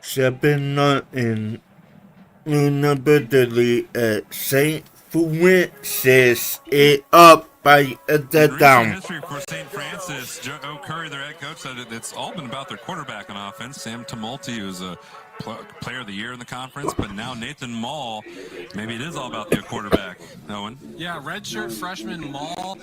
7-0 University at St. Francis is up by a touchdown. History for St. Francis, Joe Curry, their head coach, said it's all been about their quarterback on offense. Sam Tumulty, who's a player of the year in the conference, but now Nathan Mall, maybe it is all about their quarterback. Owen? Yeah, redshirt freshman Mall.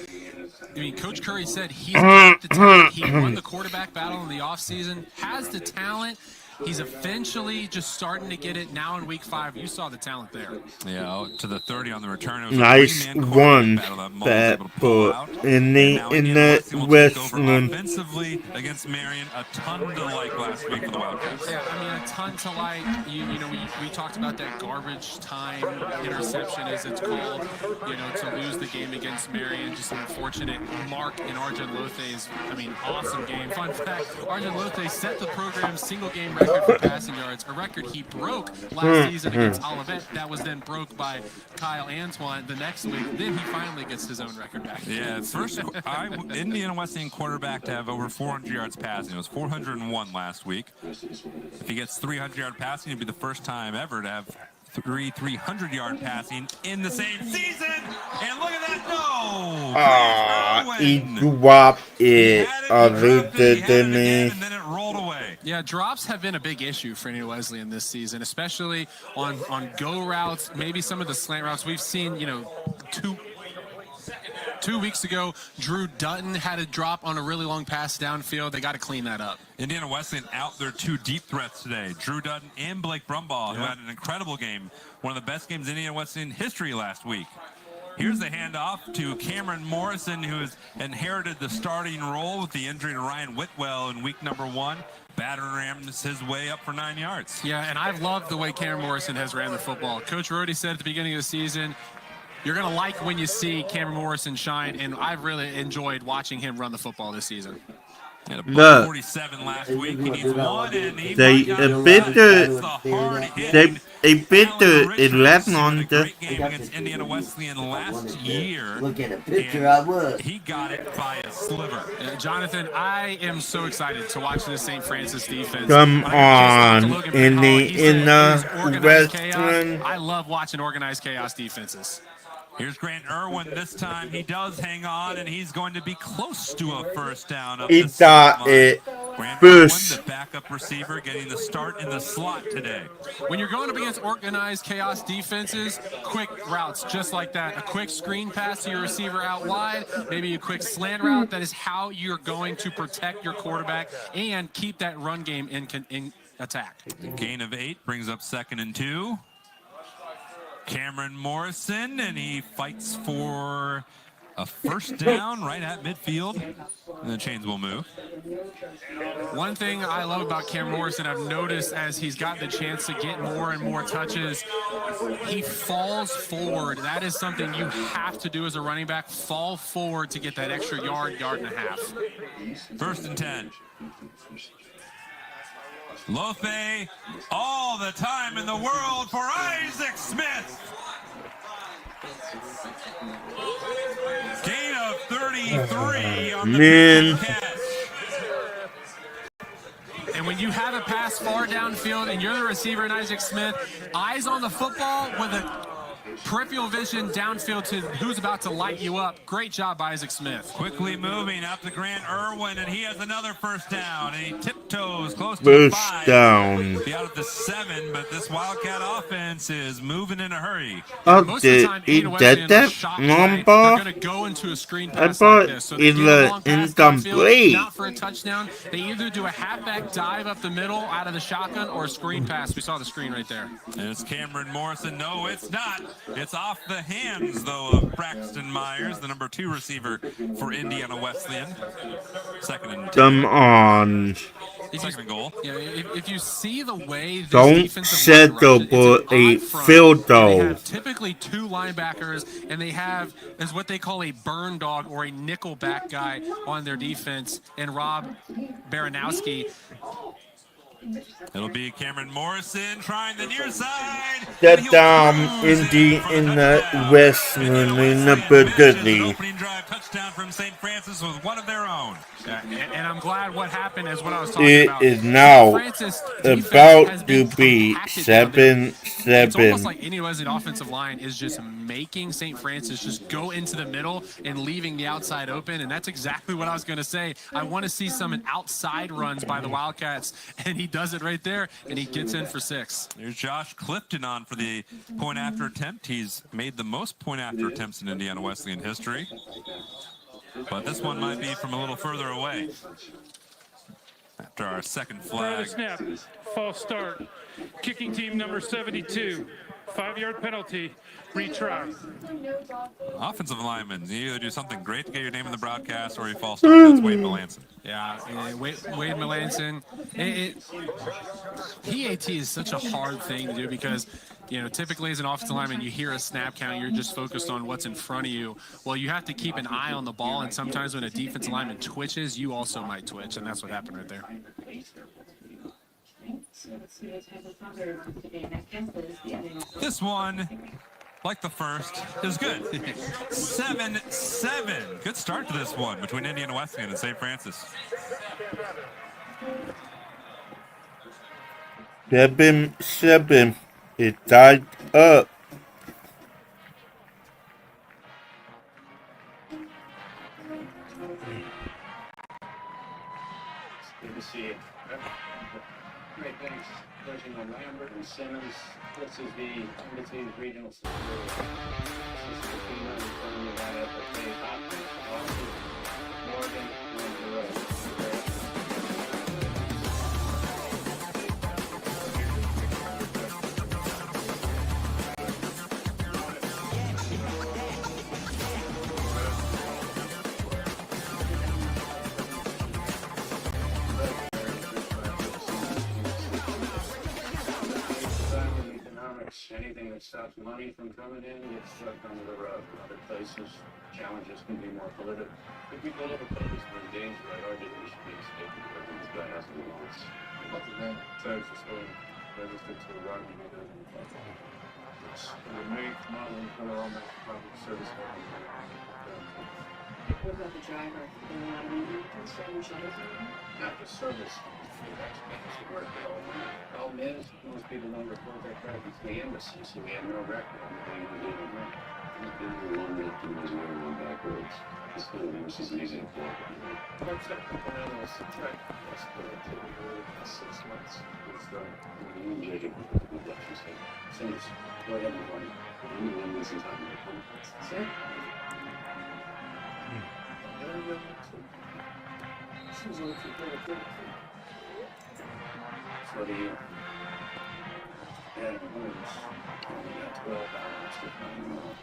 I mean, Coach Curry said he's got the talent. He won the quarterback battle in the offseason, has the talent. He's eventually just starting to get it now in week 5. You saw the talent there. Yeah, to the 30 on the return. It was nice one that put in the Westland. Offensively against Marion, a ton to like last week for the Wildcats. Yeah, I mean, a ton to like. You know, we talked about that garbage time interception, as it's called, you know, to lose the game against Marion. Just an unfortunate mark in Arjun Lothe's, I mean, awesome game. Fun fact, Arjun Lothe set the program's single game record for passing yards, a record he broke last season against Olivet. That was then broke by Kyle Antoine the next week. Then he finally gets his own record back. Yeah, first Indiana Wesleyan quarterback to have over 400 yards passing. It was 401 last week. If he gets 300-yard passing, it'd be the first time ever to have 300-yard passing in the same season. And look at that, no! He dropped it a little bit, and then it rolled away. Yeah, drops have been a big issue for Indiana Wesleyan this season, especially on go routes, maybe some of the slant routes. We've seen, you know, two weeks ago, Drew Dutton had a drop on a really long pass downfield. They got to clean that up. Indiana Wesleyan out their 2 deep threats today. Drew Dutton and Blake Brumbaugh, who had an incredible game. One of the best games in Indiana Wesleyan history last week. Here's the handoff to Cameron Morrison, who has inherited the starting role with the injury to Ryan Whitwell in week number 1. Batter rams his way up for 9 yards. Yeah, and I've loved the way Cameron Morrison has ran the football. Coach Rody said at the beginning of the season, you're going to like when you see Cameron Morrison shine, and I've really enjoyed watching him run the football this season. Look, 47 last week. He needs 1, and he they bit the 11 on the great game against Indiana Wesleyan last year. Look at a picture I was. He got it by a sliver. Jonathan, I am so excited to watch this St. Francis defense. Come on, in the Western. I love watching organized chaos defenses. Here's Grant Irwin. This time he does hang on, and he's going to be close to a first down. He got it first. Irwin, the backup receiver, getting the start in the slot today. When you're going up against organized chaos defenses, quick routes just like that. A quick screen pass to your receiver out wide, maybe a quick slant route. That is how you're going to protect your quarterback and keep that run game in attack. Gain of 8 brings up 2nd and 2. Cameron Morrison, and he fights for a first down right at midfield, and the chains will move. One thing I love about Cameron Morrison, I've noticed as he's got the chance to get more and more touches, he falls forward. That is something you have to do as a running back, fall forward to get that extra yard and a half. 1st and 10. Lothe, all the time in the world for Isaac Smith. Gain of 33 on the catch. And when you have a pass far downfield and you're the receiver in Isaac Smith, eyes on the football with a peripheral vision downfield to who's about to light you up. Great job by Isaac Smith. Quickly moving out to Grant Irwin, and he has another first down, and he tiptoes close to 5. Down. Be out at the 7, but this Wildcat offense is moving in a hurry. Oh, did he get that number? They're going to go into a screen pass like this. So it's incomplete. Not for a touchdown. They either do a halfback dive up the middle out of the shotgun or a screen pass. We saw the screen right there. And it's Cameron Morrison. No, it's not. It's off the hands, though, of Braxton Myers, the number 2 receiver for Indiana Wesleyan. 2nd and 10. Come on. 2nd and goal. Yeah, if you see the way this don't settle for a field goal. They have typically 2 linebackers, and they have as what they call a burn dog or a nickel back guy on their defense, and Rob Baranowski. It'll be Cameron Morrison trying the near side. Touchdown, Indy in the West, in the Dudley. Opening drive touchdown from St. Francis with one of their own. And I'm glad what happened is what I was talking It about. is now Francis about to be 7-7. It's almost like Indiana Wesleyan offensive line is just making St. Francis just go into the middle and leaving the outside open, and that's exactly what I was going to say. I want to see some outside runs by the Wildcats, and he does it right there, and he gets in for 6. There's Josh Clifton on for the point after attempt. He's made the most point after attempts in Indiana Wesleyan history. But this one might be from a little further away. After our second flag. Snap, false start. Kicking team number 72. 5-yard penalty. Retry. Offensive linemen, you either do something great to get your name in the broadcast or you false start. That's Wade Melanson. Yeah, Wade Melanson. PAT is such a hard thing to do because, you know, typically as an offensive lineman, you hear a snap count, you're just focused on what's in front of you. Well, you have to keep an eye on the ball, and sometimes when a defensive lineman twitches, you also might twitch, and that's what happened right there. This one, like the first, is good. 7-7. Good start to this one between Indiana Wesleyan and St. Francis. 7-7. It tied up. Good to see you. Great, thanks. Closing on Lambert and Simmons. This is the undefeated regional series. This is the team in front of you right up at Dave Hopkins, Austin, Morgan, and Monroe. Anything that stops money from coming in gets stuck under the rug. Other places, challenges can be more political. If people a little focused on games like our did, we should be mistaken. This guy has to launch. What's his name? Texas State. Registered to the Rocky Mountain. It's the main modeling for all that public service. What about the driver? Not the service. That's the work. Problem is, most people don't report their traffic to the embassy, so we have no record on the thing we did in there. He's been the one that was wearing on back roads. This little news is easy to pull. What's that? When I was subtract, that's the 6 months. It's the Jacob, what you say. Send us, go ahead and run. You win this in time. That's it. Seems like you're pretty good. For the year. Yeah, it moves. We got 12 hours to find more.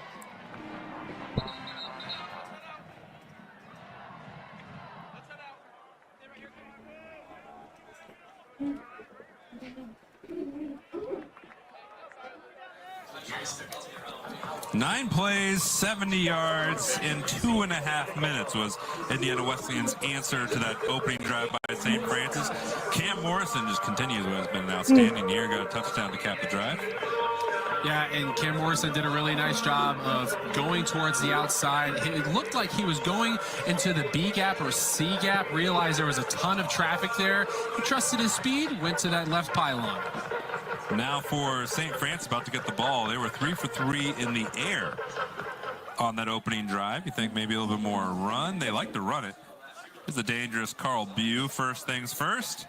Nine plays, 70 yards in 2.5 minutes was Indiana Wesleyan's answer to that opening drive by St. Francis. Cam Morrison just continues what has been an outstanding year. Got a touchdown to cap the drive. Yeah, and Cam Morrison did a really nice job of going towards the outside. It looked like he was going into the B gap or C gap, realized there was a ton of traffic there. He trusted his speed, went to that left pylon. Now for St. Francis, about to get the ball. They were 3 for 3 in the air on that opening drive. You think maybe a little bit more run? They like to run it. Here's the dangerous Carl Bew, first things first.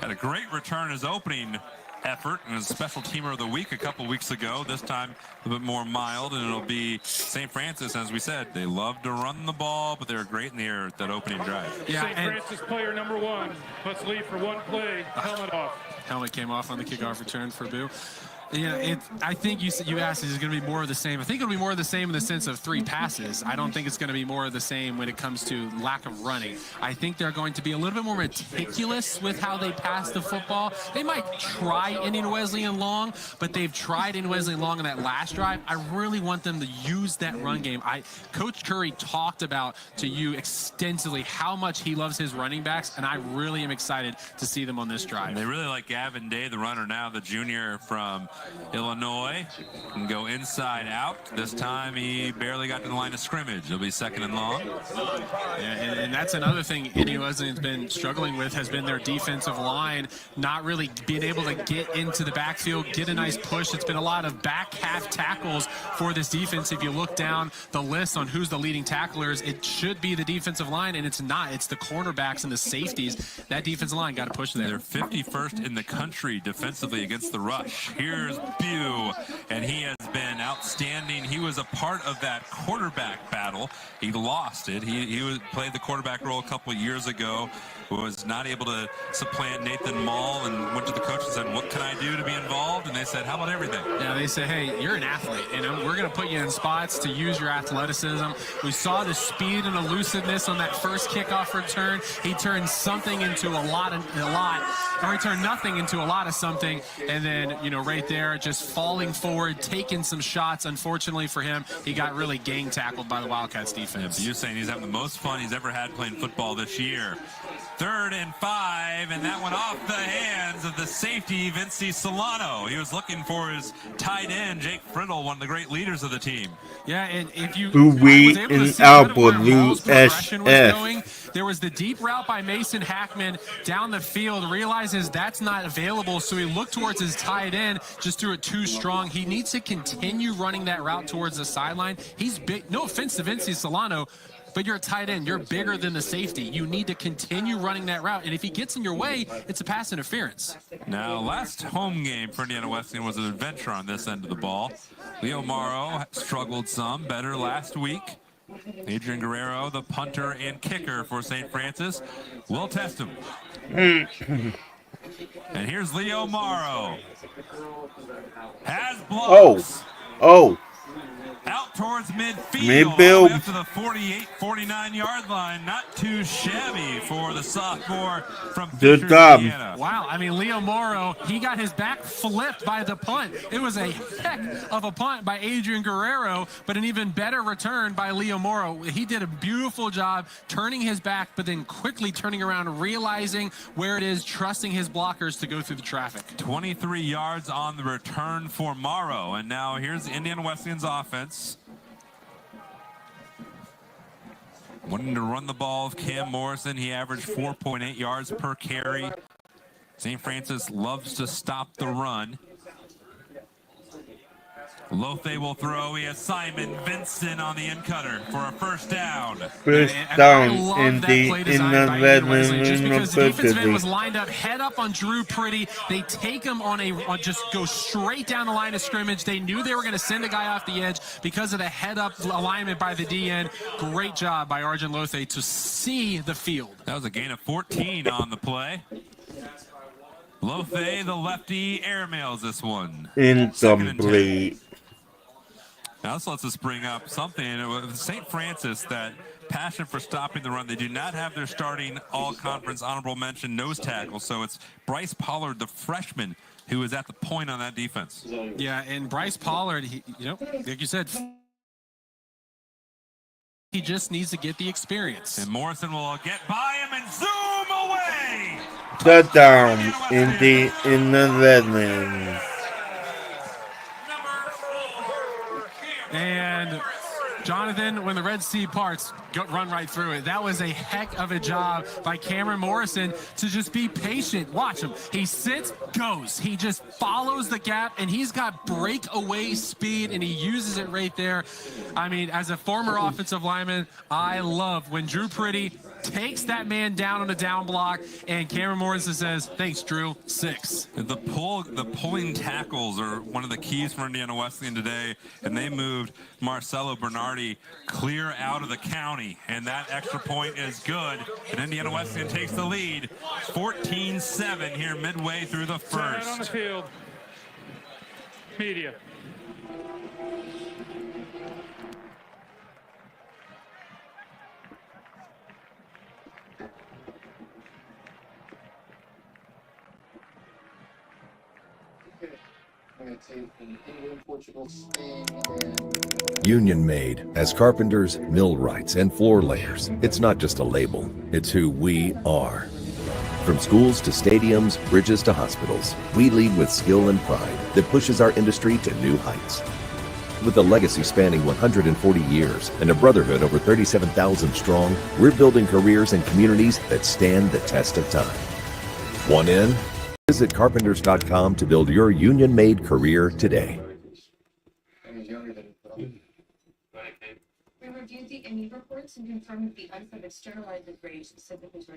Had a great return his opening effort and his special teamer of the week a couple weeks ago. This time a bit more mild, and it'll be St. Francis. As we said, they love to run the ball, but they're great in the air at that opening drive. Yeah, St. Francis player number 1. Let's leave for one play. Helmet off. Helmet came off on the kickoff return for Boo. Yeah, I think you asked, is it going to be more of the same? I think it'll be more of the same in the sense of 3 passes. I don't think it's going to be more of the same when it comes to lack of running. I think they're going to be a little bit more meticulous with how they pass the football. They might try Indiana Wesleyan long, but they've tried Indiana Wesleyan long in that last drive. I really want them to use that run game. Coach Curry talked about to you extensively how much he loves his running backs, and I really am excited to see them on this drive. And they really like Gavin Day, the runner now, the junior from Illinois, can go inside out. This time he barely got to the line of scrimmage. It'll be 2nd and long. Yeah, and that's another thing Indiana Wesleyan's been struggling with, has been their defensive line not really being able to get into the backfield, get a nice push. It's been a lot of back half tackles for this defense. If you look down the list on who's the leading tacklers, it should be the defensive line, and it's not. It's the cornerbacks and the safeties. That defensive line got to push there. They're 51st in the country defensively against the rush. Here's Bew, and he has been outstanding. He was a part of that quarterback battle. He lost it. He played the quarterback role a couple of years ago, was not able to supplant Nathan Mall, and went to the coach and said, what can I do to be involved? And they said, how about everything? Yeah, they said, hey, you're an athlete. We're going to put you in spots to use your athleticism. We saw the speed and elusiveness on that first kickoff return. He turned something into a lot, or he turned nothing into a lot of something. And then, right there, just falling forward, taking some shots. Unfortunately for him, he got really gang tackled by the Wildcats defense. Yeah, you're saying he's having the most fun he's ever had playing football this year. 3rd and 5, and that went off the hands of the safety, Vinci Solano. He was looking for his tight end, Jake Friddle, one of the great leaders of the team. Yeah, and if you we in Alpha going, there was the deep route by Mason Hackman down the field, realizes that's not available, so he looked towards his tight end, just threw it too strong. He needs to continue running that route towards the sideline. He's big. No offense to Vinci Solano, but you're a tight end. You're bigger than the safety. You need to continue running that route. And if he gets in your way, it's a pass interference. Now, last home game for Indiana Wesleyan was an adventure on this end of the ball. Leo Morrow struggled some, better last week. Adrian Guerrero, the punter and kicker for St. Francis, will test him. And here's Leo Morrow. Has blocks. Oh. Out towards midfield, up to the 48-49 yard line. Not too shabby for the sophomore from Fisher, Indiana. Wow, Leo Morrow, he got his back flipped by the punt. It was a heck of a punt by Adrian Guerrero, but an even better return by Leo Morrow. He did a beautiful job turning his back, but then quickly turning around, realizing where it is, trusting his blockers to go through the traffic. 23 yards on the return for Morrow, and now here's Indiana Wesleyan's offense. Wanting to run the ball of Cam Morrison. He averaged 4.8 yards per carry. St. Francis loves to stop the run. Lothe will throw. He has Simon Vincent on the end cutter for a first down. First down in the just because the defensive end was lined up, head up on Drew Pretty. They take him on just go straight down the line of scrimmage. They knew they were going to send a guy off the edge because of the head up alignment by the DN. Great job by Arjun Lothe to see the field. That was a gain of 14 on the play. Lothe, the lefty, airmails this one. Incomplete. Now this lets us bring up something with St. Francis, that passion for stopping the run. They do not have their starting all-conference honorable mention nose tackle, so it's Bryce Pollard, the freshman, who is at the point on that defense. Yeah, and Bryce Pollard, like you said, he just needs to get the experience. And Morrison will get by him and zoom away. Touchdown in the Redlands. And Jonathan, when the Red Sea parts, run right through it. That was a heck of a job by Cameron Morrison to just be patient. Watch him. He sits, goes. He just follows the gap, and he's got breakaway speed, and he uses it right there. As a former offensive lineman, I love when Drew Pretty takes that man down on a down block, and Cameron Morrison says, thanks, Drew, 6. The pulling tackles are one of the keys for Indiana Wesleyan today, and they moved Marcelo Bernardi clear out of the county, and that extra point is good, and Indiana Wesleyan takes the lead 14-7 here midway through the first. On the field. Media. Union Made as carpenters, millwrights, and floor layers. It's not just a label, it's who we are. From schools to stadiums, bridges to hospitals, we lead with skill and pride that pushes our industry to new heights. With a legacy spanning 140 years and a brotherhood over 37,000 strong, we're building careers and communities that stand the test of time. Want in? Visit carpenters.com to build your union-made career today. We reviewed the ME reports and confirmed that the unfit sterilized the grave specifically to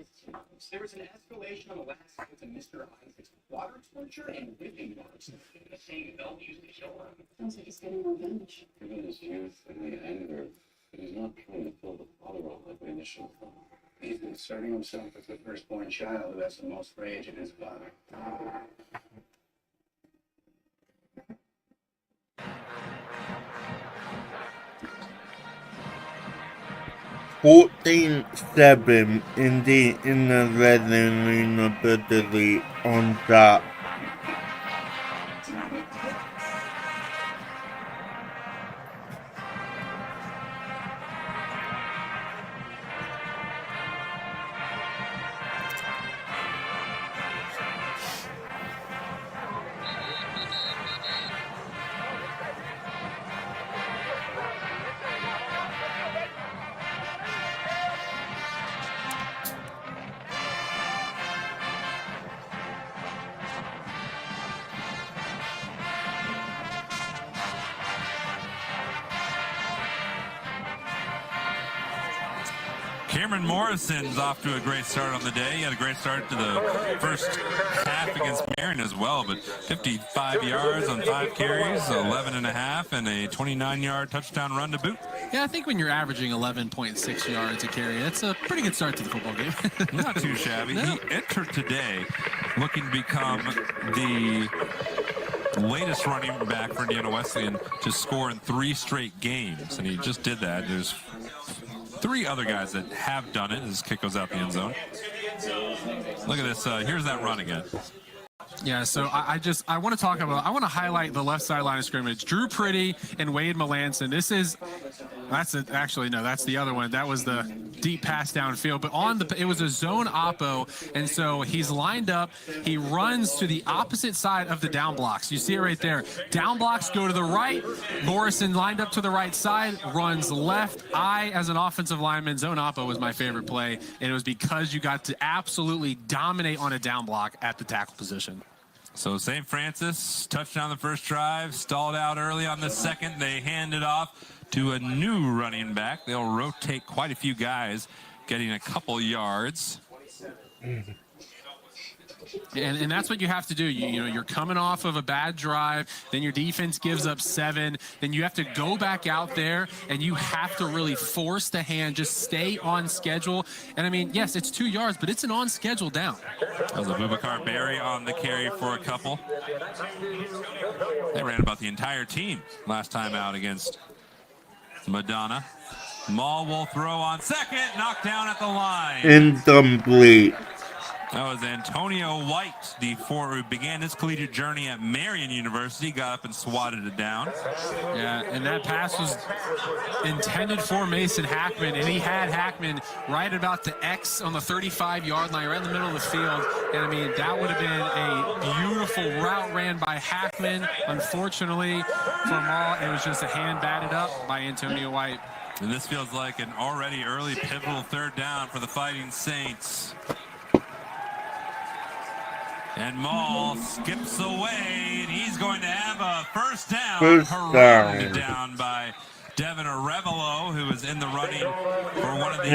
There was an escalation on the last night to Mr. Isaac's water torture and whipping marks. The same belt used to kill him. Sounds like he's getting revenge. Given his youth and the anger, he's not trying to kill the father role like we initially thought. He's inserting himself as the firstborn child who has the most rage in his father. 14-7 Indy in the red arena, Italy on top. Cameron Morrison's off to a great start on the day. He had a great start to the first half against Marion as well, but 55 yards on 5 carries, 11 and a half, and a 29-yard touchdown run to boot. Yeah, I think when you're averaging 11.6 yards a carry, that's a pretty good start to the football game. Not too shabby. No. He entered today looking to become the latest running back for Indiana Wesleyan to score in 3 straight games, and he just did that. There's 3 other guys that have done it. His kick goes out the end zone. Look at this. Here's that run again. Yeah, so I want to talk about, I want to highlight the left side line of scrimmage. Drew Pretty and Wade Melanson. That's the other one. That was the deep pass downfield. But it was a zone oppo, and so he's lined up. He runs to the opposite side of the down blocks. You see it right there. Down blocks go to the right. Morrison lined up to the right side, runs left. As an offensive lineman, zone oppo was my favorite play, and it was because you got to absolutely dominate on a down block at the tackle position. So St. Francis, touchdown the first drive, stalled out early on the second. They hand it off to a new running back. They'll rotate quite a few guys, getting a couple yards. And that's what you have to do. You're coming off of a bad drive, then your defense gives up 7, then you have to go back out there and you have to really force the hand, just stay on schedule. And I mean, yes, it's 2 yards, but it's an on schedule down. That was a Boubacar Berry on the carry for a couple. They ran about the entire team last time out against Madonna. Maul will throw on second, knocked down at the line. Incomplete. That was Antonio White, who began his collegiate journey at Marion University, got up and swatted it down. Yeah, and that pass was intended for Mason Hackman, and he had Hackman right about the X on the 35-yard line, right in the middle of the field. And I mean, that would have been a beautiful route ran by Hackman. Unfortunately for Maul, it was just a hand batted up by Antonio White. And this feels like an already early pivotal 3rd down for the Fighting Saints. And Maul skips away, and he's going to have a first down. Harangued down by Devin Arevalo, who was in the running for one of the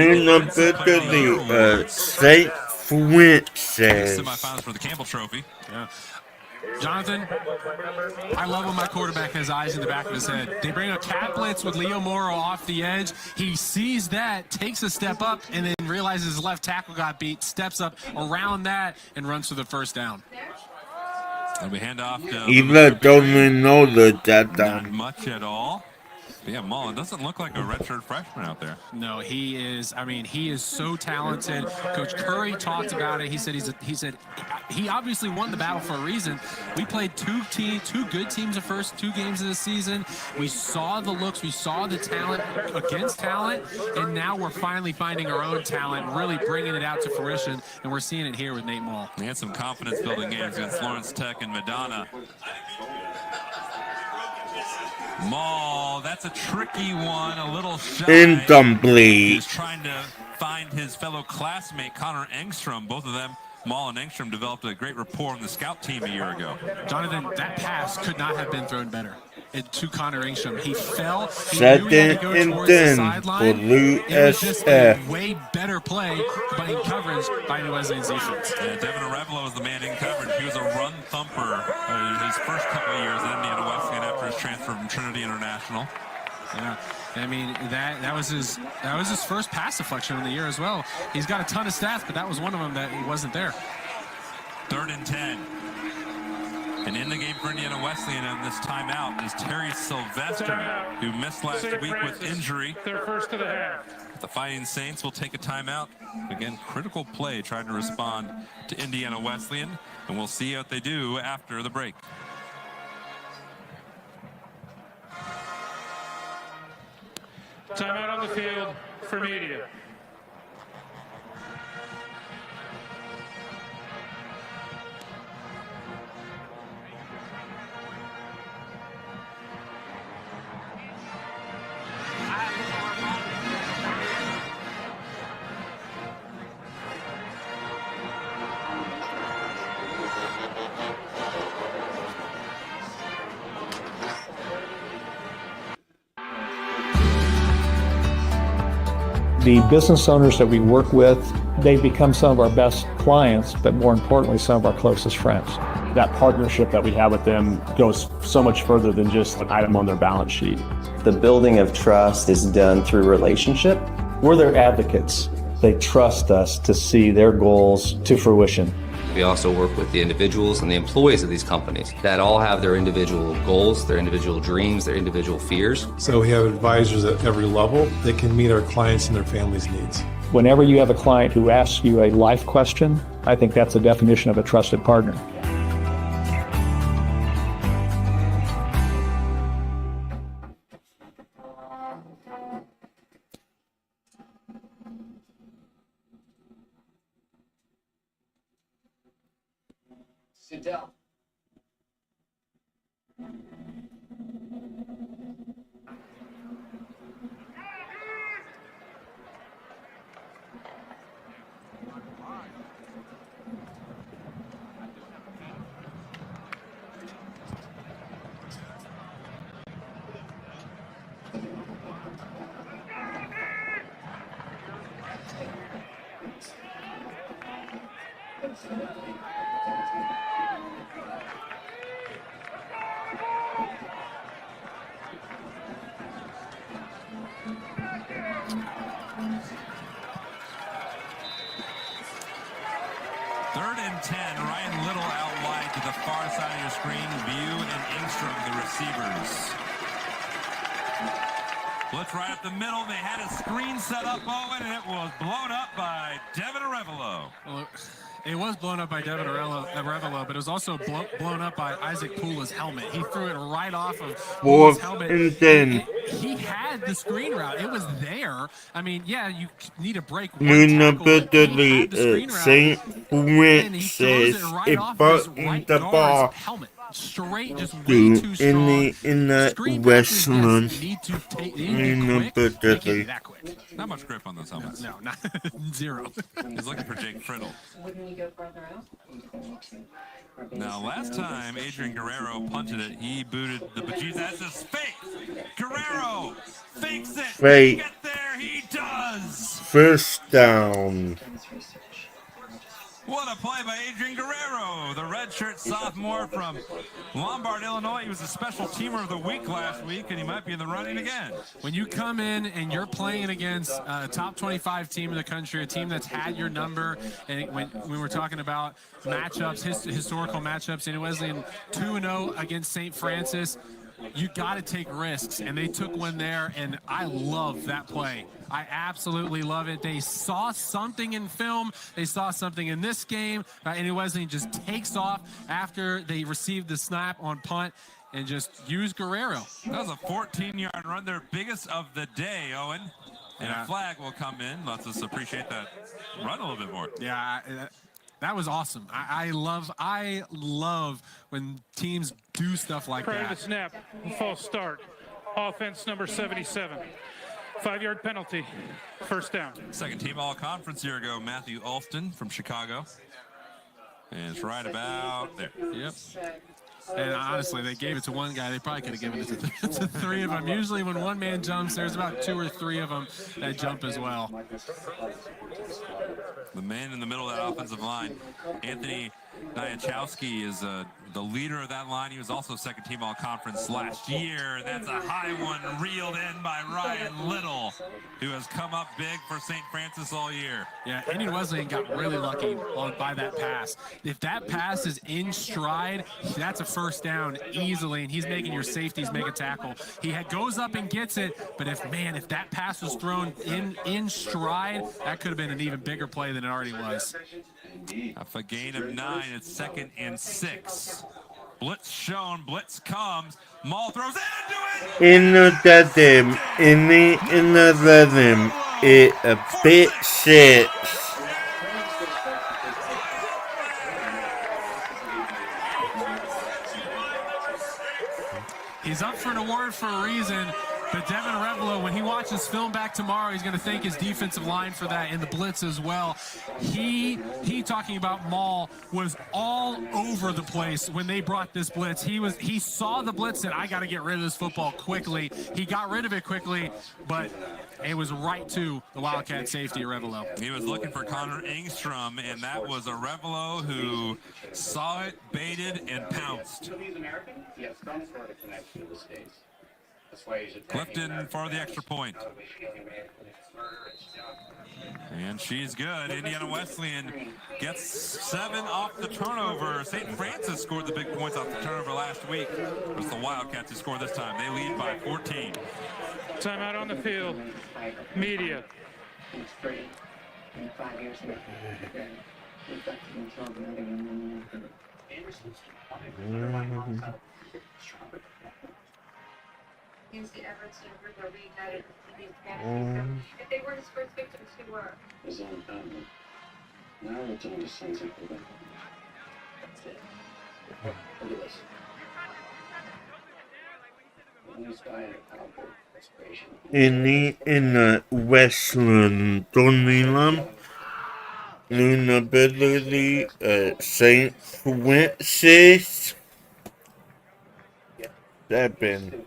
St. Francis semifinals for the Campbell Trophy. Yeah. Jonathan, I love when my quarterback has eyes in the back of his head. They bring a cat blitz with Leo Morrow off the edge. He sees that, takes a step up, and then realizes his left tackle got beat, steps up around that, and runs for the first down. And we hand off to Even don't even know the that not much at all. But yeah, Mullen doesn't look like a redshirt freshman out there. No, he is. I mean, he is so talented. Coach Curry talked about it. He said he obviously won the battle for a reason. We played two good teams the first 2 games of the season. We saw the looks, we saw the talent against talent, and now we're finally finding our own talent, really bringing it out to fruition, and we're seeing it here with Nate Mull. He had some confidence-building games against Lawrence Tech and Madonna. Mull, that's a tricky one, a little shy. incomplete. He's trying to find his fellow classmate, Connor Engstrom. Both of them, Mull and Engstrom, developed a great rapport on the scout team a year ago. Jonathan, that pass could not have been thrown better. To Connor Engstrom. He fell. He Second knew he had to go and towards the 10 sideline. for Lou It was just a SF. way better play, but in coverage by New Wesleyan's defense. Devin Arevalo was the man in coverage. He was a run thumper his first couple of years at Indiana Wesleyan after his transfer from Trinity International. Yeah, I mean that was his first pass deflection of the year as well. He's got a ton of stats, but that was one of them that he wasn't there. 3rd and 10. And in the game for Indiana Wesleyan on this timeout is Terry Sylvester, who missed last week with injury. Their first of the half. The Fighting Saints will take a timeout. Again, critical play trying to respond to Indiana Wesleyan, and we'll see what they do after the break. Timeout on the field for media. The business owners that we work with, they become some of our best clients, but more importantly, some of our closest friends. That partnership that we have with them goes so much further than just an item on their balance sheet. The building of trust is done through relationship. We're their advocates. They trust us to see their goals to fruition. We also work with the individuals and the employees of these companies that all have their individual goals, their individual dreams, their individual fears. So we have advisors at every level that can meet our clients and their families' needs. Whenever you have a client who asks you a life question, I think that's the definition of a trusted partner. Sit down. Third and 10, Ryan Little out wide to the far side of your screen. View and Engstrom, the receivers. Blitz right up the middle. They had a screen set up, Owen, and it was blown up by Devin Arevalo. Well, it was blown up by Devin Arevalo, but it was also blown up by Isaac Pula's helmet. He threw it right off of Pula's helmet. And then He had the screen route. It was there. I mean, yeah, you need a break. Municipally St. Francis is in the bar. Helmet. Straight, just way too strong. In the Westland. Need to make it that quick. Not much grip on those helmets. No, not zero. He's looking for Jake Friddle. Wouldn't you go further out? Now, last time Adrian Guerrero punted it, he booted the bejesus. That's his fake. Guerrero fakes it. Fake. Get there, he does. First down. What a play by Adrian Guerrero, the redshirt sophomore from Lombard, Illinois. He was a special teamer of the week last week, and he might be in the running again. When you come in and you're playing against a top 25 team in the country, a team that's had your number, and when we're talking about matchups, historical matchups, and Wesleyan 2-0 against St. Francis, you got to take risks, and they took one there, and I love that play. I absolutely love it. They saw something in film. They saw something in this game, and Wesleyan just takes off after they received the snap on punt and just use Guerrero. That was a 14-yard run, their biggest of the day, Owen. And a flag will come in. Let's us appreciate that run a little bit more. Yeah, that was awesome. I love when teams do stuff like Prior that. to the snap, false start. Offense number 77. 5-yard penalty. First down. Second team all-conference year ago, Matthew Alston from Chicago. And it's right about there. Yep. And honestly, they gave it to one guy. They probably could have given it to three of them. Usually when one man jumps, there's about 2 or 3 of them that jump as well. The man in the middle of that offensive line, Anthony Nyachowski, is the leader of that line. He was also second team all-conference last year. That's a high one reeled in by Ryan Little, who has come up big for St. Francis all year. Yeah, Indian Wesleyan got really lucky by that pass. If that pass is in stride, that's a first down easily, and he's making your safeties make a tackle. He goes up and gets it, but if that pass was thrown in stride, that could have been an even bigger play than it already was. A gain of 9, it's 2nd and 6. Blitz shown, blitz comes, Maul throws into it! In the rhythm, in the rhythm, it a bit shit. He's up for an award for a reason, but Devin Revelo, when he watches film back tomorrow, he's going to thank his defensive line for that and the blitz as well. He talking about Maul, was all over the place when they brought this blitz. He saw the blitz and I got to get rid of this football quickly. He got rid of it quickly, but it was right to the Wildcat safety, Revelo. He was looking for Connor Engstrom, and that was a Revelo who saw it, baited, and pounced. Clifton for the extra point. And she's good. Indiana Wesleyan gets 7 off the turnover. St. Francis scored the big points off the turnover last week. It's the Wildcats who scored this time. They lead by 14. Timeout on the field. Media. Use the efforts to improve our reunited if they were his first victims, who were? His own family. Now it's on the sons of the That's it. Look at this. This guy had a powerful inspiration. In the Westland Donnilam, Lunability, St. Francis. That been.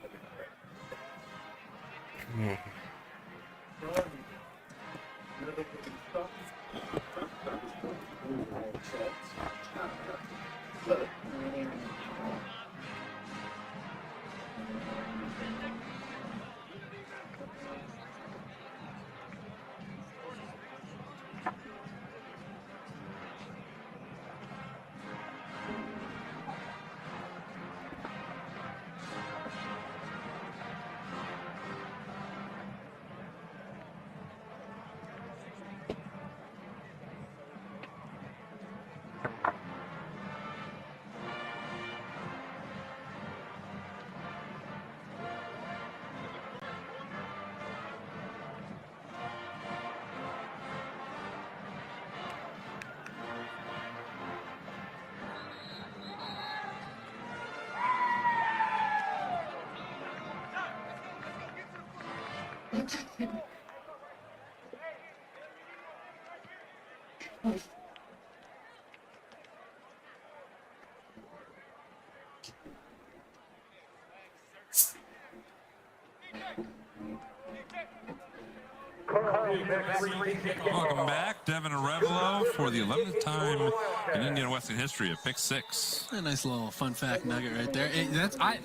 Welcome back, Devin Arevalo for the 11th time in Indiana Wesleyan history, a pick 6. A nice little fun fact nugget right there.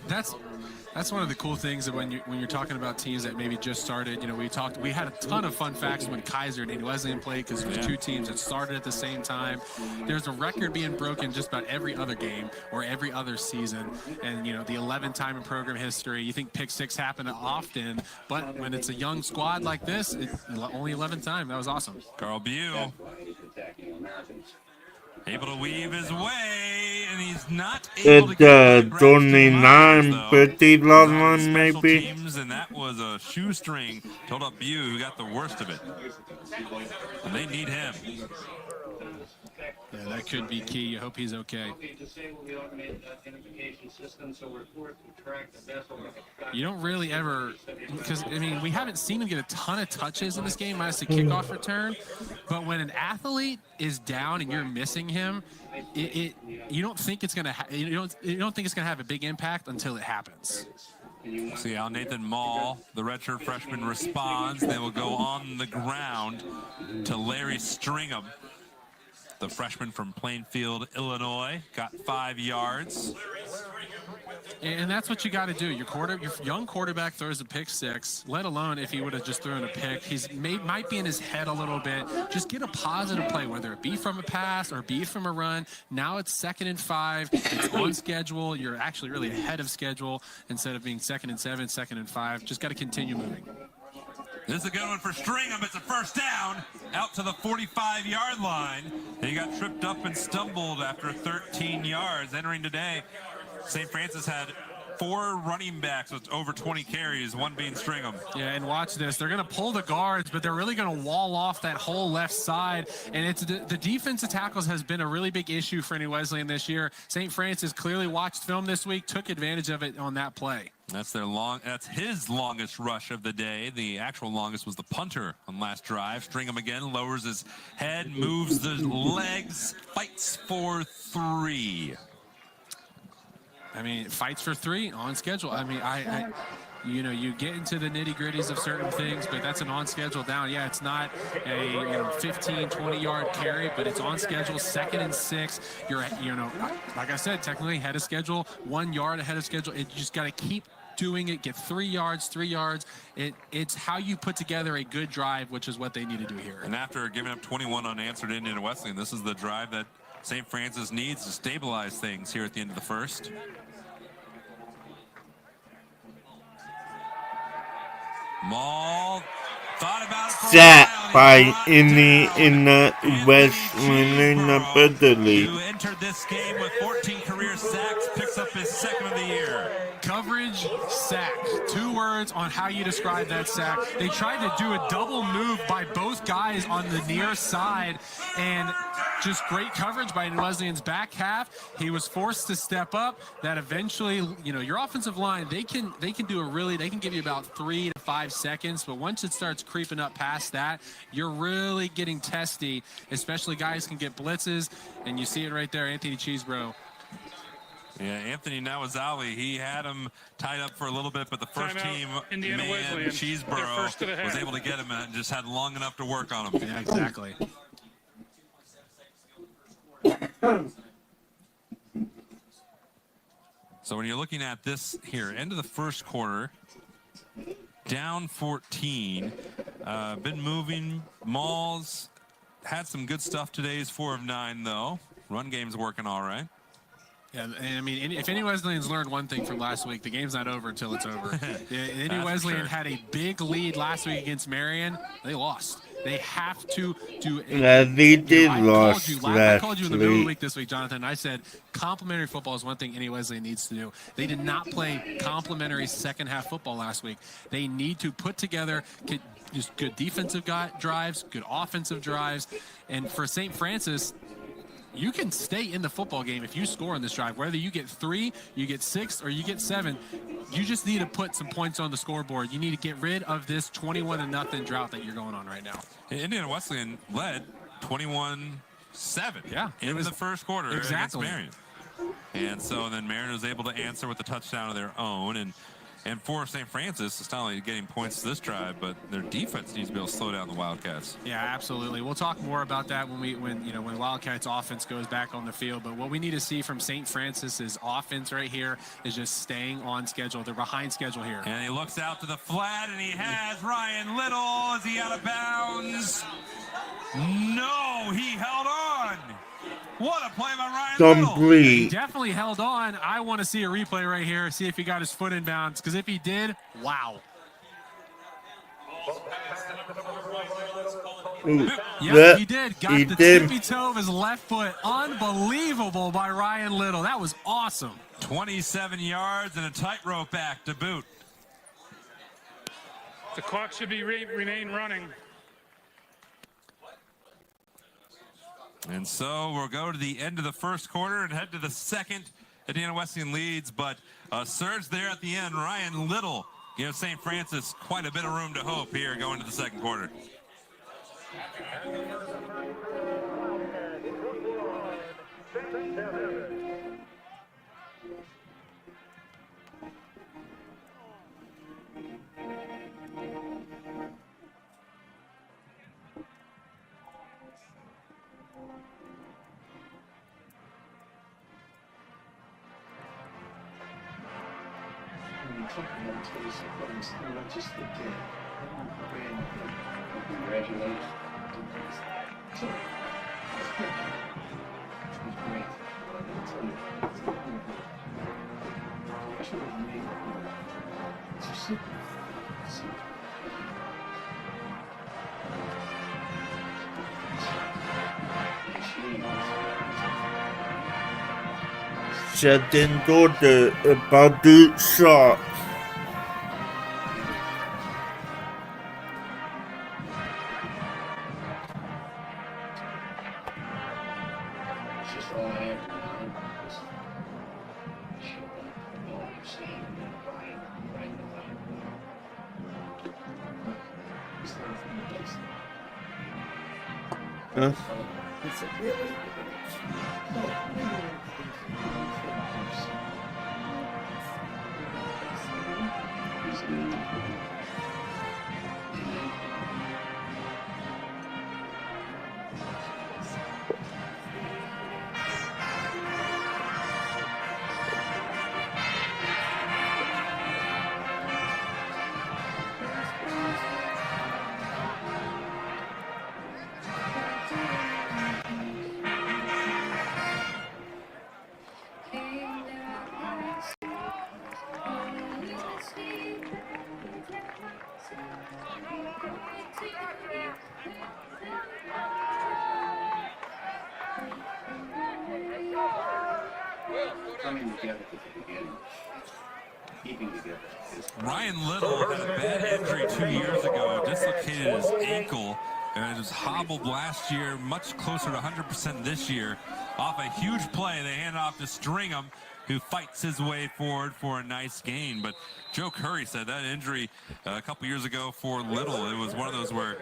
That's one of the cool things that when you're talking about teams that maybe just started. You know, we had a ton of fun facts when Kaiser and Indiana Wesleyan played because it was two teams that started at the same time. There's a record being broken just about every other game or every other season, and you know the 11th time in program history. You think pick 6 happen often, but when it's a young squad like this, it's only 11th time. That was awesome. Carl Bew able to weave his way, and he's not able to get It's only 950 last one, maybe. teams, and that was a shoestring told up Bew who got the worst of it. And they need him. Yeah, that could be key. I hope he's okay. You don't really ever, because I mean, we haven't seen him get a ton of touches in this game, minus the kickoff return. But when an athlete is down and you're missing him, you don't think it's gonna you don't think it's gonna have a big impact until it happens. See how Nathan Mall, the redshirt freshman, responds. They will go on the ground to Larry Stringham. The freshman from Plainfield, Illinois, got 5 yards. And that's what you got to do. Your young quarterback throws a pick 6, let alone if he would have just thrown a pick. Might be in his head a little bit. Just get a positive play, whether it be from a pass or be from a run. Now it's 2nd and 5. It's on schedule. You're actually really ahead of schedule instead of being 2nd and 7, 2nd and 5. Just got to continue moving. This is a good one for Stringham. It's a first down out to the 45-yard line. He got tripped up and stumbled after 13 yards. Entering today, St. Francis had 4 running backs with over 20 carries, one being Stringham. Yeah, and watch this. They're going to pull the guards, but they're really going to wall off that whole left side. And it's the defensive tackles has been a really big issue for Indiana Wesleyan this year. St. Francis clearly watched film this week, took advantage of it on that play. That's his longest rush of the day. The actual longest was the punter on last drive. Stringham again lowers his head, moves the legs, fights for 3. I mean, fights for 3 on schedule. I mean, you know, you get into the nitty-gritties of certain things, but that's an on-schedule down. Yeah, it's not a 15, 20-yard carry, but it's on schedule, 2nd and 6. You're, you know, like I said, technically ahead of schedule, 1 yard ahead of schedule. You just got to keep doing it, get 3 yards. It's how you put together a good drive, which is what they need to do here. And after giving up 21 unanswered to Indiana Wesleyan, this is the drive that St. Francis needs to stabilize things here at the end of the first. Maul thought about it. Set by in the Wesleyan ability. Who entered this game with 14 career sacks, picks up his 2nd of the year. Coverage, sack. 2 words on how you describe that sack. They tried to do a double move by both guys on the near side, and just great coverage by Wesleyan's back half. He was forced to step up. That eventually, you know, your offensive line, they can give you about 3 to 5 seconds, but once it starts creeping up past that, you're really getting testy, especially guys can get blitzes, and you see it right there, Anthony Cheesebro. Yeah, Anthony Nawazali, he had him tied up for a little bit, but the first team Indiana Wesleyan, Cheeseboro was able to get him and just had long enough to work on him. Yeah, exactly. So when you're looking at this here, end of the first quarter, down 14, been moving. Malls had some good stuff today. He's 4 of 9, though. Run game's working all right. Yeah, and I mean, if Indiana Wesleyan's learned one thing from last week, the game's not over until it's over. Indiana Wesleyan had a big lead last week against Marion. They lost. They have to do it. They did lost I called you in the middle of the week this week, Jonathan. I said complimentary football is one thing Indiana Wesleyan needs to do. They did not play complimentary second half football last week. They need to put together just good defensive drives, good offensive drives. And for St. Francis, you can stay in the football game if you score on this drive. Whether you get 3, you get 6, or you get 7, you just need to put some points on the scoreboard. You need to get rid of this 21-0 drought that you're going on right now. Indiana Wesleyan led 21-7 in the first quarter against Marion. And so then Marion was able to answer with a touchdown of their own. And And for St. Francis, it's not only getting points this drive, but their defense needs to be able to slow down the Wildcats. Yeah, absolutely. We'll talk more about that when Wildcats offense goes back on the field. But what we need to see from St. Francis's offense right here is just staying on schedule. They're behind schedule here. And he looks out to the flat, and he has Ryan Little. Is he out of bounds? No, he held on. What a play by Ryan Little. He definitely held on. I want to see a replay right here, see if he got his foot in bounds, because if he did, wow. Yep, he did. Got the tippy toe of his left foot. Unbelievable by Ryan Little. That was awesome. 27 yards and a tightrope act to boot. The clock should be remain running. And so we'll go to the end of the first quarter and head to the second. Indiana Wesleyan leads, but a surge there at the end. Ryan Little gives St. Francis quite a bit of room to hope here going to the second quarter. Not just the kid. Congratulations. So, that's good. It was great. I'll tell you. Especially with me. It's just simple. Setting order about the shot. Huh? Ryan Little had a bad injury 2 years ago, dislocated his ankle, and was hobbled last year, much closer to 100% this year. Off a huge play, they hand off to Stringham, who fights his way forward for a nice gain. But Joe Curry said that injury a couple years ago for Little, it was one of those where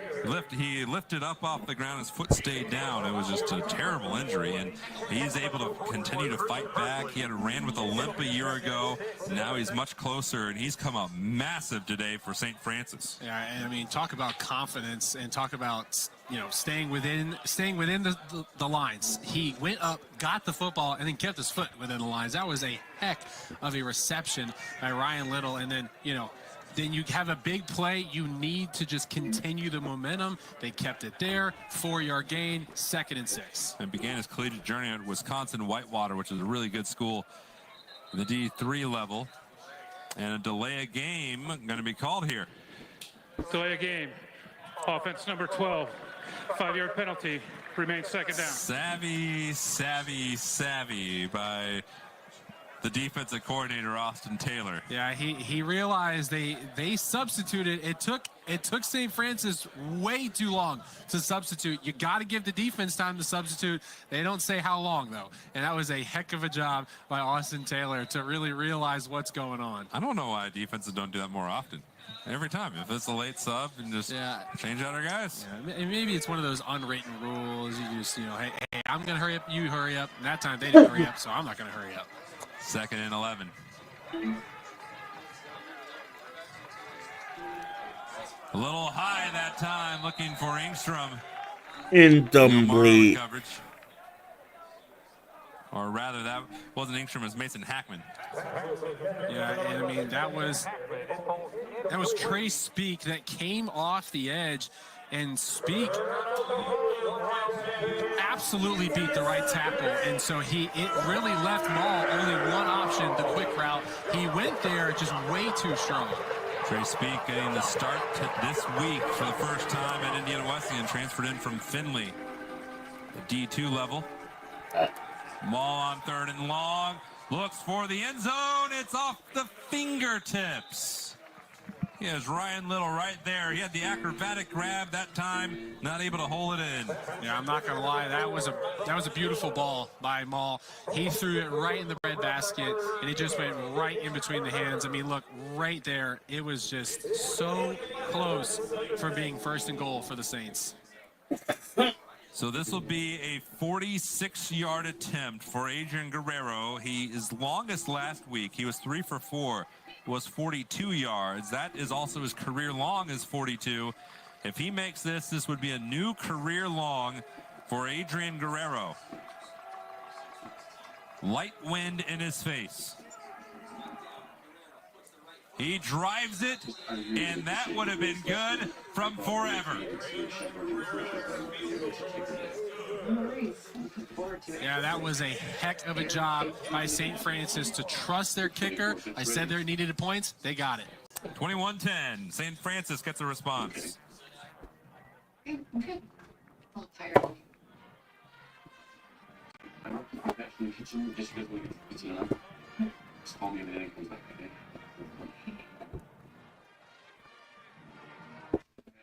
he lifted up off the ground, his foot stayed down. It was just a terrible injury, and he's able to continue to fight back. He had ran with a limp a year ago. Now he's much closer, and he's come up massive today for St. Francis. Yeah, and I mean, talk about confidence and talk about, you know, staying within the lines. He went up, got the football, and then kept his foot within the lines. That was a heck of a reception by Ryan Little. And then, you know, then you have a big play. You need to just continue the momentum. They kept it there. 4-yard gain, 2nd and 6. And began his collegiate journey at Wisconsin Whitewater, which is a really good school in the D3 level. And a delay of game going to be called here. Delay of game. Offense number 12. 5-yard penalty. Remains 2nd down. Savvy by the defensive coordinator, Austin Taylor. Yeah, he realized they substituted. It took St. Francis way too long to substitute. You got to give the defense time to substitute. They don't say how long, though. And that was a heck of a job by Austin Taylor to really realize what's going on. I don't know why defenses don't do that more often. Every time, if it's a late sub, and just change out our guys. Yeah, and maybe it's one of those unwritten rules. You just, you know, hey, I'm going to hurry up, you hurry up. And that time they didn't hurry up, so I'm not going to hurry up. 2nd and 11. A little high that time, looking for Engstrom. Incomplete. Coverage. Or rather, that wasn't Engstrom, it was Mason Hackman. Yeah, and I mean, that was Trey Speak that came off the edge, and Speak absolutely beat the right tackle, and so it really left Maul only one option, the quick route. He went there just way too strong. Trey Speak getting the start this week for the first time at Indiana Wesleyan, transferred in from Findlay, the D2 level. Maul on 3rd and long, looks for the end zone. It's off the fingertips. He has Ryan Little right there. He had the acrobatic grab that time, not able to hold it in. Yeah, I'm not gonna lie, that was a beautiful ball by Maul. He threw it right in the breadbasket, and it just went right in between the hands. I mean, look, right there, it was just so close for being 1st and goal for the Saints. So this will be a 46-yard attempt for Adrian Guerrero. His longest last week, he was 3 for 4, was 42 yards. That is also his career long is 42. If he makes this, this would be a new career long for Adrian Guerrero. Light wind in his face. He drives it, and that would have been good from forever. Yeah, that was a heck of a job by St. Francis to trust their kicker. I said they needed points. They got it. 21-10. St. Francis gets a response.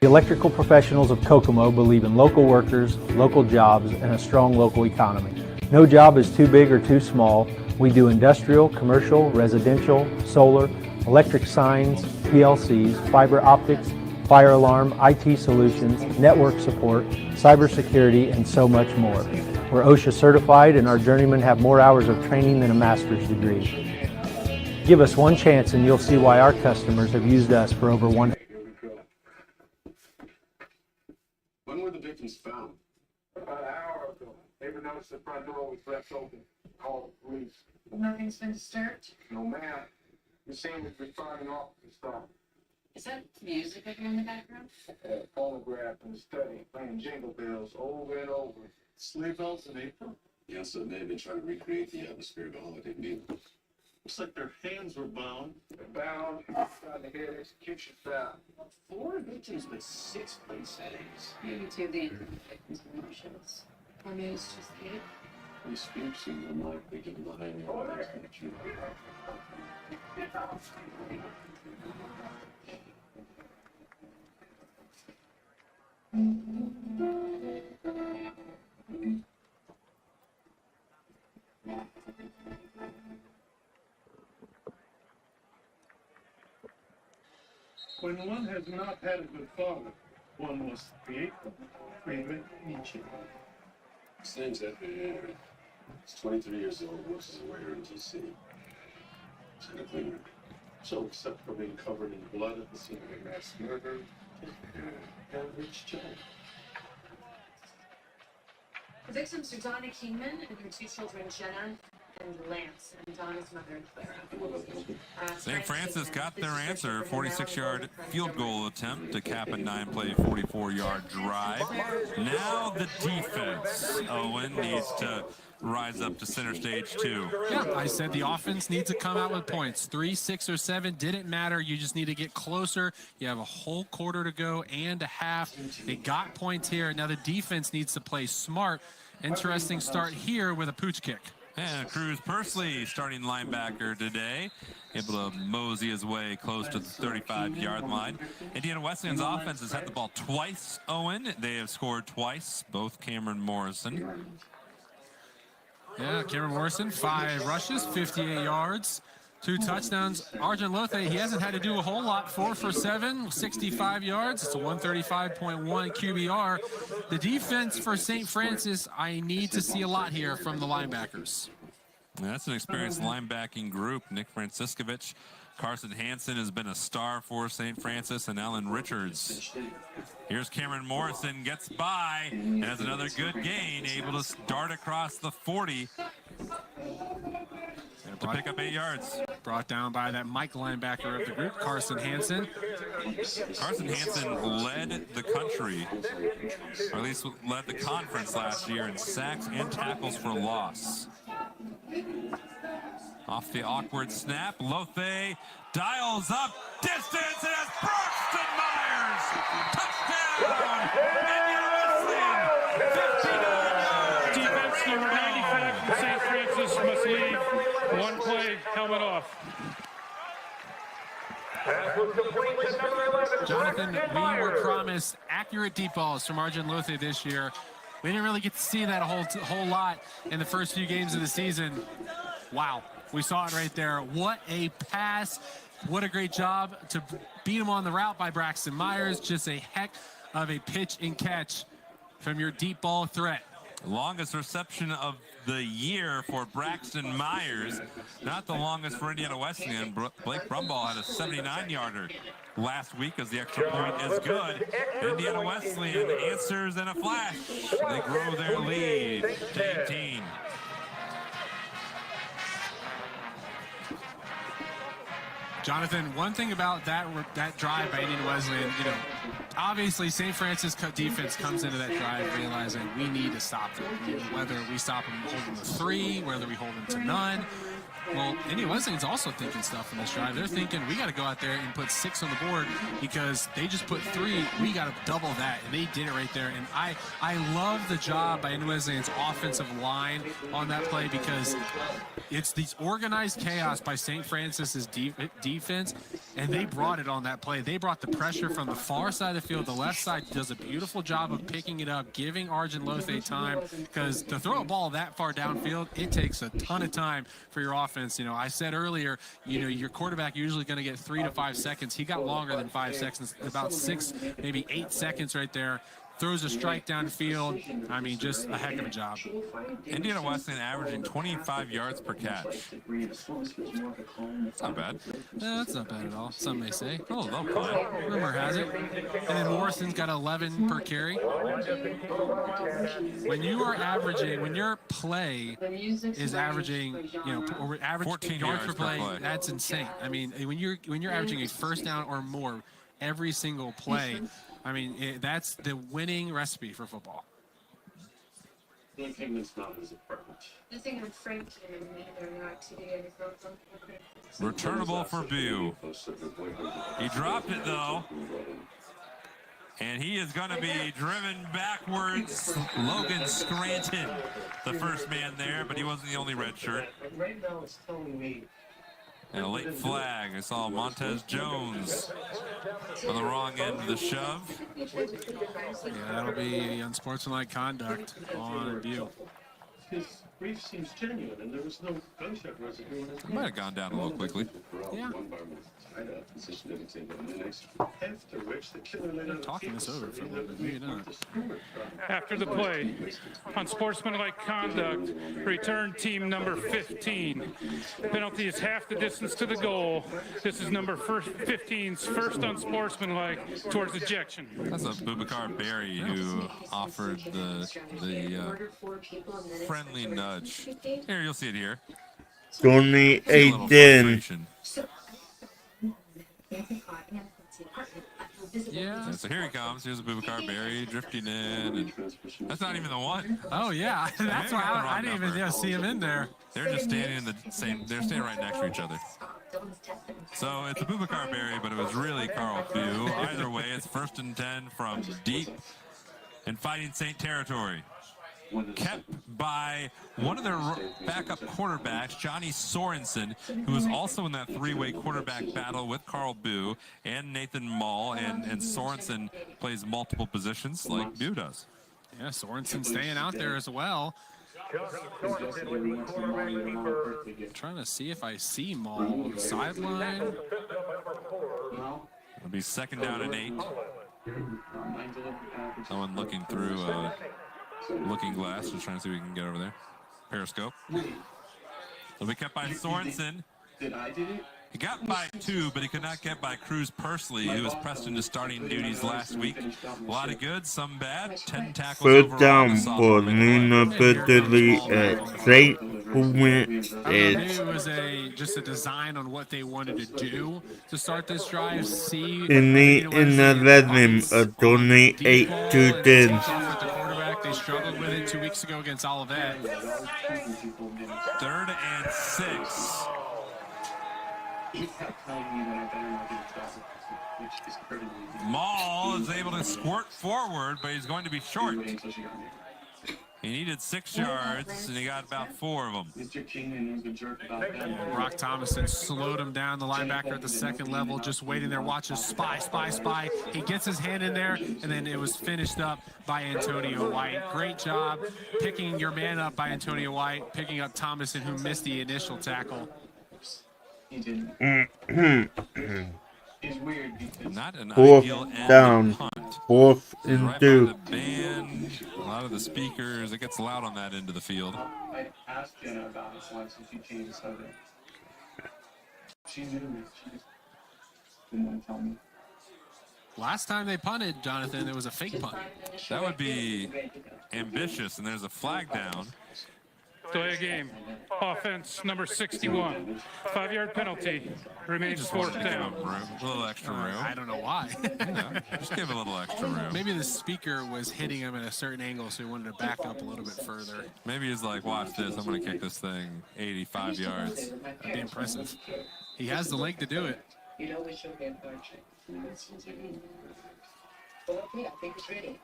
The electrical professionals of Kokomo believe in local workers, local jobs, and a strong local economy. No job is too big or too small. We do industrial, commercial, residential, solar, electric signs, PLCs, fiber optics, fire alarm, IT solutions, network support, cybersecurity, and so much more. We're OSHA certified, and our journeymen have more hours of training than a master's degree. Give us one chance and you'll see why our customers have used us for over 1. When were the victims found? About an hour ago. Neighbor noticed the front door was left open. Called the police. Nothing's been disturbed? No, ma'am. The scene was referring officer stop. Is that music that you're in the background? A phonograph in the study playing jingle bells over and over. Sleigh bells in April? Yes, so they've been trying to recreate the atmosphere of the holiday meal. Looks like their hands were bound. They're bound, trying to head execution style. 4 victims with 6 place settings. Maybe to the victims' emotions. Or maybe it's just hate. These speaks seem unlikely given the high level of execution. When one has not had a good father, one must create them. Favorite Nietzsche. Name's Edward. He's 23 years old, works as a waiter in D.C. He's a cleaner. So, except for being covered in blood at the scene of a mass murder, average Joe. The victims are Donna Kingman and her 2 children, Jenna and Lance, and Donna's mother, Clara. St. Francis got their answer, 46-yard field goal attempt to cap a 9-play, 44-yard drive. Now the defense, Owen, needs to rise up to center stage 2. Yeah, I said the offense needs to come out with points. 3, 6, or 7 didn't matter. You just need to get closer. You have a whole quarter to go and a half. They got points here. Now the defense needs to play smart. Interesting start here with a pooch kick. And Cruz Persley, starting linebacker today, able to mosey his way close to the 35-yard line. Indiana Wesleyan's offense has had the ball twice, Owen. They have scored twice, both Cameron Morrison. Yeah, Cameron Morrison, 5 rushes, 58 yards, 2 touchdowns. Arjun Lothe, he hasn't had to do a whole lot. 4 for 7, 65 yards. It's a 135.1 QBR. The defense for St. Francis, I need to see a lot here from the linebackers. That's an experienced linebacking group. Nick Franciscovich Carson Hansen has been a star for St. Francis, and Alan Richards. Here's Cameron Morrison, gets by, and has another good gain, able to dart across the 40 to pick up 8 yards. Brought down by that Mike linebacker of the group, Carson Hansen. Carson Hansen led the country, or at least led the conference last year in sacks and tackles for loss. Off the awkward snap, Lothe dials up distance, and has Braxton Myers. Touchdown! Indiana Wesleyan, 59 yards. Defense number 95 from St. Francis must leave. One play, helmet off. Jonathan, we were promised accurate deep balls from Arjun Lothe this year. We didn't really get to see that a whole lot in the first few games of the season. Wow, we saw it right there. What a pass. What a great job to beat him on the route by Braxton Myers. Just a heck of a pitch and catch from your deep ball threat. Longest reception of the year for Braxton Myers. Not the longest for Indiana Wesleyan. Blake Brumball had a 79-yarder last week as the extra point is good. Indiana Wesleyan answers in a flash. They grow their lead to 18. Jonathan, one thing about that drive by Indiana Wesleyan, obviously St. Francis defense comes into that drive realizing we need to stop them. Whether we stop them holding to 3, whether we hold them to none. Well, Indiana Wesleyan's also thinking stuff in this drive. They're thinking we got to go out there and put 6 on the board because they just put 3. We got to double that, and they did it right there. And I love the job by Indiana Wesleyan's offensive line on that play because it's these organized chaos by St. Francis's defense, and they brought it on that play. They brought the pressure from the far side of the field. The left side does a beautiful job of picking it up, giving Arjun Lothe time, because to throw a ball that far downfield, it takes a ton of time for your offense. I said earlier, your quarterback usually going to get 3 to 5 seconds. He got longer than 5 seconds, about 6, maybe 8 seconds right there. Throws a strike downfield. I mean, just a heck of a job. Indiana Wesleyan averaging 25 yards per catch. That's not bad. No, that's not bad at all. Some may say. Oh, they'll play. Rumor has it. And then Morrison's got 11 per carry. When you are averaging, when your play is averaging, or average 14 yards per play, that's insane. I mean, when you're averaging a first down or more every single play, I mean, that's the winning recipe for football. Returnable for Bew. He dropped it, though. And he is going to be driven backwards. Logan Scranton, the first man there, but he wasn't the only red shirt. And a late flag. I saw Montez Jones on the wrong end of the shove. Yeah, that'll be unsportsmanlike conduct on Bew. His brief seems genuine, and there was no gunshot residue. It might have gone down a little quickly. Yeah. After which the killer laid out Talking this over for a little bit, maybe not. After the play, unsportsmanlike conduct, return team number 15. Penalty is half the distance to the goal. This is number 15's first unsportsmanlike towards ejection. That's a Boubacar Berry who offered the friendly nudge. Here, you'll see it here. It's only 18. Yeah. So here he comes. Here's a Boubacar Berry drifting in. And that's not even the one. Oh, yeah. That's why I didn't even see him in there. They're just standing in the same. They're standing right next to each other. So it's a Boubacar Berry, but it was really Carl Bew. Either way, it's 1st and 10 from deep in Fighting Saint territory. Kept by one of their backup quarterbacks, Johnny Sorensen, who was also in that 3-way quarterback battle with Carl Bew and Nathan Mull, and Sorensen plays multiple positions like Bew does. Yeah, Sorensen staying out there as well. I'm trying to see if I see Mull on the sideline. It'll be 2nd down and 8. Someone looking through looking glass, just trying to see if we can get over there. Periscope. It'll be kept by Sorensen. He got by 2, but he could not get by Cruz Persley, who was pressed into starting duties last week. A lot of good, some bad. 10 tackles First overall. down The for sophomore made the Nina play. Peterly at St. Maybe it was just a design on what they wanted to do to start this drive. See in the 11 of 28 to 10. Off with the quarterback. They struggled with it 2 weeks ago against Olivet. 3rd and 6. Maul is able to squirt forward, but he's going to be short. He needed 6 yards, and he got about 4 of them. Brock Thomason slowed him down, the linebacker at the second level, just waiting there, watches, spy. He gets his hand in there, and then it was finished up by Antonio White. Great job picking your man up by Antonio White, picking up Thomason, who missed the initial tackle. Not an Fourth ideal end down. punt. 4th and Right 2. by the band, a lot of the speakers. It gets loud on that end of the field. I asked Jenna about it once and she changed the subject. She knew me. She just didn't want to tell me. Last time they punted, Jonathan, it was a fake punt. That would be ambitious, and there's a flag down. Delay of game. Offense number 61. 5-yard penalty. Remains 4th down. A little extra room. I don't know why. Just give a little extra room. Maybe the speaker was hitting him at a certain angle, so he wanted to back up a little bit further. Maybe he's like, watch this. I'm going to kick this thing 85 yards. That'd be impressive. He has the leg to do it. You know we should be approaching. Well, okay, I think it's ready.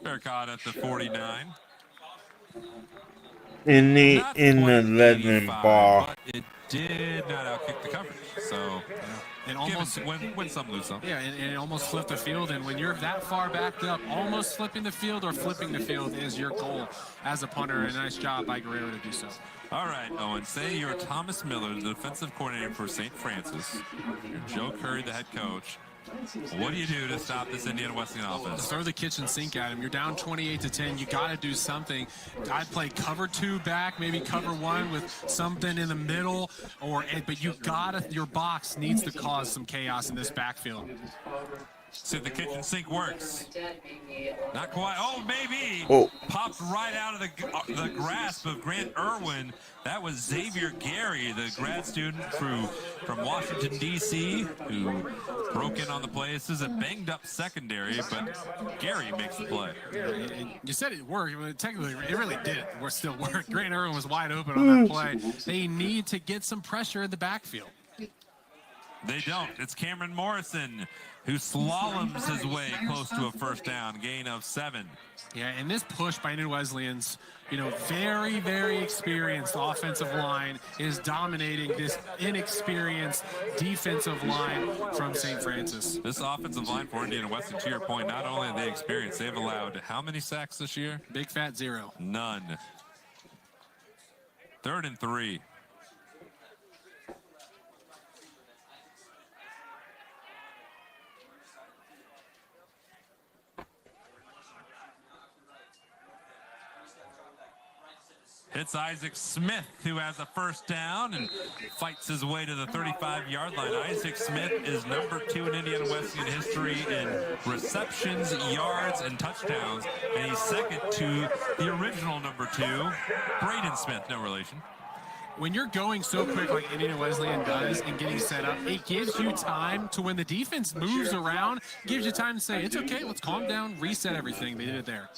Fair caught at the 49. In the Not quite 11 85, bar. but it did not outkick the coverage. So, And almost win some, lose some. Yeah, and it almost flipped the field. And when you're that far backed up, almost flipping the field or flipping the field is your goal as a punter. And a nice job by Guerrero to do so. All right, Owen, say you're Thomas Miller, the defensive coordinator for St. Francis. You're Joe Curry, the head coach. What do you do to stop this Indiana Wesleyan offense? Throw the kitchen sink at him. You're down 28-10. You got to do something. I'd play cover 2 back, maybe cover 1 with something in the middle, but you got your box needs to cause some chaos in this backfield. See if the kitchen sink works. Not quite. Oh, maybe. Oh. Popped right out of the grasp of Grant Irwin. That was Xavier Gary, the grad student from Washington, D.C., who broke in on the play. This is a banged-up secondary, but Gary makes the play. You said it worked. Technically, it really did. It still worked. Grant Irwin was wide open on that play. They need to get some pressure in the backfield. They don't. It's Cameron Morrison who slaloms his way close to a first down, gain of 7. Yeah, and this push by New Wesleyans, very, very experienced offensive line is dominating this inexperienced defensive line from St. Francis. This offensive line for Indiana Wesleyan, to your point, not only are they experienced, they've allowed how many sacks this year? Big fat 0. None. 3rd and 3. It's Isaac Smith who has a first down and fights his way to the 35-yard line. Isaac Smith is number 2 in Indiana Wesleyan history in receptions, yards, and touchdowns. And he's second to the original number 2, Braden Smith, no relation. When you're going so quick like Indiana Wesleyan does and getting set up, it gives you time to, when the defense moves around, gives you time to say, it's okay, let's calm down, reset everything. They did it there.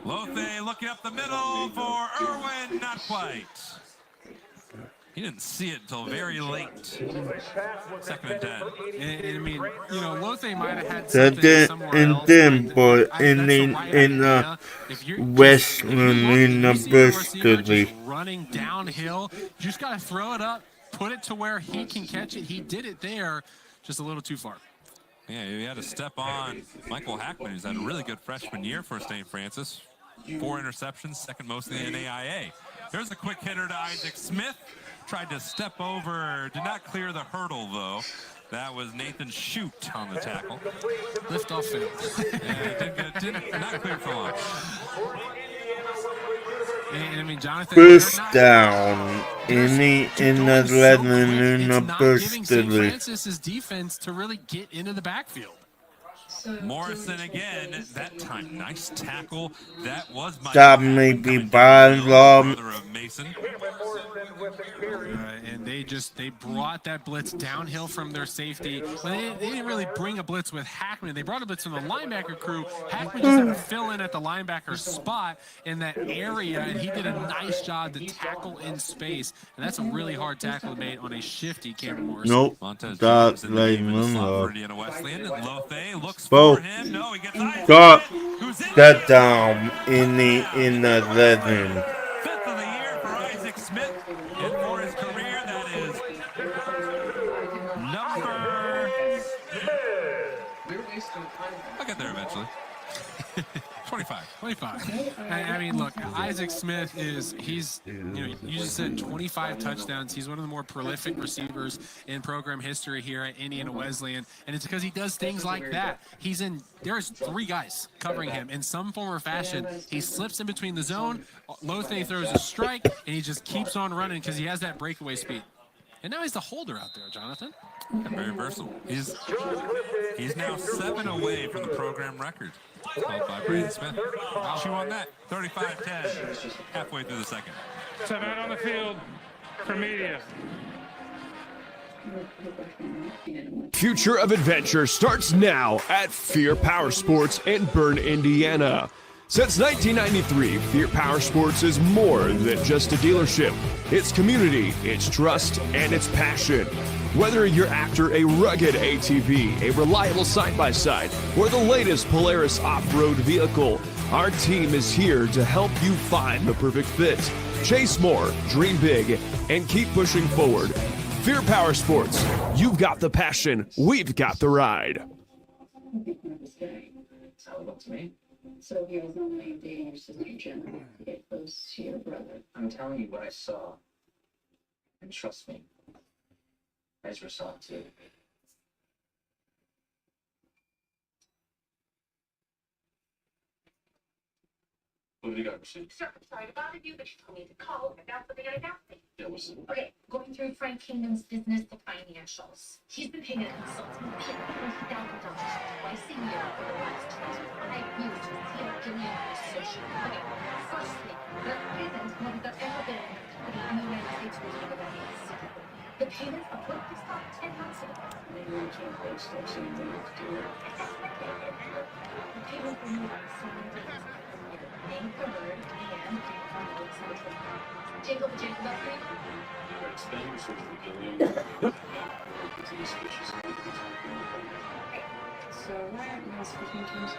Lothe looking up the middle for Irwin, not quite. He didn't see it until very late. 2nd and 10. And I mean, Lothe might have had something somewhere else. But in the Westland University. Running downhill, you just got to throw it up, put it to where he can catch it. He did it there, just a little too far. Yeah, he had to step on Michael Hackman, who's had a really good freshman year for St. Francis. 4 interceptions, second most in the NAIA. Here's a quick hitter to Isaac Smith. Tried to step over, did not clear the hurdle, though. That was Nathan Shute on the tackle. Lift off fail. Yeah, didn't not clear for long. And I mean, Jonathan, First down in the 11 in the not first giving St. delay. Francis's defense to really get into the backfield. Morrison again, that time. Nice tackle. That was my That may be by law. brother of Mason. And they brought that blitz downhill from their safety. Well, they didn't really bring a blitz with Hackman. They brought a blitz from the linebacker crew. Hackman just had to fill in at the linebacker spot in that area, and he did a nice job to tackle in space. And that's a really hard tackle made on a shifty Cameron Morrison. Nope. Montez That's in the game in the slot like for Indiana Wesleyan. And Lothay looks Both. for him. No, he gets Isaac Got Smith, who's in that down in the 11. fifth of the year for Isaac Smith. And for his career, that is number... I'll get there eventually. 25. I mean, look, Isaac Smith you just said 25 touchdowns. He's one of the more prolific receivers in program history here at Indiana Wesleyan, and it's because he does things like that. There's 3 guys covering him in some form or fashion. He slips in between the zone, Lothay throws a strike, and he just keeps on running because he has that breakaway speed. And now he's the holder out there, Jonathan. Very versatile. He's now 7 away from the program record. Called by Brandon Smith. Chew on that. 35-10. Halfway through the second. Timeout on the field for media. Future of Adventure starts now at Fear Power Sports in Bern, Indiana. Since 1993, Fear Power Sports is more than just a dealership. It's community, it's trust, and it's passion. Whether you're after a rugged ATV, a reliable side-by-side, or the latest Polaris off-road vehicle, our team is here to help you find the perfect fit. Chase more, dream big, and keep pushing forward. Fear Power Sports. You've got the passion, we've got the ride. So he was only dating your sister Jenna to get close to your brother. I'm telling you what I saw. And trust me, Ezra saw it too. What have you got, Rashid? Sir, I'm sorry to bother you, but you told me to call about something I got. Yeah, what's it? Okay, going through Frank Kingdom's business, the financials. He's been paying a consultant fee of $20,000 twice a year for the last 25 years to see if Gillian and associate. Okay, firstly, there isn't nor has there ever been a company in the United States who's ever done this. The payments are what they stopped 10 months ago. Maybe we can't play steps anymore to do it. The payments were made on 7 days. May 3rd and Jacob upgrade. You're expanding search for Gillian. It's an suspicious activity. So why aren't you speaking to him so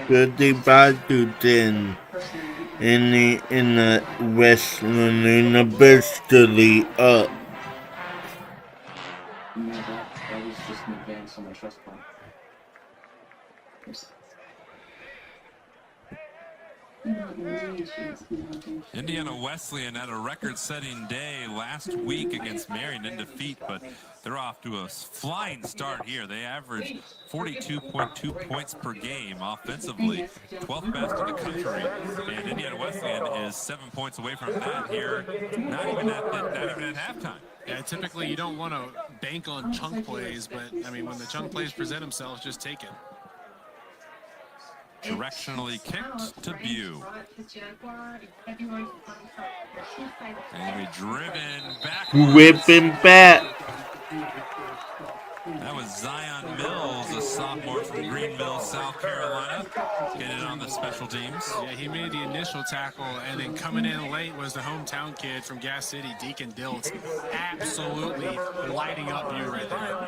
Goodbye to 10 in the Westland University up. No, that was just an advance on my trust fund. Indiana Wesleyan had a record-setting day last week against Marion in defeat, but they're off to a flying start here. They average 42.2 points per game offensively, 12th best in the country, and Indiana Wesleyan is 7 points away from that here, not even at halftime. Yeah, typically you don't want to bank on chunk plays, but I mean, when the chunk plays present themselves, just take it. Directionally kicked to Bew. And we driven back. Whipping back. That was Zion Mills, a sophomore from Greenville, South Carolina, getting on the special teams. Yeah, he made the initial tackle, and then coming in late was the hometown kid from Gas City, Deacon Diltz, absolutely lighting up Bew right there.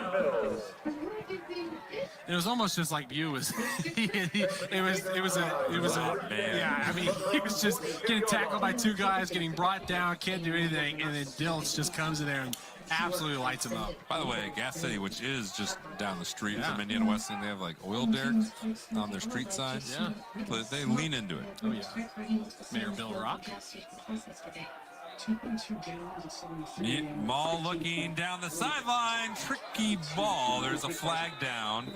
It was almost just like Bew was. Yeah. I mean, he was just getting tackled by 2 guys, getting brought down, can't do anything, and then Diltz just comes in there and absolutely lights him up. By the way, Gas City, which is just down the street from Indiana Wesleyan, they have like oil derricks on their street side. Yeah, they lean into it. Oh yeah. Mayor Bill Rock. Maul looking down the sideline. Tricky ball. There's a flag down.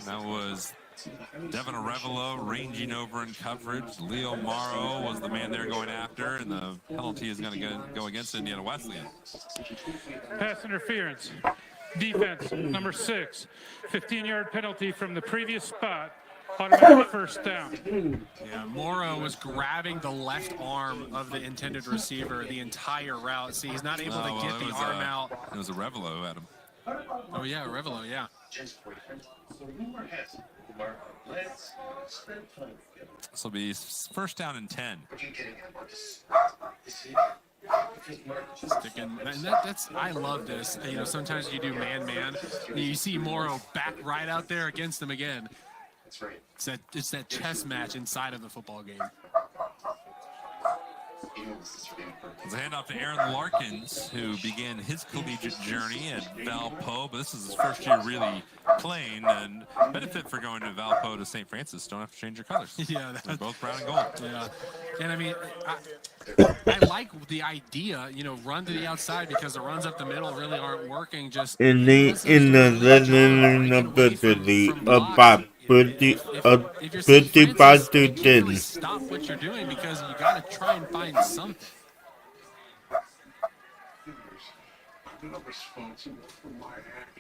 That was Devin Arevalo ranging over in coverage. Leo Morrow was the man there going after, and the penalty is going to go against Indiana Wesleyan. Pass interference. Defense, number 6. 15-yard penalty from the previous spot. Automatic first down. Yeah, Morrow was grabbing the left arm of the intended receiver the entire route. See, he's not able to get the arm out. It was Arevalo who had him. Oh, yeah, Arevalo, yeah. This will be first down and 10. I love this. You know, sometimes you do man-man. You see Morrow back right out there against him again. It's that chess match inside of the football game. It's a handoff to Aaron Larkins, who began his collegiate journey at Valpo, but this is his first year really playing, and benefit for going to Valpo to St. Francis. Don't have to change your colors. Yeah, they're both brown and gold. Yeah, and I mean, I like the idea, you know, run to the outside, because the runs up the middle really aren't working. Just in the about 55 to 10. Stop what you're doing, because you got to try and find something.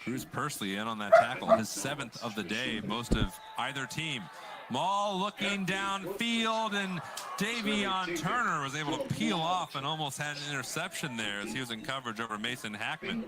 Bruce Pursley in on that tackle, his 7th of the day, most of either team. Maul looking downfield, and Davion Turner was able to peel off and almost had an interception there as he was in coverage over Mason Hackman.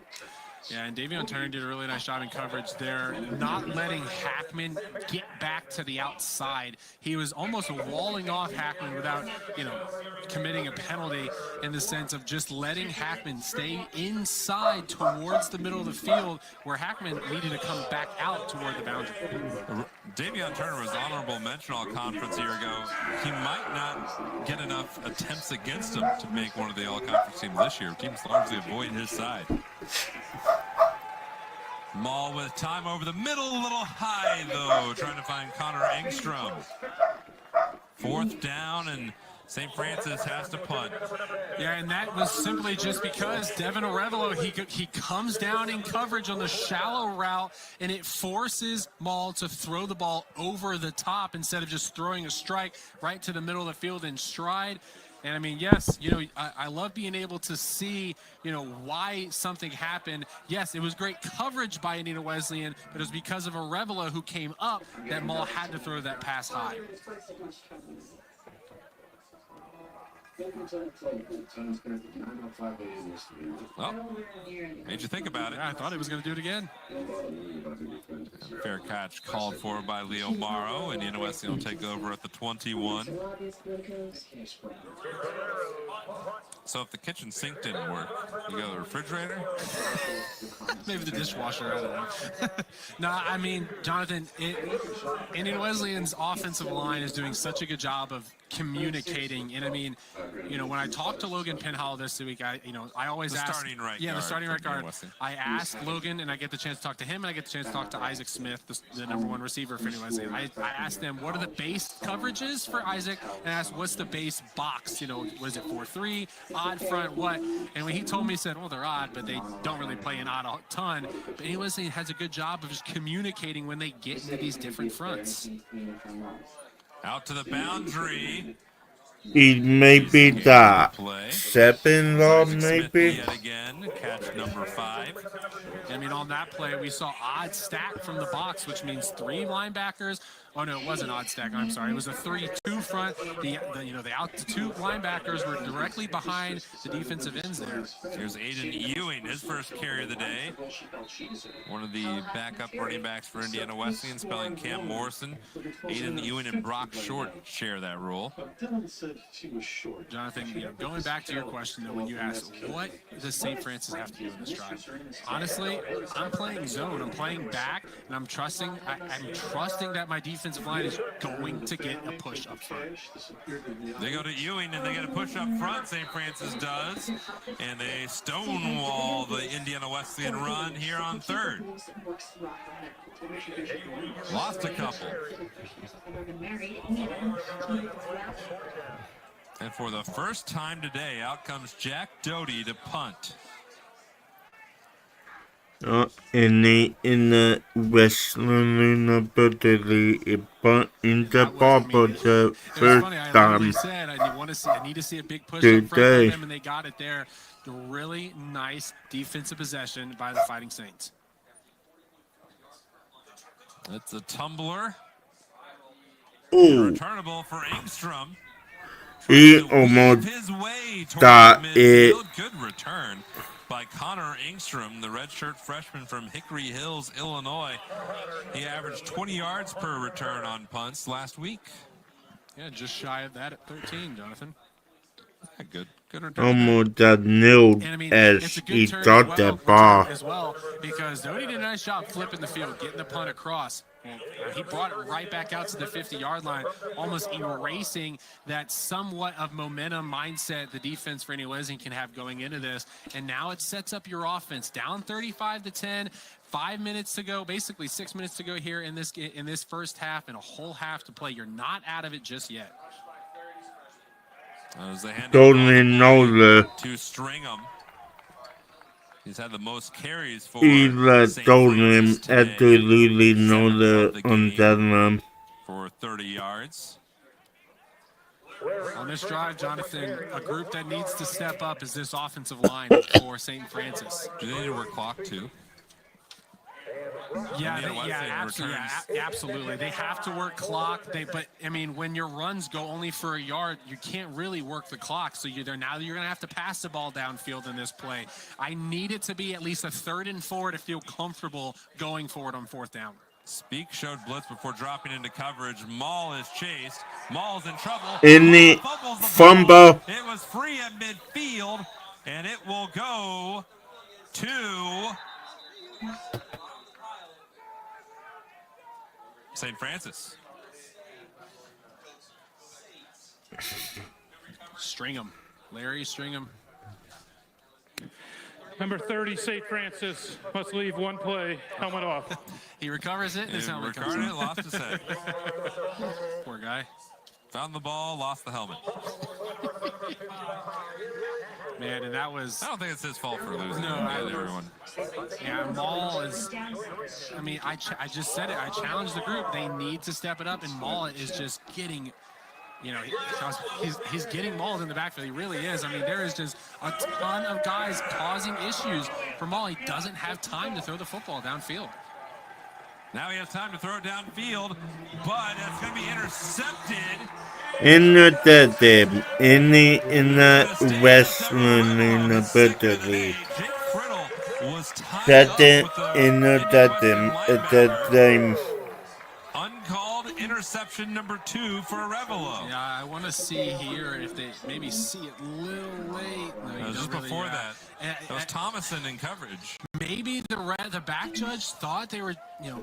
Yeah, and Davion Turner did a really nice job in coverage there, not letting Hackman get back to the outside. He was almost walling off Hackman without, you know, committing a penalty, in the sense of just letting Hackman stay inside towards the middle of the field, where Hackman needed to come back out toward the boundary. Davion Turner was honorable mention all conference a year ago. He might not get enough attempts against him to make one of the all-conference teams this year. Teams largely avoid his side. Maul with time over the middle, a little high though, trying to find Connor Engstrom. 4th down, and St. Francis has to punt. Yeah, and that was simply just because Devin Arevalo, he comes down in coverage on the shallow route, and it forces Maul to throw the ball over the top instead of just throwing a strike right to the middle of the field in stride. And I mean, yes, you know, I love being able to see, you know, why something happened. Yes, it was great coverage by Indiana Wesleyan, but it was because of Arevalo who came up that Maul had to throw that pass high. Well, made you think about it. Yeah, I thought he was going to do it again. Fair catch called for by Leo Morrow. Indiana Wesleyan will take over at the 21. So if the kitchen sink didn't work, you go to the refrigerator? Maybe the dishwasher, I don't know. No, I mean, Jonathan, Indiana Wesleyan's offensive line is doing such a good job of communicating. And I mean, you know, when I talked to Logan Penhall this week, I always ask. The starting right guard. I ask Logan, and I get the chance to talk to him, and I get the chance to talk to Isaac Smith, the number 1 receiver for Indiana Wesleyan. I asked them, what are the base coverages for Isaac? And I asked, what's the base box? You know, was it 4-3, odd front, what? And when he told me, he said, well, they're odd, but they don't really play an odd a ton. But Indiana Wesleyan has a good job of just communicating when they get into these different fronts. Out to the boundary. It may be the 7-law, maybe. Yet again, catch number 5. I mean, on that play, we saw odd stack from the box, which means 3 linebackers. Oh no, it wasn't odd stack. I'm sorry. It was a 3-2 front. The out to 2 linebackers were directly behind the defensive ends there. Here's Aiden Ewing, his first carry of the day. One of the backup running backs for Indiana Wesleyan, spelling Cam Morrison. Aiden Ewing and Brock Short share that role. Jonathan, you know, going back to your question though, when you asked what does St. Francis have to do in this drive? Honestly, I'm playing zone. I'm playing back, and I'm trusting that my defensive line is going to get a push up front. They go to Ewing, and they get a push up front, St. Francis does, and they stonewall the Indiana Wesleyan run here on 3rd. Lost a couple. And for the first time today, out comes Jack Doty to punt. In the wrestling ability, but in the ball for the first time said I need to see a big push up front by them, and they got it there. A really nice defensive possession by the Fighting Saints. It's a tumbler. Ooh. Returnable for Engstrom. He almost got it. Good return by Connor Engstrom, the redshirt freshman from Hickory Hills, Illinois. He averaged 20 yards per return on punts last week. Yeah, just shy of that at 13, Jonathan. Yeah, good return. Almost got nailed as he got that ball. As well, because Doty did a nice job flipping the field, getting the punt across. He brought it right back out to the 50-yard line, almost erasing that somewhat of momentum mindset the defense for Wesleyan can have going into this. And now it sets up your offense down 35-10. 5 minutes to go, basically 6 minutes to go here in this first half, and a whole half to play. You're not out of it just yet. Golden Nola. To Stringham. He's had the most carries for Golden absolutely Nola on that one. For 30 yards. On this drive, Jonathan, a group that needs to step up is this offensive line for St. Francis. Do they need to work clock too? Absolutely. They have to work clock. But I mean, when your runs go only for a yard, you can't really work the clock. So now you're going to have to pass the ball downfield in this play. I need it to be at least a 3rd and 4 to feel comfortable going forward on 4th down. Speak showed blitz before dropping into coverage. Maul is chased. Maul's in trouble. In the fumble. It was free at midfield, and it will go to St. Francis. Stringham. Larry Stringham. Number 30, St. Francis, must leave one play. Helmet off. He recovers it, and his helmet comes off. Lost his head. Poor guy. Found the ball, lost the helmet. Man, and that was... I don't think it's his fault for losing. No, everyone. Yeah, Maul is... I mean, I just said it. I challenged the group. They need to step it up, and Maul is just getting... You know, he's getting mauled in the backfield. He really is. I mean, there is just a ton of guys causing issues for Maul. He doesn't have time to throw the football downfield. Now he has time to throw it downfield, but it's going to be intercepted. In the wrestling ability. That in the game. Uncalled interception number 2 for Arevalo. Yeah, I want to see here if they maybe see it a little late. No, it was just before that. That was Thomason in coverage. Maybe the back judge thought they were, it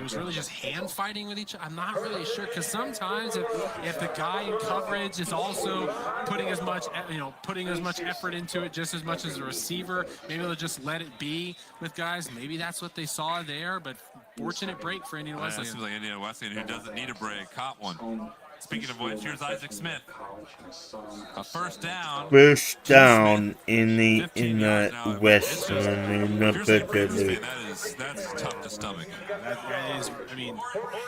was really just hand fighting with each other. I'm not really sure, because sometimes if the guy in coverage is also putting as much effort into it just as much as the receiver, maybe they'll just let it be with guys. Maybe that's what they saw there, but fortunate break for Indiana Wesleyan. Seems like Indiana Wesleyan, who doesn't need a break, caught one. Speaking of which, here's Isaac Smith. A first down. First down in the wrestling ability. That's tough to stomach. That is, I mean,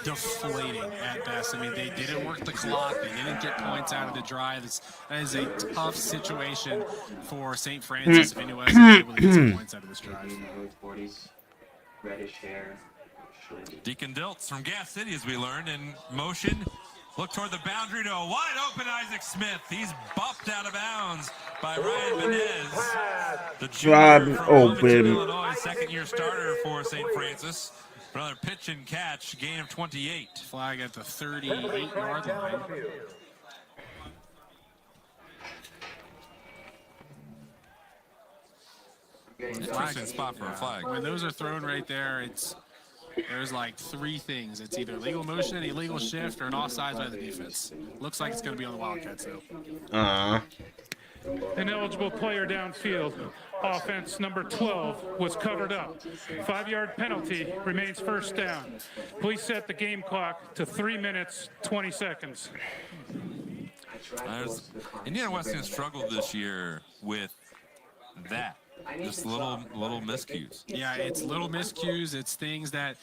deflating at best. I mean, they didn't work the clock. They didn't get points out of the drive. That is a tough situation for St. Francis if Indiana Wesleyan is able to get some points out of this drive. Reddish hair. Deacon Diltz from Gas City, as we learned, in motion. Look toward the boundary to a wide open Isaac Smith. He's bumped out of bounds by Ryan Menez. The junior from Wilmington, Illinois, second-year starter for St. Francis. Another pitch and catch, gain of 28. Flag at the 38-yard line. Interesting spot for a flag. When those are thrown right there, there's like 3 things. It's either illegal motion, an illegal shift, or an offsides by the defense. Looks like it's going to be on the Wildcats, though. Ineligible player downfield. Offense number 12 was covered up. 5-yard penalty, remains first down. Please set the game clock to 3 minutes, 20 seconds. Indiana Wesleyan struggled this year with that. Just little miscues. Yeah, it's little miscues. It's things that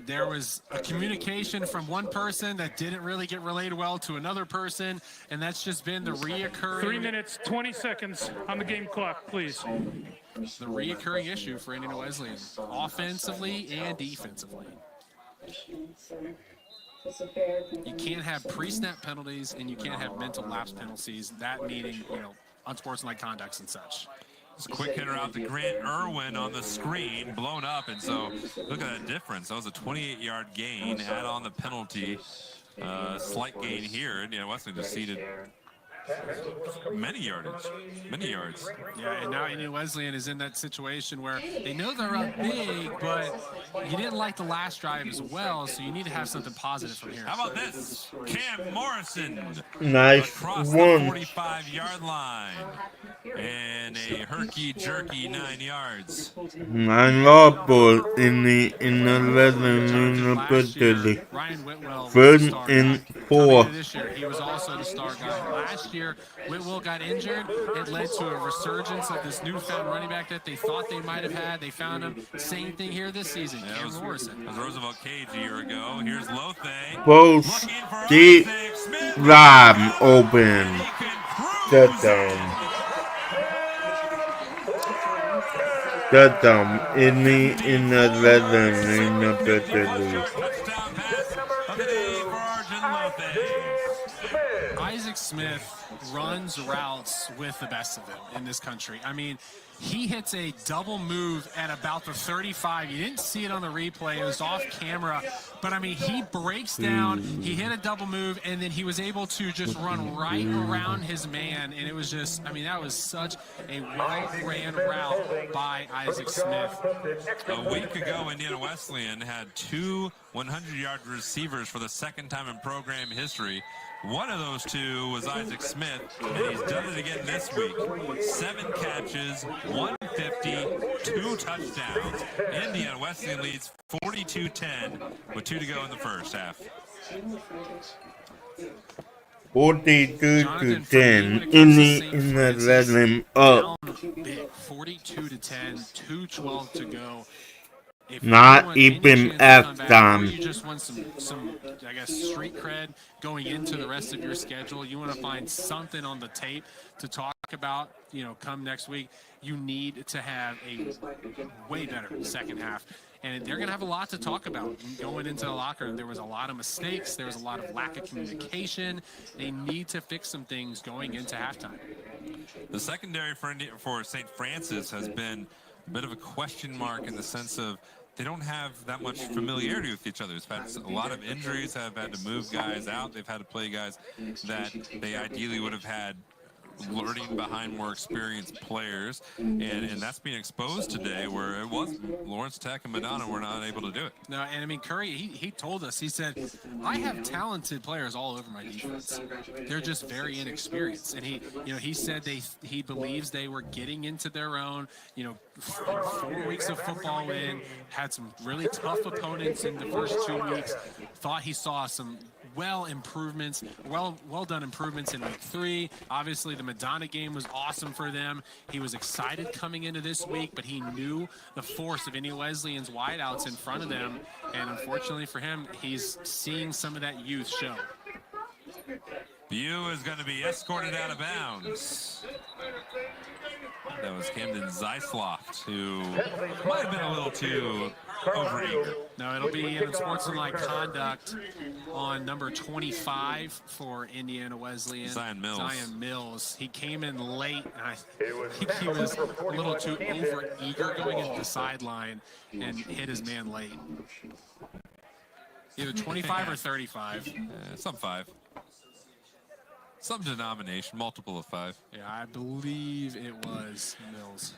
there was a communication from one person that didn't really get relayed well to another person, and that's just been the reoccurring. 3 minutes, 20 seconds on the game clock, please. The reoccurring issue for Indiana Wesleyan, offensively and defensively. You can't have pre-snap penalties and you can't have mental lapse penalties. That meaning, unsportsmanlike conducts and such. It's a quick hitter out to Grant Irwin on the screen, blown up, and so look at that difference. That was a 28-yard gain, add on the penalty, slight gain here. Indiana Wesleyan just ceded many yards. Yeah, and now Indiana Wesleyan is in that situation where they know they're up big, but you didn't like the last drive as well, so you need to have something positive from here. How about this? Cam Morrison Nice across the one. 45-yard line. And a herky-jerky 9 yards. 9 ball in the 11 Ryan Whitwell third and 4. This year, he was also the star guy. Last year, Whitwell got injured. It led to a resurgence of this newfound running back that they thought they might have had. They found him. Same thing here this season. Cam Morrison. It was Roosevelt Cage a year ago. Here's Lothay. Both deep line open. Touchdown. Touchdown in the 11 in the Peterloo. Isaac Smith runs routes with the best of them in this country. I mean, he hits a double move at about the 35. You didn't see it on the replay. It was off camera. But, I mean, he breaks down. He hit a double move, and then he was able to just run right around his man. And it was just, I mean, that was such a well-ran route by Isaac Smith. A week ago, Indiana Wesleyan had 2 100-yard receivers for the second time in program history. One of those 2 was Isaac Smith, and he's done it again this week. 7 catches, 150, 2 touchdowns. Indiana Wesleyan leads 42-10 with 2 to go in the first half. 42-10 in the 11 up. Big 42-10, 2:12 to go. If Not even halftime. You just want some, I guess, street cred going into the rest of your schedule. You want to find something on the tape to talk about, come next week. You need to have a way better second half. And they're going to have a lot to talk about going into the locker room. There was a lot of mistakes. There was a lot of lack of communication. They need to fix some things going into halftime. The secondary for St. Francis has been a bit of a question mark in the sense of they don't have that much familiarity with each other. They've had a lot of injuries, have had to move guys out. They've had to play guys that they ideally would have had learning behind more experienced players, and that's being exposed today where it was Lawrence Tech and Madonna were not able to do it. No, and I mean, Curry, he told us, he said, I have talented players all over my defense. They're just very inexperienced. And he said he believes they were getting into their own, 4 weeks of football in, had some really tough opponents in the first 2 weeks, thought he saw some well done improvements in week 3. Obviously, the Madonna game was awesome for them. He was excited coming into this week, but he knew the force of Indiana Wesleyan's wideouts in front of them, and unfortunately for him, he's seeing some of that youth show. BU is going to be escorted out of bounds. That was Camden Zeisloft, who might have been a little too overeager. No, it'll be in sportsmanlike conduct on number 25 for Indiana Wesleyan. Zion Mills. He came in late, and I think he was a little too overeager going into the sideline and hit his man late. Either 25 or 35. Some 5. Some denomination, multiple of 5. Yeah, I believe it was Mills.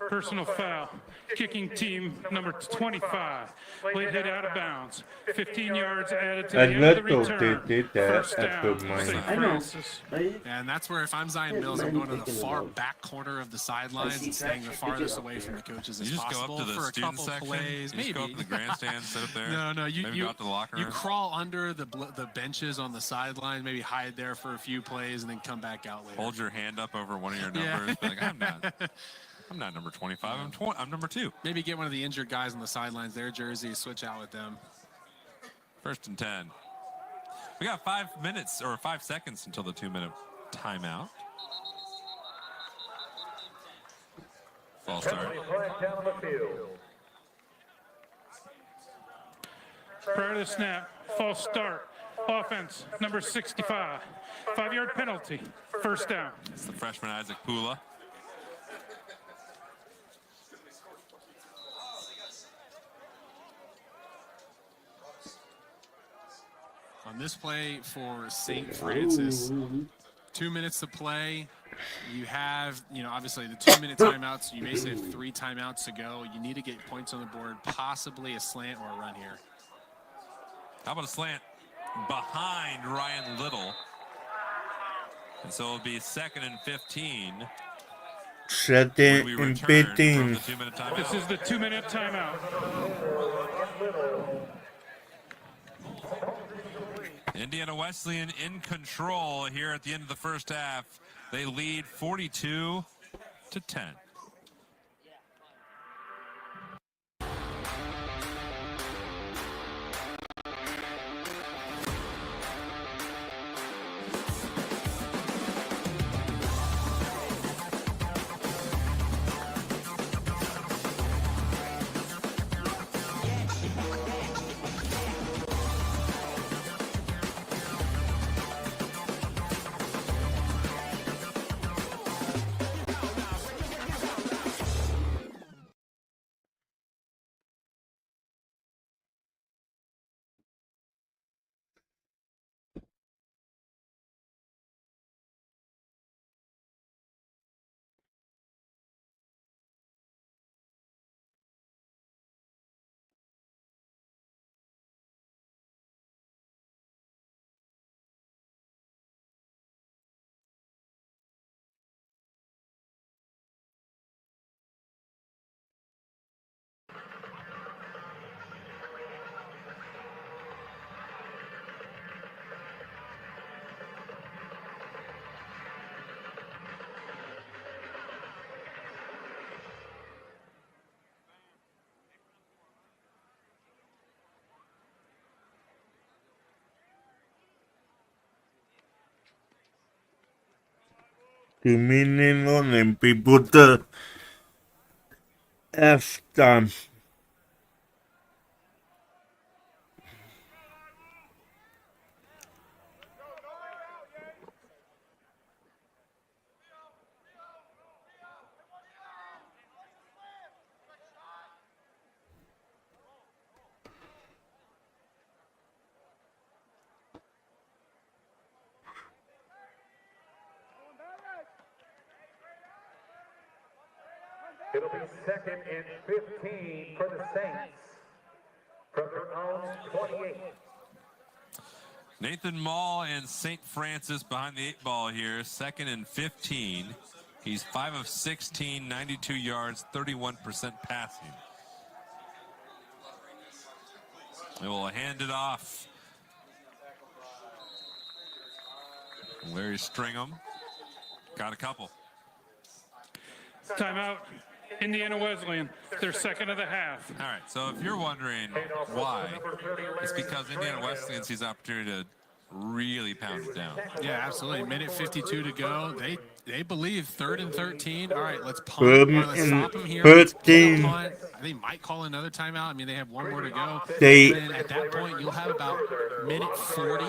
Personal foul. Kicking team number 25. Late hit out of bounds. 15 yards added to the end of the return. First down, St. Francis. And that's where if I'm Zion Mills, I'm going to the far back corner of the sidelines and staying the farthest away from the coaches as possible go up to the for a student couple section? plays. You just go up to the grandstand, sit up there? No, you go out to the locker room? You crawl under the benches on the sideline, maybe hide there for a few plays, and then come back out later. Hold your hand up over one of your numbers. Be like, I'm not number 25. I'm number 2. Maybe get one of the injured guys on the sidelines, their jersey, switch out with them. 1st and 10. We got 5 minutes or 5 seconds until the 2-minute timeout. False start. Prior to the snap, false start. Offense, number 65. 5-yard penalty. First down. It's the freshman Isaac Pula. On this play for St. Francis, 2 minutes to play. You have, obviously the 2-minute timeouts. You may say 3 timeouts to go. You need to get points on the board, possibly a slant or a run here. How about a slant behind Ryan Little? And so it'll be 2nd and 15. 2nd and 15. This is the 2-minute timeout. Indiana Wesleyan in control here at the end of the first half. They lead 42-10. Meaning on them people the F time. It'll be 2nd and 15 for the Saints from their own 28. Nathan Mall and St. Francis behind the 8 ball here. 2nd and 15. He's 5 of 16, 92 yards, 31% passing. They will hand it off. Larry Stringham got a couple. Timeout. Indiana Wesleyan, their 2nd of the half. All right, so if you're wondering why, it's because Indiana Wesleyan sees opportunity to really pound it down. Yeah, absolutely. Minute 52 to go. They believe 3rd and 13. All right, let's punt. Or let's stop them here. Let's punt. They might call another timeout. I mean, they have 1 more to go. And at that point, you'll have about minute 40,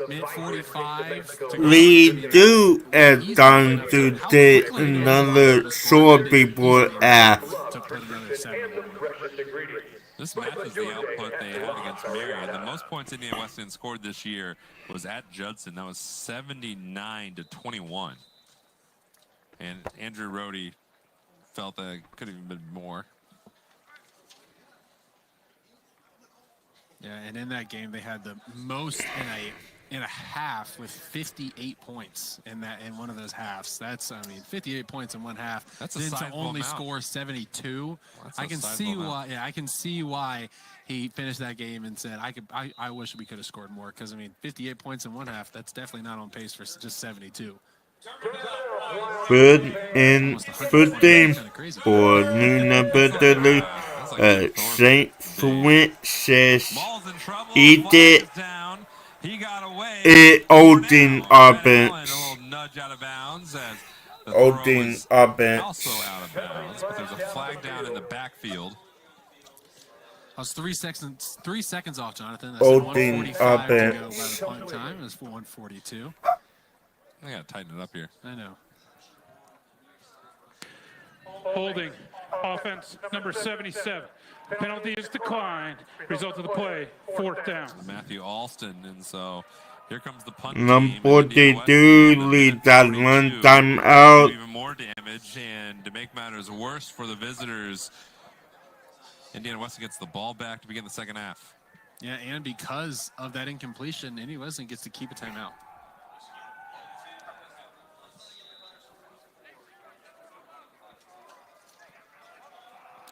minute 45 to go. We do add time to take another short before half. This matches the output they had against Marion. The most points Indiana Wesleyan scored this year was at Judson. That was 79-21. And Andrew Rohde felt that it could have even been more. Yeah, and in that game they had the most in a half with 58 points in one of those halves. That's 58 points in one half. That's a then to sizable only amount. score 72. That's I a can sizable see amount. why. Yeah, I can see why he finished that game and said, I wish we could have scored more, because 58 points in one half. That's definitely not on pace for just 72. Third and 15 for new number 30. St. Francis. He did it holding offense. Nudge out of bounds as the Holding throw offense. was also out of bounds, but there's a flag down in the backfield. I was 3 seconds off, Jonathan. Holding 145 to go by offense. the punt time. It was 142. I gotta tighten it up here. I know. Holding. Offense number 77. Penalty is declined. Result of the play, 4th down. Matthew Alston, and so here comes the punt Number team. 42 leads that one time out. Even more damage, and to make matters worse for the visitors, Indiana Wesleyan gets the ball back to begin the second half. Yeah, and because of that incompletion, Indiana Wesleyan gets to keep a timeout.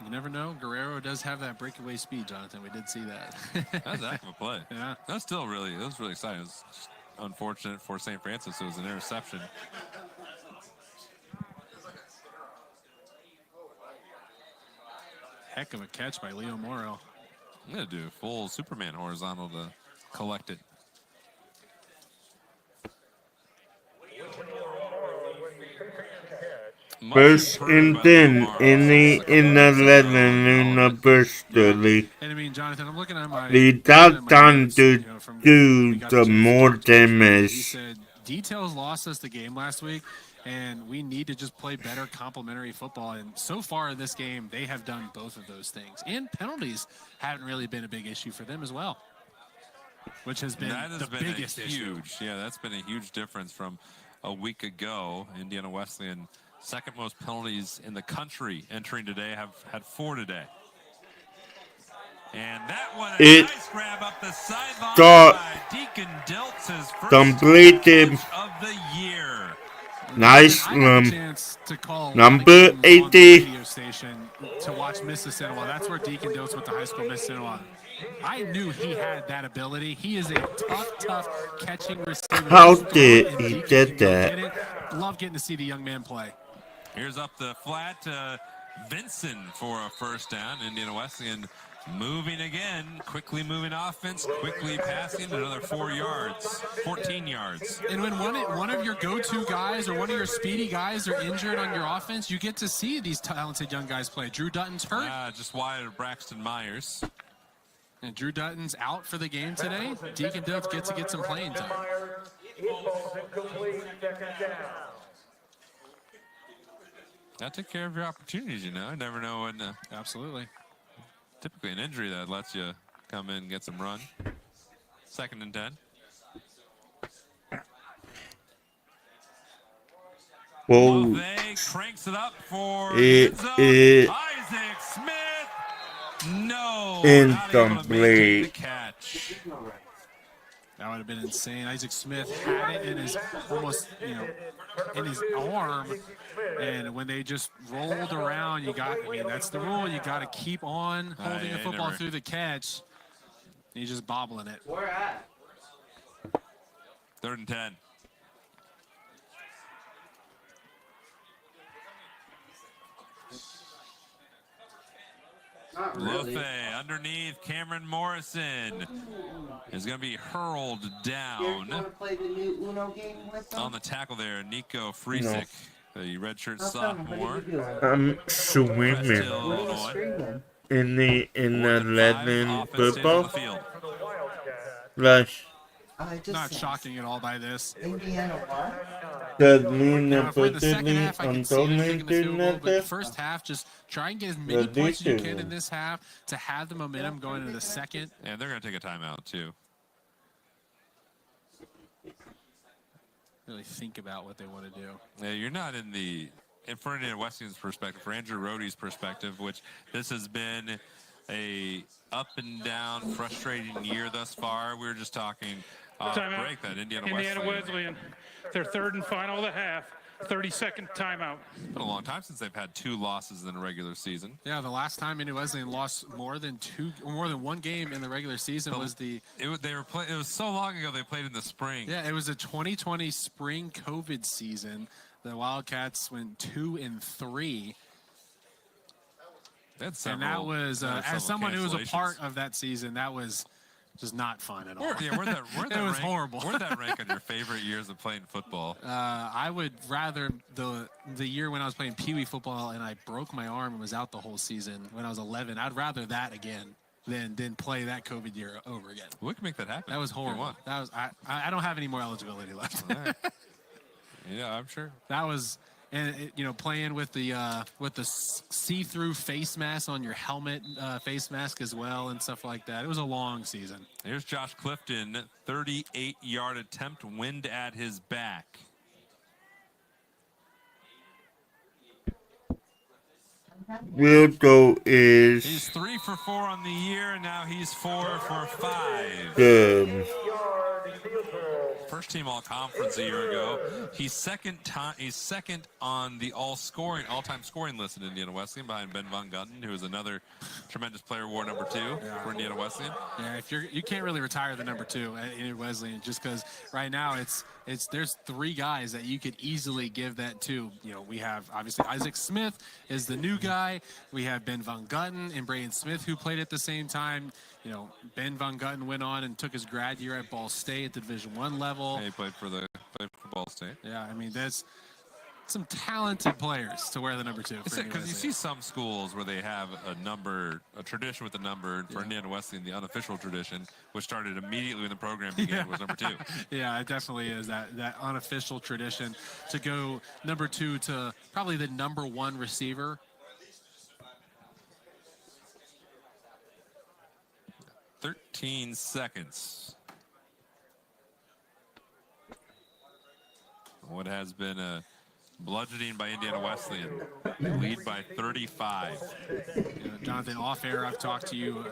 You never know. Guerrero does have that breakaway speed, Jonathan. We did see that. That was a heck of a play. Yeah. That was really exciting. It was just unfortunate for St. Francis. It was an interception. Heck of a catch by Leo Morrow. I'm going to do a full Superman horizontal to collect it. First and 10 in the 11 number 30. And Jonathan, I'm looking at my The down notes, to do the more He damage. said details lost us the game last week, and we need to just play better complementary football. And so far in this game, they have done both of those things. And penalties haven't really been a big issue for them as well, which has been the biggest issue. Yeah, that's been a huge difference from a week ago. Indiana Wesleyan, second most penalties in the country entering today, have had 4 today. And that one, a nice grab up the sideline by Deacon Diltz, his first completed. catch of the year. Nice To call number on 80. the radio station to watch Mississippi. That's where Deacon Diltz with the high school Mississippi. I knew he had that ability. He is a tough catching receiver. How did he get that? Love getting to see the young man play. Here's up the flat to Vincent for a first down. Indiana Wesleyan moving again, quickly moving offense, quickly passing another 4 yards, 14 yards. And when one of your go-to guys or one of your speedy guys are injured on your offense, you get to see these talented young guys play. Drew Dutton's hurt. Just wide of Braxton Myers. And Drew Dutton's out for the game today. Deacon Diltz gets to get some playing time. That took care of your opportunities, you know. I never know when. Absolutely. Typically an injury that lets you come in and get some run. 2nd and 10. Whoa. They cranks it up for It Isaac Smith. No. incomplete. Catch. That would have been insane. Isaac Smith had it in his in his arm, and when they just rolled around, that's the rule. You got to keep on holding the football through the catch. He's just bobbling it. Where at? 3rd and 10. Not really. Lofe underneath Cameron Morrison is going to be hurled down. You're going to play the new Uno game with them? On the tackle there, Nico Friesick, the redshirt sophomore. I'm swimming in the 11 football. Rush. Not shocking at all by this. Indiana what? The new Now, if we're in number the second 30 half, I on can see them kicking the field goal, but the Donald. first half, just try and get as many points as you can in this half to have the momentum going into the second. And they're going to take a timeout, too. Really think about what they want to do. Yeah, you're not in the and for Indiana Wesleyan's perspective, for Andrew Rohde's perspective, which this has been a up and down, frustrating year thus far. We were just talking break that Indiana Wesleyan. Their third and final of the half. 30-second timeout. It's been a long time since they've had 2 losses in a regular season. Yeah, the last time Indiana Wesleyan lost more than one game in the regular season was it was so long ago they played in the spring. Yeah, it was a 2020 spring COVID season. The Wildcats went 2-3. And that was, as someone who was a part of that season, that was just not fun at all. It was horrible. Where'd that rank on your favorite years of playing football? I would rather the year when I was playing Pee Wee football and I broke my arm and was out the whole season when I was 11. I'd rather that again than play that COVID year over again. We can make that happen. That was horrible. That was I don't have any more eligibility left. Yeah, I'm sure. That was. And playing with the see-through face mask on your helmet, face mask as well, and stuff like that. It was a long season. Here's Josh Clifton, 38-yard attempt, wind at his back. Wildo is. He's 3 for 4 on the year, and now he's 4 for 5. Good. First team all-conference a year ago. He's second on the all-time scoring list in Indiana Wesleyan behind Ben Von Gutten, who is another tremendous player, war number 2 for Indiana Wesleyan. Yeah, you can't really retire the number 2 at Indiana Wesleyan just because right now there's 3 guys that you could easily give that to. We have obviously Isaac Smith is the new guy. We have Ben Von Gutten and Braden Smith who played at the same time. Ben Von Gutten went on and took his grad year at Ball State at the Division I level. Yeah, he played for Ball State. Yeah, I mean there's some talented players to wear the number 2. Because you see some schools where they have a tradition with the number. For Indiana Wesleyan, the unofficial tradition, which started immediately when the program began, was number 2. Yeah, it definitely is that unofficial tradition to go number 2 to probably the number 1 receiver. "13 seconds. What has been a bludgeoning by Indiana Wesleyan. Lead by 35. Jonathan, off air, I've talked to you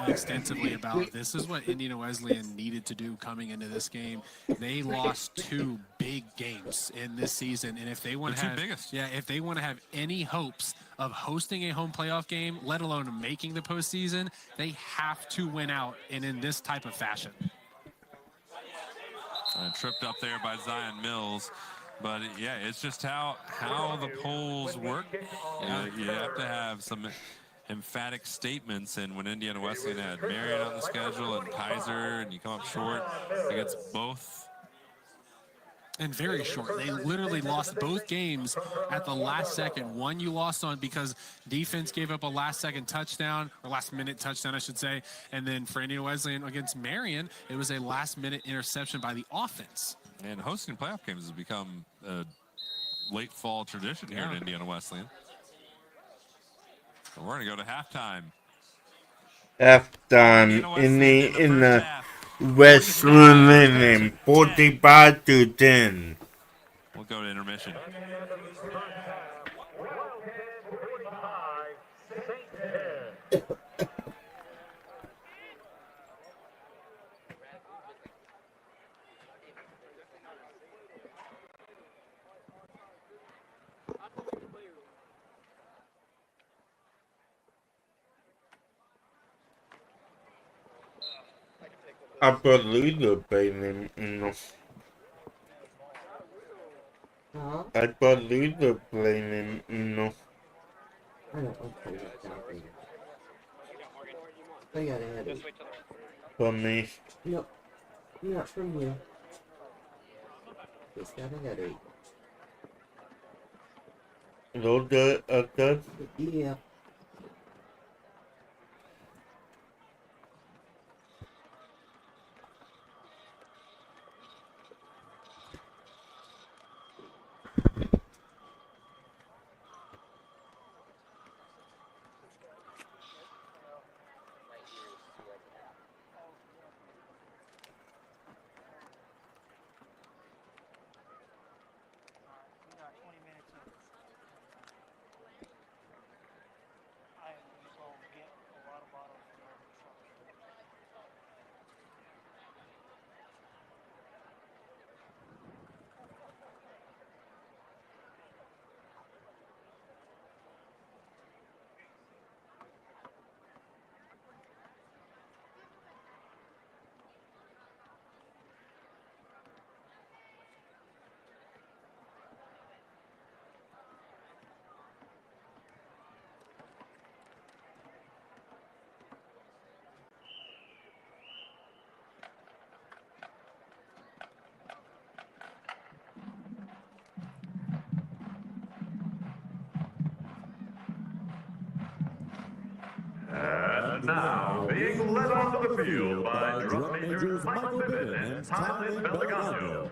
extensively about this is what Indiana Wesleyan needed to do coming into this game. They lost 2 big games in this season, and if they want to have, if they want to have any hopes of hosting a home playoff game, let alone making the postseason, they have to win out and in this type of fashion. Tripped up there by Zion Mills. But, yeah, it's just how the polls work. You have to have some emphatic statements. And when Indiana Wesleyan had Marion on the schedule and Kaiser, and you come up short against both. And very short. They literally lost both games at the last second. One you lost on because defense gave up a last-second touchdown, or last-minute touchdown, I should say. And then for Indiana Wesleyan against Marion, it was a last-minute interception by the offense. And hosting playoff games has become a late fall tradition here in Indiana Wesleyan. So we're going to go to halftime. Halftime in the Wesleyan 45-10. We'll go to intermission. I believe the playing no. I believe the playing no. I got a headache. For me. Nope. Not from you. Just got a headache. Load the Yeah. And now, being led onto the field by drum majors Michael Bibbin and Tommy Bellegano.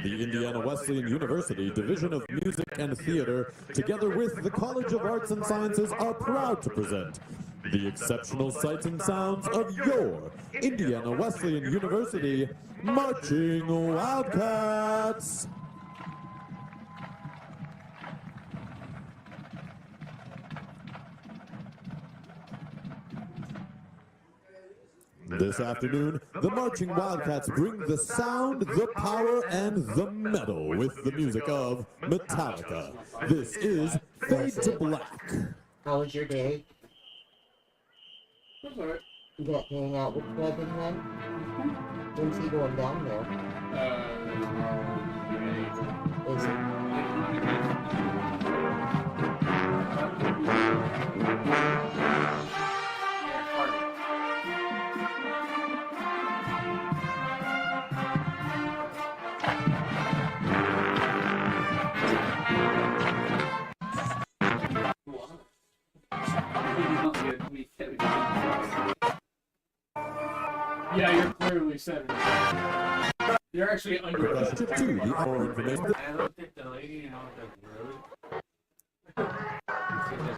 The Indiana Wesleyan University Division of Music and Theater, together with the College of Arts and Sciences, are proud to present the exceptional sights and sounds of your Indiana Wesleyan University Marching Wildcats. This afternoon, the Marching Wildcats bring the sound, the power, and the metal with the music of Metallica. This is Fade to Black. How was your day? You got to hang out with Kevin then? When's he going down there? Is Yeah, you're clearly center. You're actually under. I don't think the lady on the road.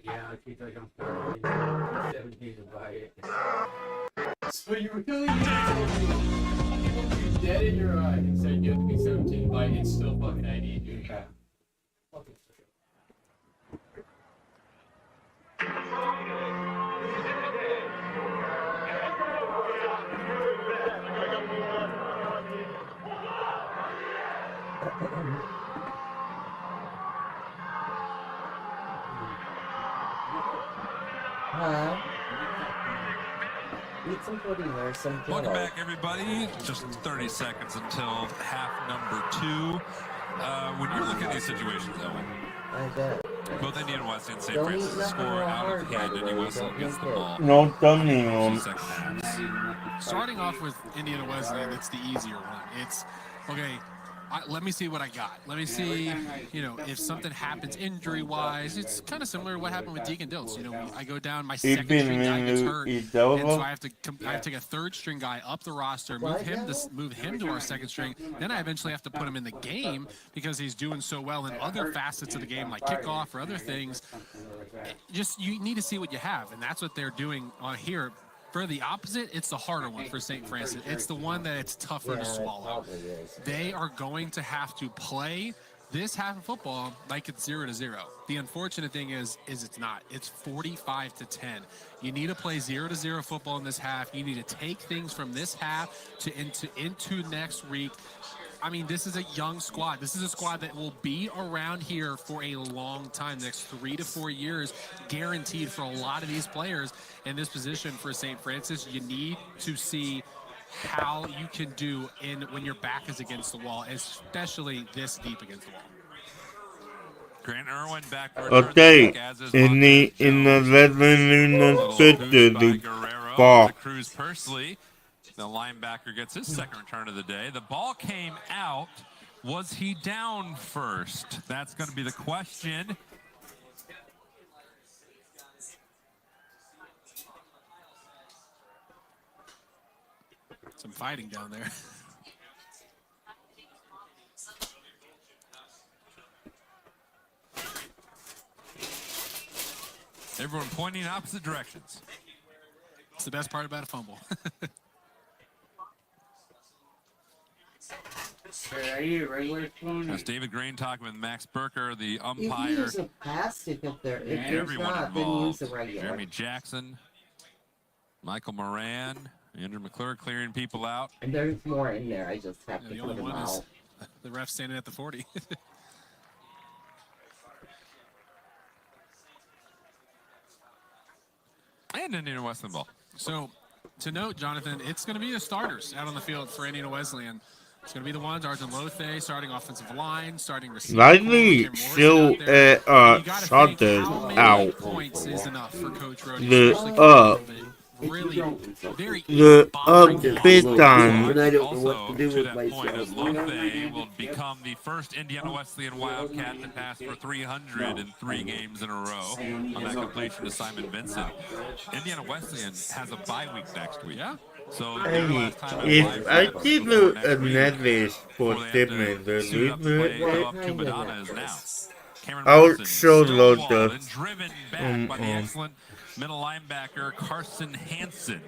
Yeah, she's like, I'm 17 to buy it. So you really looked you dead in your eye and said you have to be 17 to buy it. It's still fucking ID, dude. Fucking eat some pudding or some jello. Welcome back, everybody. Just 30 seconds until half number 2. When you're looking at these situations, Owen, I bet. both Indiana Wesleyan and St. Don't Francis eat nothing score real out of hard, the hand. by the Indiana way. Wesleyan Don't gets the get ball. No dummy. 2 second halves. Starting off with Indiana Wesleyan, it's the easier one. It's, okay, let me see what I got. Let me see, if something happens injury-wise. It's kind of similar to what happened with Deacon Dilts. I go down, my second string guy gets hurt, and so I have to take a third string guy up the roster, move him to our second string. Then I eventually have to put him in the game because he's doing so well in other facets of the game, like kickoff or other things. You need to see what you have, and that's what they're doing here. For the opposite, it's the harder one for St. Francis. It's the one that it's tougher to swallow. They are going to have to play this half of football like it's 0-0. The unfortunate thing is it's not. It's 45-10. You need to play 0-0 football in this half. You need to take things from this half into next week. I mean, this is a young squad. This is a squad that will be around here for a long time, the next 3 to 4 years, guaranteed for a lot of these players in this position for St. Francis. You need to see how you can do when your back is against the wall, especially this deep against the wall. Grant Irwin back. Okay, in the to Cruz Persley. The linebacker gets his second return of the day. The ball came out. Was he down first? That's going to be the question. Some fighting down there. Everyone pointing in opposite directions. It's the best part about a fumble. That's David Green talking with Max Burker, the You umpire. can use a plastic up there. If there's Everyone not, then involved. use a regular. Jeremy Jackson, Michael Moran, Andrew McClure clearing people out. And there's more in there. I just have to The put only them one is out. the ref standing at the 40. And Indiana Wesleyan ball. So, to note, Jonathan, it's going to be the starters out on the field for Indiana Wesleyan. It's going to be the ones, Arjun Lothe, starting offensive line, starting receiver. Lively still How shot many out points is enough for Coach Rhodey, the especially really very The inspiring upbeat game. time. But I don't know Also, what to do to with that point, myself. as Lothay will become the first Indiana Wesleyan Wildcat to pass for 300 in 3 games in a row on that completion to Simon Vincent. Indiana Wesleyan has a bye week next week. Yeah. So Hey, last time in if live I practice give before you next a week, necklace for before they have Timmy, to suit up to play, go up to What Madonna kind is of now. Cameron I'll Morrison show stonewalled Lotta. and driven back by the excellent middle linebacker Carson Hansen.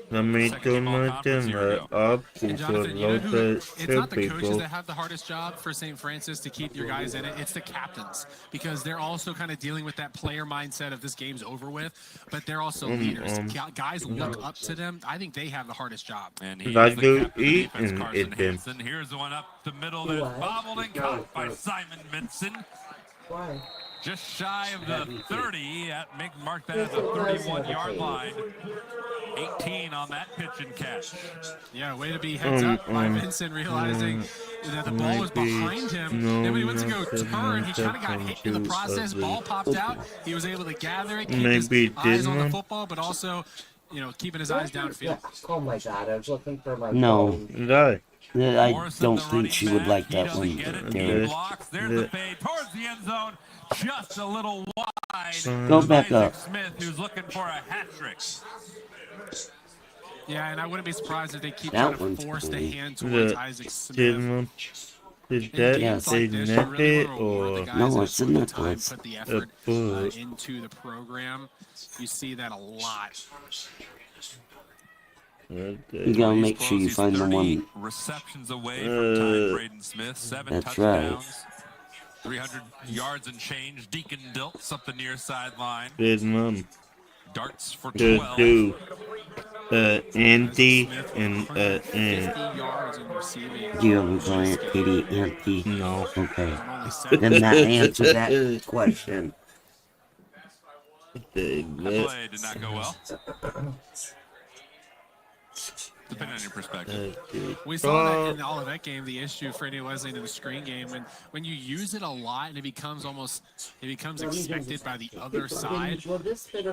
Let me Second do game all my conference year dinner ago. up And for Jonathan, you know who? Lotta It's not the coaches people. that have the hardest job for St. Francis to keep your guys in it. It's the captains, because they're also kind of dealing with that player mindset of this game's over with, but they're also leaders. Guys look up to them. I think they have the hardest job. And he Like is the you captain of the eat defense, and Carson eat them. Hansen. Here's the one up the middle that is bobbled and caught by Simon Vincent. Why? Just shy of the 30. Mark that as a 31-yard line. 18 on that pitch and catch. Yeah, way to be heads up by Vincent, realizing that the ball was behind him. Then when he went to go turn, he kind of got hit in the process. Ball popped out. He was able to gather it, keep his eyes on the football, but also, you know, keeping his eyes downfield. Oh my God, I was looking for my No. phone. No. I don't think she would like that one. Derek. Blocks. There's the fade towards the end zone. Just a little wide. Go back up. Smith, who's looking for a hat trick. Yeah, and I wouldn't be surprised if they keep That trying to one's force the cool. hand towards Isaac Smith. Is that Yes. a necklace or No, it's a necklace. Put the a effort book? into the program. You see that a lot. You gotta make sure you find the one. Receptions away from Ty Braden Smith. 7 That's right. touchdowns. 300 yards and change. Deacon Diltz up the near sideline. His mom. Darts for Just 12. do Andy and 50 yards in receiving. Do you ever play idiot empty? No. Okay. Then that answers that question. That play did not go well. Depending on your perspective. We saw that in the Olivet game, the issue for Indiana Wesleyan in the screen game, when you use it a lot and it becomes expected by the other side,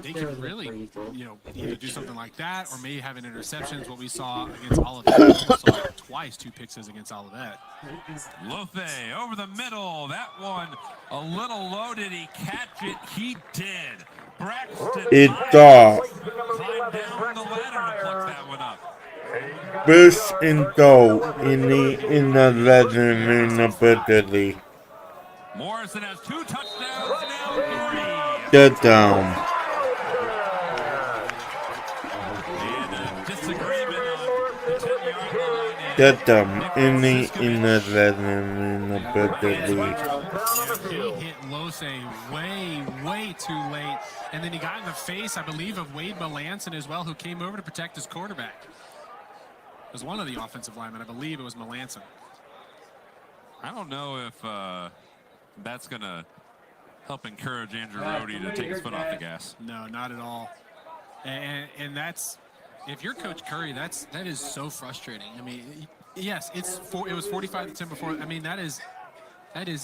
they can really, you know, either do something like that or maybe have an interception. What we saw against Olivet. We saw it twice, 2 pick sixes against Olivet. Lothay over the middle. That one a little low. Did he catch it? He did. Braxton It climbed down the ladder to pluck that one up. First and goal in the legend in the birthday. Morrison has 2 touchdowns, now 3. Touchdown. And a disagreement on the 10-yard line. Touchdown in the legend in the birthday. He hit Lothay way too late. And then he got in the face, I believe, of Wade Melanson as well, who came over to protect his quarterback. It was one of the offensive linemen. I believe it was Melanson. I don't know if that's going to help encourage Andrew Rohde to take his foot off the gas. No, not at all. And that's, if you're Coach Curry, that is so frustrating. I mean, yes, it was 45-10 before. I mean, that is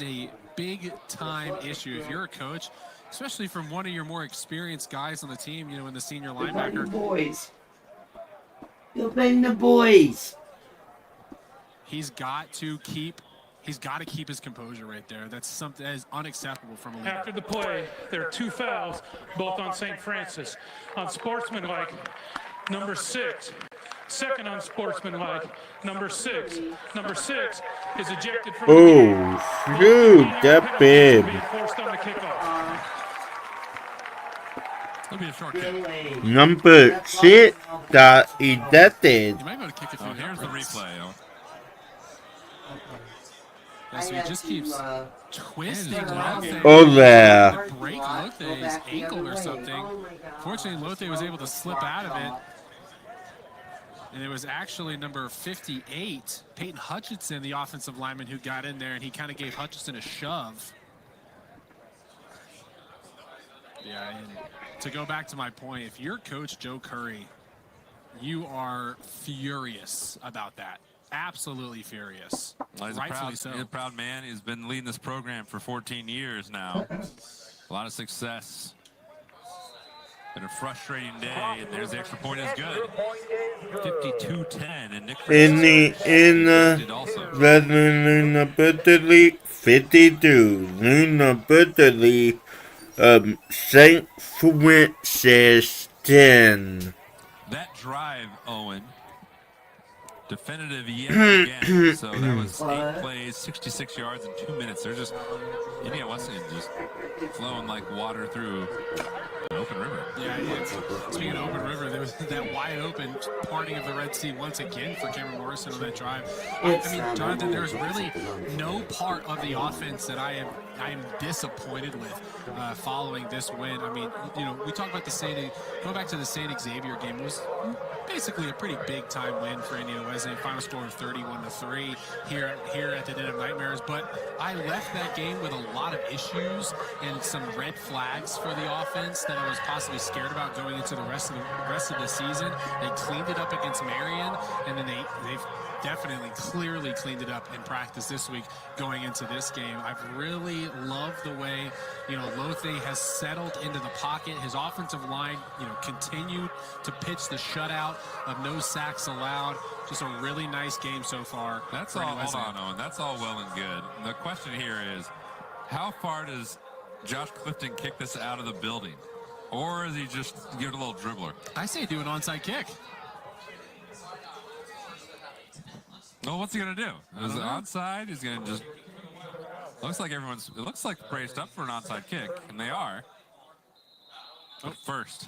a big time issue. If you're a coach, especially from one of your more experienced guys on the team, you know, in the senior linebacker. Boys. You're playing the boys. He's got to keep his composure right there. That's something that is unacceptable from a leader. After the play, there are 2 fouls, both on St. Francis. Unsportsmanlike, number 6. Second unsportsmanlike, number 6. Number 6 is ejected from the game. Oh, shoot, that big. Forced on the kickoff. It'll be a short kick. Number 6 got ejected. You might be able to kick it through. Here's the replay. Yeah, so he just keeps twisting Lothay. Oh, yeah. To break Lothay's ankle or something. Fortunately, Lothay was able to slip out of it. And it was actually number 58, Peyton Hutchinson, the offensive lineman, who got in there, and he kind of gave Hutchinson a shove. Yeah, and to go back to my point, if you're Coach Joe Curry, you are furious about that. Absolutely furious. Well, Rightfully so. He's a proud man. He's been leading this program for 14 years now. A lot of success. Been a frustrating day, and there's the extra point is good. 52-10, and Nick Indiana Luna Butterly 52. Luna Butterly St. Francis 10. That drive, Owen, definitive yet again. So that was 8 plays, 66 yards in 2 minutes. They're just, Indiana Wesleyan just flowing like water through an open river. Yeah, speaking of open river, there was that wide open parting of the Red Sea once again for Cameron Morrison on that drive. I mean, Jonathan, there's really no part of the offense that I am disappointed with following this win. I mean, you know, we talk about go back to the St. Xavier game. It was basically a pretty big time win for Indiana Wesleyan. Final score of 31-3 here at the Den of Nightmares. But I left that game with a lot of issues and some red flags for the offense that I was possibly scared about going into the rest of the season. They cleaned it up against Marion, and then they've definitely clearly cleaned it up in practice this week going into this game. I've really loved the way, you know, Lothe has settled into the pocket. His offensive line, you know, continued to pitch the shutout of no sacks allowed. Just a really nice game so far. That's all, hold on, Owen. That's all well and good. The question here is, how far does Josh Clifton kick this out of the building? Or is he just give it a little dribbler? I say do an onside kick. Well, what's he going to do? Is it onside? He's going to just... Looks like everyone's... It looks like braced up for an onside kick, and they are. But first,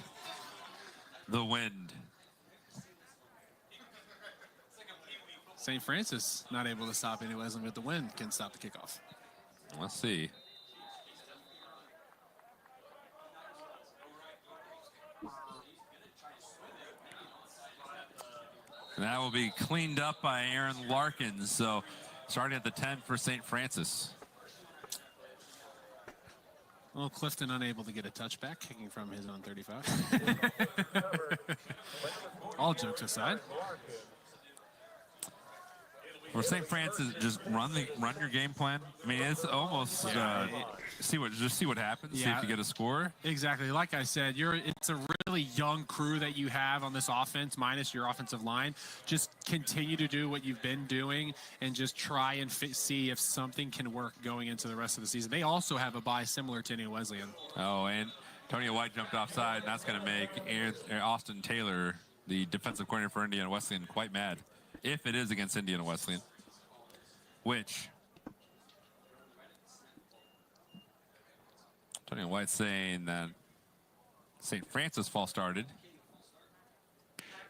the wind. St. Francis not able to stop Indiana Wesleyan, but the wind can stop the kickoff. Let's see. And that will be cleaned up by Aaron Larkins. So starting at the 10 for St. Francis. Well, Clifton unable to get a touchback, kicking from his own 35. All jokes aside. For St. Francis, just run your game plan. I mean, it's almost see what happens. See if you get a score. Exactly. Like I said, it's a really young crew that you have on this offense, minus your offensive line. Just continue to do what you've been doing, and just try and see if something can work going into the rest of the season. They also have a bye similar to Indiana Wesleyan. Oh, and Tony White jumped offside, and that's going to make Austin Taylor, the defensive coordinator for Indiana Wesleyan, quite mad. If it is against Indiana Wesleyan, which Tony White saying that St. Francis false started.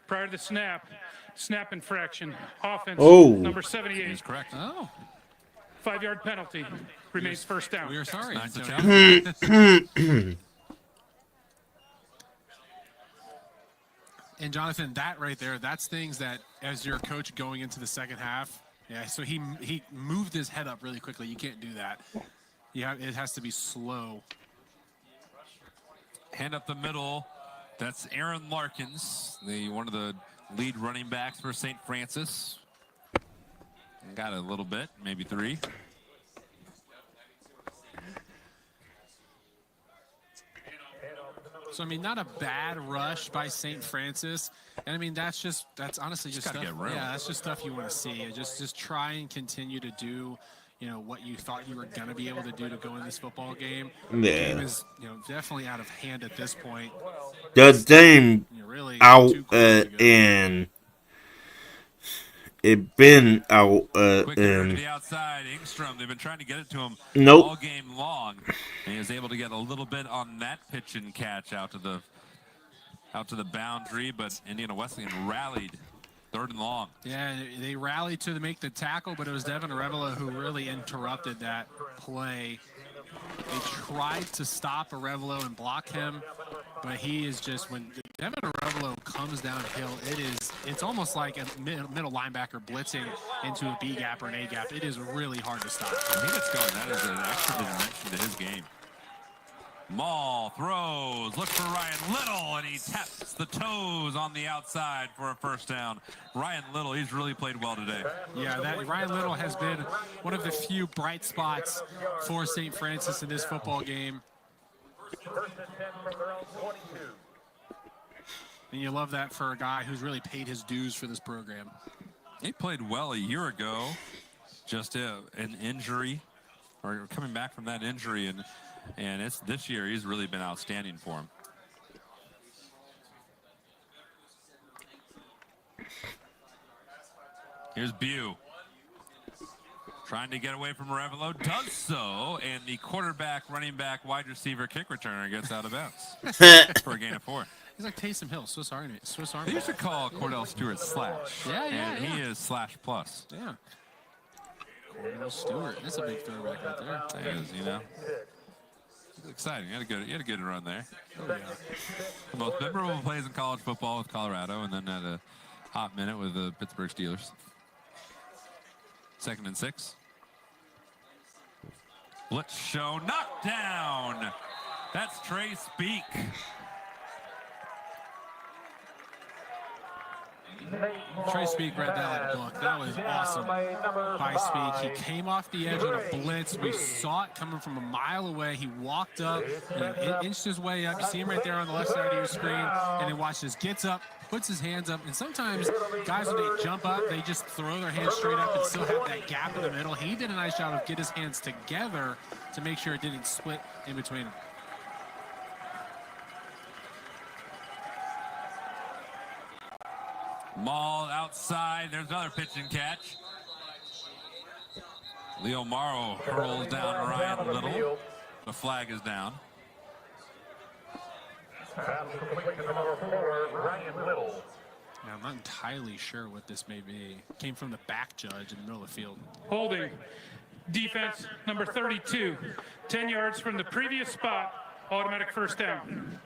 Prior to the snap infraction, offense number 78. He's correct. Oh. 5-yard penalty, remains first down. We are sorry. And Jonathan, that right there, that's things that as your coach going into the second half, so he moved his head up really quickly. You can't do that. It has to be slow. Hand up the middle. That's Aaron Larkins, one of the lead running backs for St. Francis. Got a little bit, maybe 3. So, I mean, not a bad rush by St. Francis. And, I mean, that's honestly just stuff. Yeah, that's just stuff you want to see. Just try and continue to do, you know, what you thought you were going to be able to do to go in this football game. Yeah. The game is, you know, definitely out of hand at this point. The game really out and it been out Quick and to the outside. Ingstrom, they've been trying to get it to him Nope. all game long. And he was able to get a little bit on that pitch and catch out to the boundary, but Indiana Wesleyan rallied 3rd and long. Yeah, they rallied to make the tackle, but it was Devin Arevalo who really interrupted that play. They tried to stop Arevalo and block him, but he is just, when Devin Arevalo comes downhill, it's almost like a middle linebacker blitzing into a B gap or an A gap. It is really hard to stop. When he gets going, that is an extra dimension to his game. Maul throws, look for Ryan Little, and he taps the toes on the outside for a first down. Ryan Little, he's really played well today. Yeah, Ryan Little has been one of the few bright spots for St. Francis in this football game. And you love that for a guy who's really paid his dues for this program. He played well a year ago, just an injury, or coming back from that injury, and it's this year he's really been outstanding for him. Here's Bew. Trying to get away from Revelo, does so, and the quarterback, running back, wide receiver, kick returner gets out of bounds for a gain of 4. He's like Taysom Hill, Swiss Army. They used to call Cordell Stewart Slash. Yeah. He is Slash Plus. Yeah. Cordell Stewart, that's a big throwback right there. That is, you know. It's exciting. He had a good run there. Oh, yeah. The most memorable plays in college football with Colorado, and then had a hot minute with the Pittsburgh Steelers. 2nd and 6. Blitz show, knockdown. That's Trey Speak. Trey Speak read that like book. That was awesome by Speak. He came off the edge on a blitz. We saw it coming from a mile away. He walked up, inched his way up. You see him right there on the left side of your screen. And then watch this. Gets up, puts his hands up. And sometimes guys, when they jump up, they just throw their hands straight up and still have that gap in the middle. He did a nice job of get his hands together to make sure it didn't split in between them. Maul outside. There's another pitch and catch. Leo Morrow hurls down Ryan Little. The flag is down. Now, I'm not entirely sure what this may be. Came from the back judge in the middle of the field. Holding. Defense number 32. 10 yards from the previous spot. Automatic first down.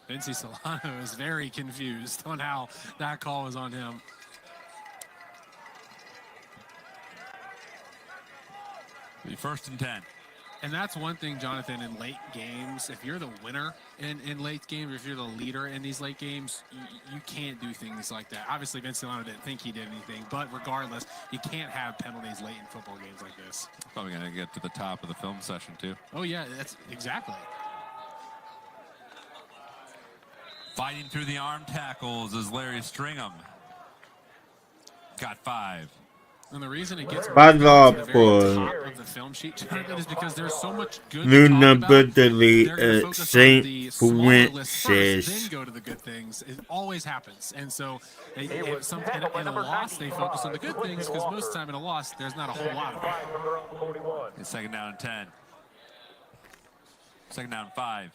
Vinci Solano is very confused on how that call was on him. Be 1st and 10. And that's one thing, Jonathan, in late games, if you're the winner in late games, or if you're the leader in these late games, you can't do things like that. Obviously, Vince Solano didn't think he did anything, but regardless, you can't have penalties late in football games like this. Probably going to get to the top of the film session, too. Oh, yeah, that's exactly. Fighting through the arm tackles is Larry Stringham. Got 5. And the reason it gets Bad to luck the very for top of the film sheet, Jonathan, is because there's so much good new to talk number about. delete They're gonna focus on Saint the smaller list first, then Francis. go to the good things. It always happens. And so in a loss, they focus on the good things, because most of the time in a loss, there's not a whole lot of them. It's 2nd down and 10. 2nd down and 5.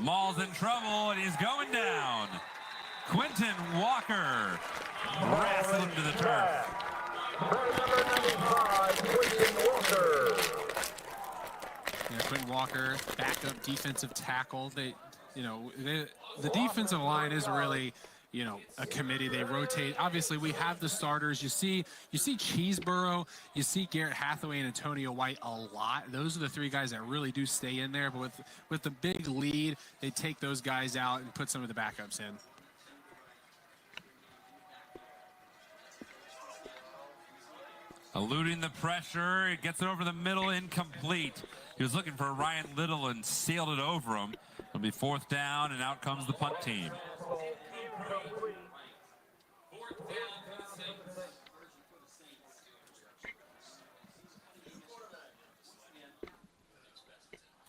Maul's in trouble, and he's going down. Quentin Walker wrestled him to the turf. Yeah, Quentin Walker, backup defensive tackle. The defensive line is really, a committee. They rotate. Obviously, we have the starters. You see Cheeseborough, you see Garrett Hathaway and Antonio White a lot. Those are the 3 guys that really do stay in there. But with the big lead, they take those guys out and put some of the backups in. Eluding the pressure, it gets it over the middle, incomplete. He was looking for Ryan Little and sailed it over him. It'll be 4th down, and out comes the punt team.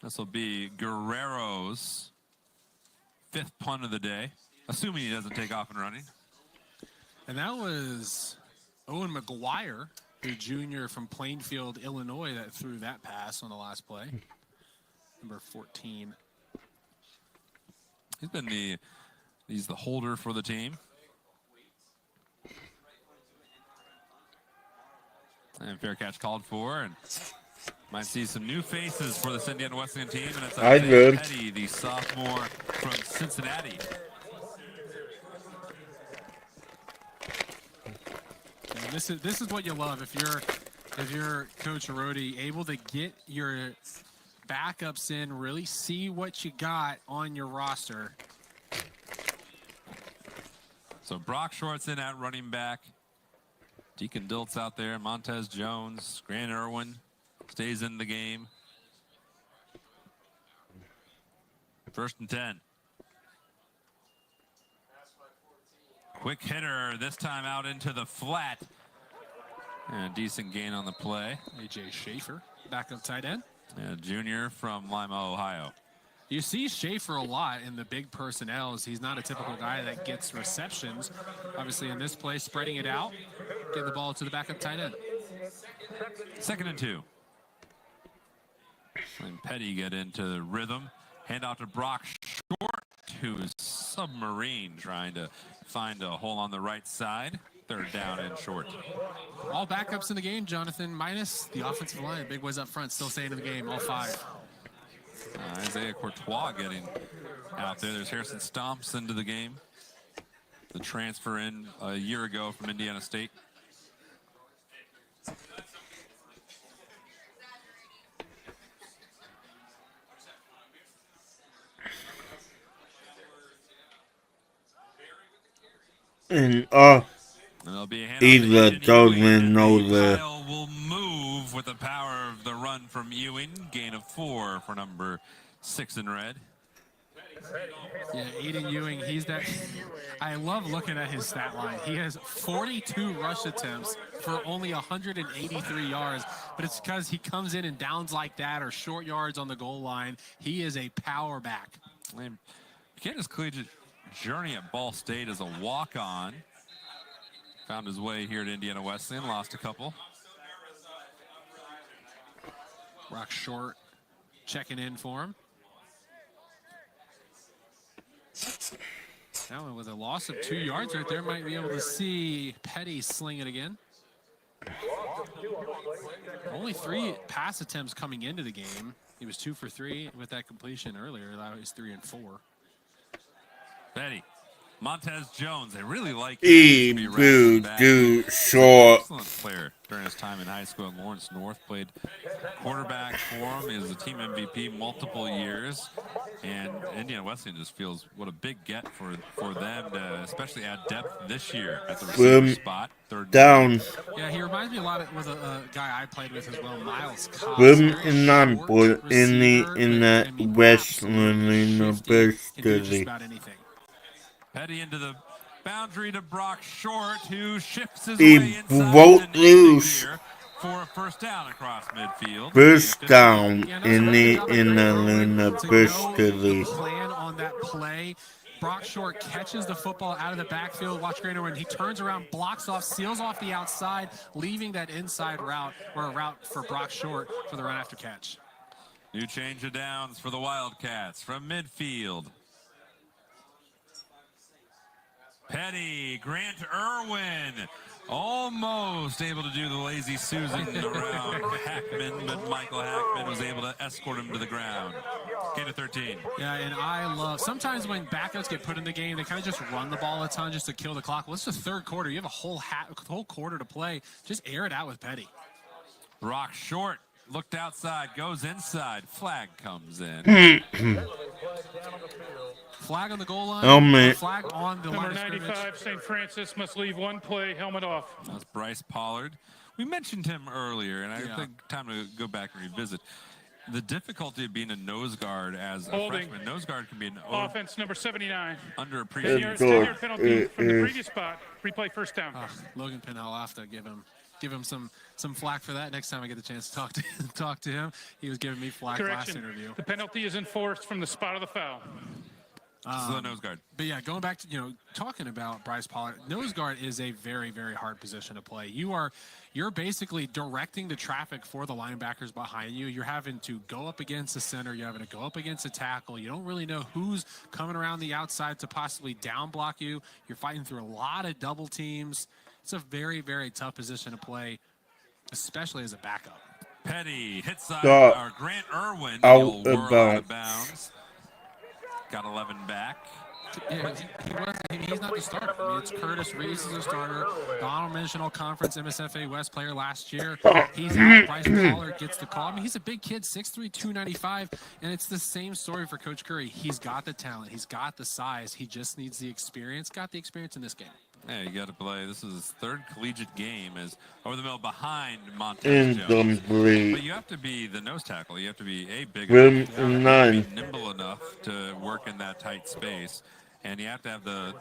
This will be Guerrero's 5th punt of the day, assuming he doesn't take off and running. And that was Owen McGuire, the junior from Plainfield, Illinois, that threw that pass on the last play. Number 14. He's the holder for the team. And fair catch called for, and might see some new faces for the Indiana Wesleyan team, and it's Isaiah Petty, the sophomore from Cincinnati. And this is what you love if you're Coach Arodi, able to get your backups in, really see what you got on your roster. So Brock Short's in at running back. Deacon Dilt's out there. Montez Jones, Grant Irwin stays in the game. First and 10. Quick hitter, this time out into the flat. And a decent gain on the play. A.J. Schaefer, backup tight end. Yeah, junior from Lima, Ohio. You see Schaefer a lot in the big personnels. He's not a typical guy that gets receptions. Obviously, in this play, spreading it out, getting the ball to the backup tight end. Second and 2. And Petty get into the rhythm. Hand off to Brock Short, who's submarine, trying to find a hole on the right side. Third down and short. All backups in the game, Jonathan, minus the offensive line. Big boys up front still staying in the game, all 5. Isaiah Courtois getting out there. There's Harrison Stomps into the game. The transfer in a year ago from Indiana State. And There'll be a hand either Douglas knows Kyle will move with the power of the run from Ewing. Gain of 4 for number 6 in red. Yeah, Aiden Ewing, he's that. I love looking at his stat line. He has 42 rush attempts for only 183 yards, but it's because he comes in and downs like that or short yards on the goal line. He is a power back. Began his collegiate journey at Ball State as a walk-on. Found his way here at Indiana Wesleyan, lost a couple. Brock Short checking in for him. That one with a loss of 2 yards right there. Might be able to see Petty sling it again. Only 3 pass attempts coming into the game. He was 2 for 3 with that completion earlier. That was 3 and 4. Petty. Montez Jones, they really like short. Excellent player during his time in high school at Lawrence North. Played quarterback for him. He was a team MVP multiple years. And Indiana Wesleyan just feels what a big get for them to especially add depth this year at the receiver spot. Third down. Yeah, he reminds me a lot of with a guy I played with as well, Miles Cox. In the Western University. Petty into the boundary to Brock Short, who shifts his He way inside broke loose. For a first down across midfield. First down in the university. Plan on that play. Brock Short catches the football out of the backfield. Watch Grainer when he turns around, blocks off, seals off the outside, leaving that inside route or a route for Brock Short for the run after catch. New change of downs for the Wildcats from midfield. Petty, Grant Irwin, almost able to do the lazy Susan around Hackman, but Michael Hackman was able to escort him to the ground. Gain of 13. Yeah, and I love, sometimes when backups get put in the game, they kind of just run the ball a ton just to kill the clock. Well, it's the third quarter. You have a whole quarter to play. Just air it out with Petty. Brock Short looked outside, goes inside. Flag comes in. Flag on the goal line. Helmet. Flag on the line Number of 95, St. Francis must leave 1 play, helmet off. That's Bryce Pollard. We mentioned him earlier, and I think time to go back and revisit. The difficulty of being a nose guard as a freshman. Nose guard can be an offense number 79. Underappreciated. 10-yard penalty from the previous spot. Replay first down. Logan Penn, I'll have to give him some flack for that next time I get the chance to talk to him. He was giving me flack last interview. The penalty is enforced from the spot of the foul. The nose guard. But yeah, going back to talking about Bryce Pollard, nose guard is a very, very hard position to play. You're basically directing the traffic for the linebackers behind you. You're having to go up against the center. You're having to go up against a tackle. You don't really know who's coming around the outside to possibly down block you. You're fighting through a lot of double teams. It's a very, very tough position to play, especially as a backup. Petty hits Grant Irwin. Out of bounds. Got 11 back. Yeah, he's not the starter. I mean, it's Curtis Reese is a starter. Donald mentioned All-Conference MSFA West player last year. He's out. Bryce Pollard gets the call. I mean, he's a big kid, 6'3", 295, and it's the same story for Coach Curry. He's got the talent. He's got the size. He just needs the experience. Got the experience in this game. Yeah, you got to play. This is his third collegiate game as over the middle behind Montez Jones. Incomplete. But you have to be the nose tackle. You have to be big Room enough. You have to 9. be nimble enough to work in that tight space. And you have to have the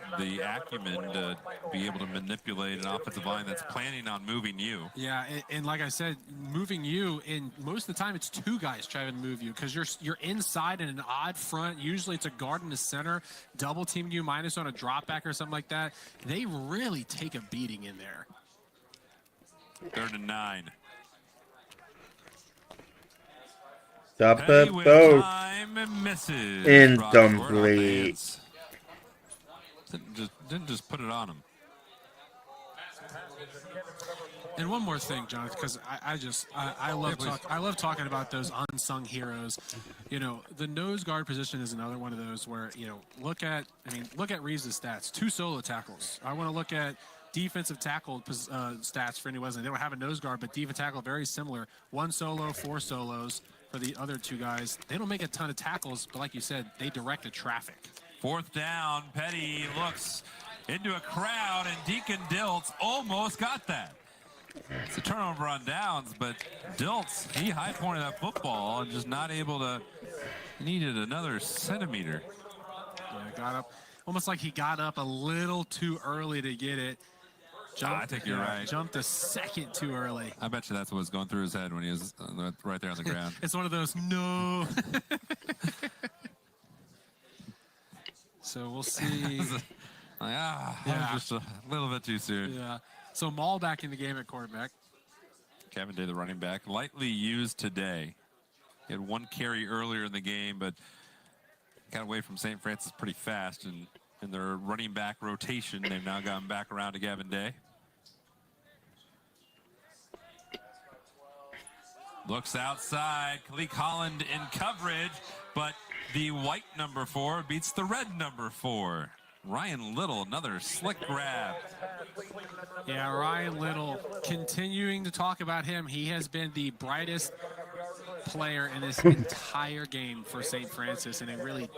acumen to be able to manipulate an offensive line that's planning on moving you. Yeah, and like I said, moving you, and most of the time it's two guys trying to move you because you're inside in an odd front. Usually it's a guard in the center, double teaming you minus on a drop back or something like that. They really take a beating in there. 3rd and 9. Stop Petty it, with both. time and misses. Incomplete. Didn't just put it on him. And one more thing, Jonathan, because I love talking about those unsung heroes. You know, the nose guard position is another one of those where, you know, look at Reeves' stats. 2 solo tackles. I want to look at defensive tackle stats for any Wesleyan. They don't have a nose guard, but defensive tackle very similar. 1 solo, 4 solos for the other 2 guys. They don't make a ton of tackles, but like you said, they direct the traffic. 4th down, Petty looks into a crowd, and Deacon Diltz almost got that. It's a turnover on downs, but Diltz, he high-pointed that football and just not able to, needed another centimeter. Yeah, got up, almost like he got up a little too early to get it. I think you're right. Jumped a second too early. I bet you that's what was going through his head when he was right there on the ground. It's one of those, no. So we'll see. Just a little bit too soon. Yeah. So Maul back in the game at quarterback. Kevin Day, the running back, lightly used today. He had 1 carry earlier in the game, but got away from St. Francis pretty fast. And in their running back rotation, they've now gotten back around to Gavin Day. Looks outside. Kalik Holland in coverage, but the white number 4 beats the red number 4. Ryan Little, another slick grab. Yeah, Ryan Little, continuing to talk about him. He has been the brightest player in this entire game for St. Francis, and a really,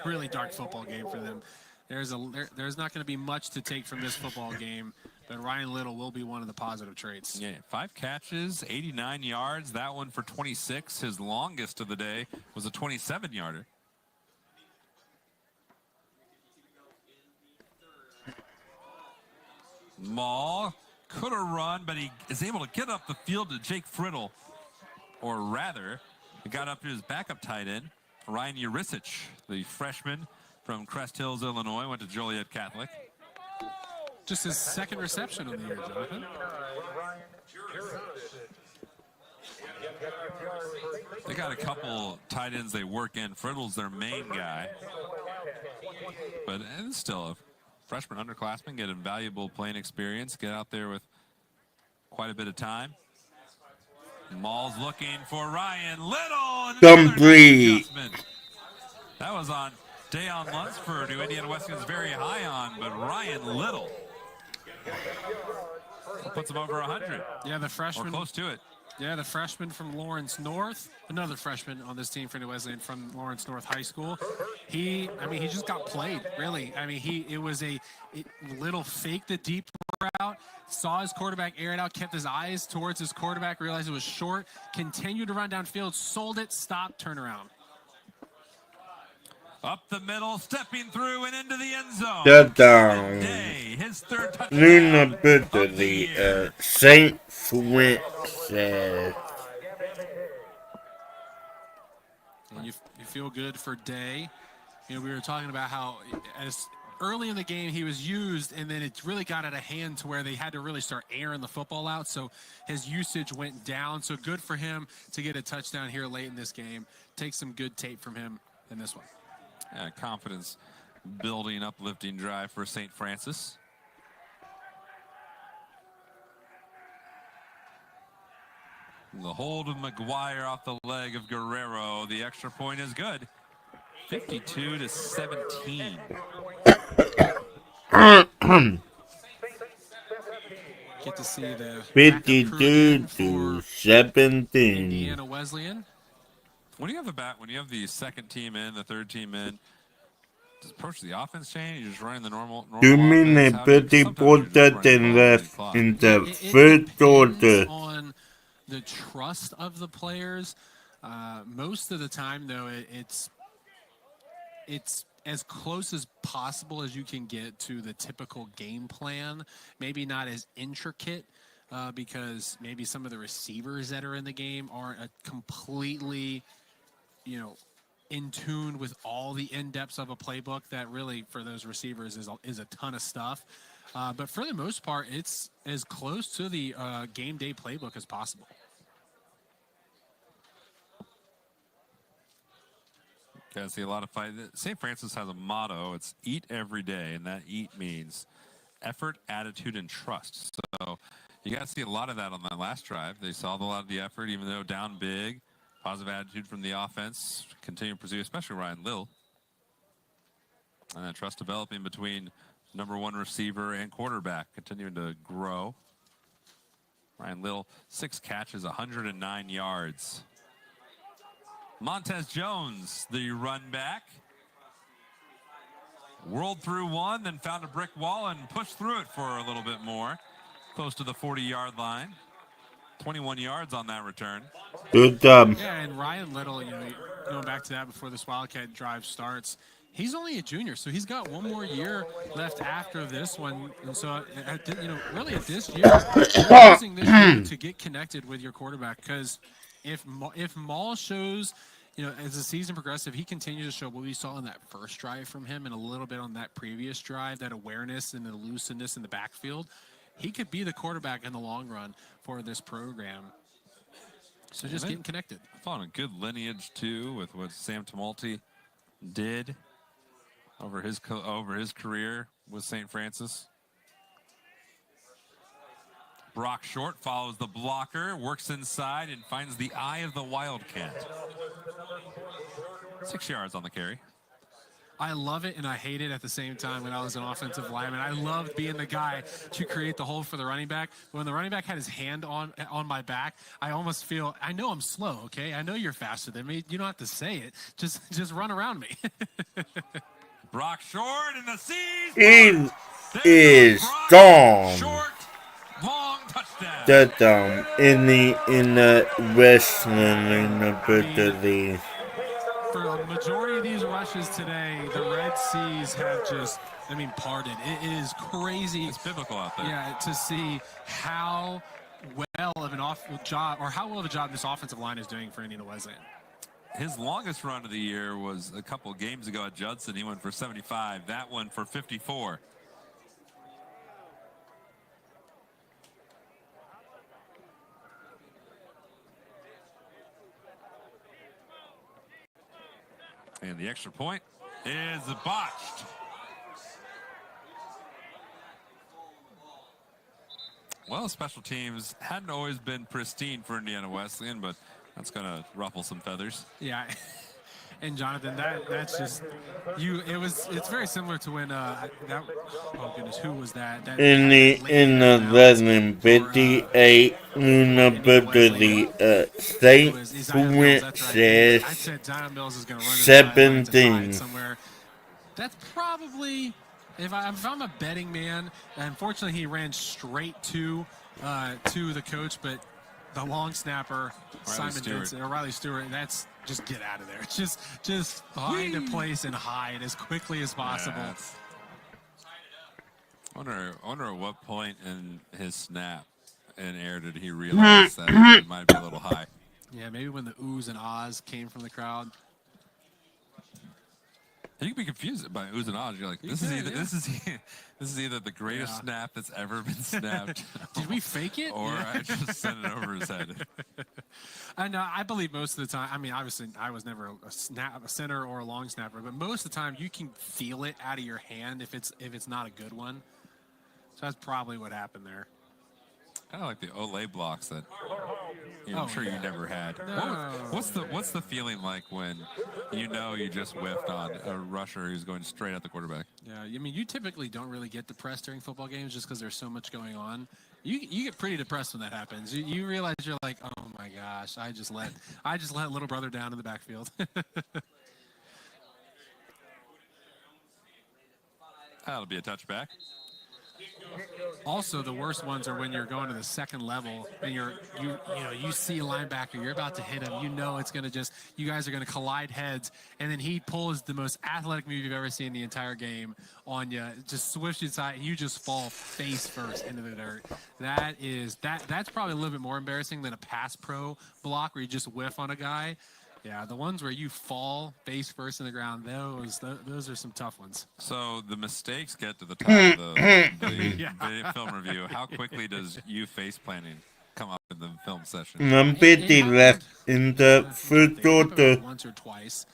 really dark football game for them. There's not going to be much to take from this football game, but Ryan Little will be one of the positive traits. Yeah, 5 catches, 89 yards. That one for 26. His longest of the day was a 27-yarder. Maul could have run, but he is able to get up the field to Jake Friddle. Or rather, he got up to his backup tight end, Ryan Urisic, the freshman from Crest Hills, Illinois, went to Joliet Catholic. Just his 2nd reception of the year, Jonathan. They got a couple tight ends they work in. Friddle's their main guy. But it's still a freshman underclassmen, get invaluable playing experience, get out there with quite a bit of time. Maul's looking for Ryan Little. Complete. That was on Dayon Lunsford, who Indiana Wesleyan's very high on, but Ryan Little puts him over 100. Yeah, the freshman. Or close to it. Yeah, the freshman from Lawrence North, another freshman on this team for New Wesleyan from Lawrence North High School. He just got played, really. I mean, it was a little fake the deep route, saw his quarterback air it out, kept his eyes towards his quarterback, realized it was short, continued to run downfield, sold it, stopped, turn around. Up the middle, stepping through and into the end zone. Touchdown. His 3rd touchdown. Nina Bitterly, St. Francis. And you feel good for Day. You know, we were talking about how as early in the game he was used, and then it really got out of hand to where they had to really start airing the football out. So his usage went down. So good for him to get a touchdown here late in this game. Take some good tape from him in this one. Confidence building, uplifting drive for St. Francis. The hold of McGuire off the leg of Guerrero. The extra point is good. 52-17. Get to see the 52-17. Indiana Wesleyan. When you have the 2nd team in, the 3rd team in, just approach the offense chain. You're just running the normal 2 offense. minutes 34 seconds left in the first quarter. On the trust of the players. Most of the time, though, it's as close as possible as you can get to the typical game plan. Maybe not as intricate because maybe some of the receivers that are in the game aren't completely, in tune with all the in-depths of a playbook that really for those receivers is a ton of stuff. But for the most part, it's as close to the game day playbook as possible. I see a lot of fight. St. Francis has a motto. It's eat every day, and that eat means effort, attitude, and trust. So you got to see a lot of that on that last drive. They saw a lot of the effort, even though down big. Positive attitude from the offense. Continue to pursue, especially Ryan Lill. And that trust developing between #1 receiver and quarterback, continuing to grow. Ryan Lill, 6 catches, 109 yards. Montez Jones, the run back, whirled through one, then found a brick wall and pushed through it for a little bit more, close to the 40-yard line. 21 yards on that return. Good job. Yeah, and Ryan Little, going back to that before this Wildcat drive starts, he's only a junior, so he's got one more year left after this one. And so, really at this year, you're using this year to get connected with your quarterback, because if Maul shows, as the season progresses, if he continues to show what we saw in that first drive from him and a little bit on that previous drive, that awareness and the elusiveness in the backfield, he could be the quarterback in the long run for this program. So just getting connected. I found a good lineage, too, with what Sam Tumulty did over his career with St. Francis. Brock Short follows the blocker, works inside, and finds the eye of the Wildcat. 6 yards on the carry. I love it and I hate it at the same time. When I was an offensive lineman, I loved being the guy to create the hole for the running back. When the running back had his hand on my back, I almost feel, I know I'm slow, okay? I know you're faster than me. You don't have to say it. Just run around me. Brock Short in the seas. He is gone. Short, long touchdown. Touchdown in the wrestling ability. For a majority of these rushes today, the Red Seas have just, parted. It is crazy. It's biblical out there. Yeah, to see how well of a job this offensive line is doing for Indiana Wesleyan. His longest run of the year was a couple games ago at Judson. He went for 75. That one for 54. And the extra point is botched. Well, special teams hadn't always been pristine for Indiana Wesleyan, but that's going to ruffle some feathers. Yeah. And Jonathan, that's just you. It's very similar to when oh goodness, who was that? In the wrestling 58 the St. Francis 17. Somewhere. That's probably, if I'm a betting man. Unfortunately, he ran straight to the coach, but the long snapper Riley Stewart. That's just get out of there. Just find a place and hide as quickly as possible. Yeah, I wonder at what point in his snap and air did he realize that it might be a little high. Yeah, maybe when the oohs and ahs came from the crowd. You can be confused by oohs and ahs. You're like, this is either the greatest snap that's ever been snapped. Did we fake it? Or I just sent it over his head. And I believe most of the time, obviously I was never a center or a long snapper, but most of the time you can feel it out of your hand if it's not a good one. So that's probably what happened there. Kind of like the Olay blocks that I'm sure you never had. No. What's the feeling like when you just whiffed on a rusher who's going straight at the quarterback? Yeah, you typically don't really get depressed during football games just because there's so much going on. You get pretty depressed when that happens. You realize you're like, oh my gosh, I just let little brother down in the backfield. That'll be a touchback. Also, the worst ones are when you're going to the second level and you see a linebacker, you're about to hit him, you know it's going to you guys are going to collide heads, and then he pulls the most athletic move you've ever seen the entire game on you, just swifts you aside, and you just fall face first into the dirt. That's probably a little bit more embarrassing than a pass pro block where you just whiff on a guy. Yeah, the ones where you fall face first in the ground, those are some tough ones. So the mistakes get to the top of the video film review. How quickly does you face planning come up in the film session? I'm busy left in the first quarter. Once or twice,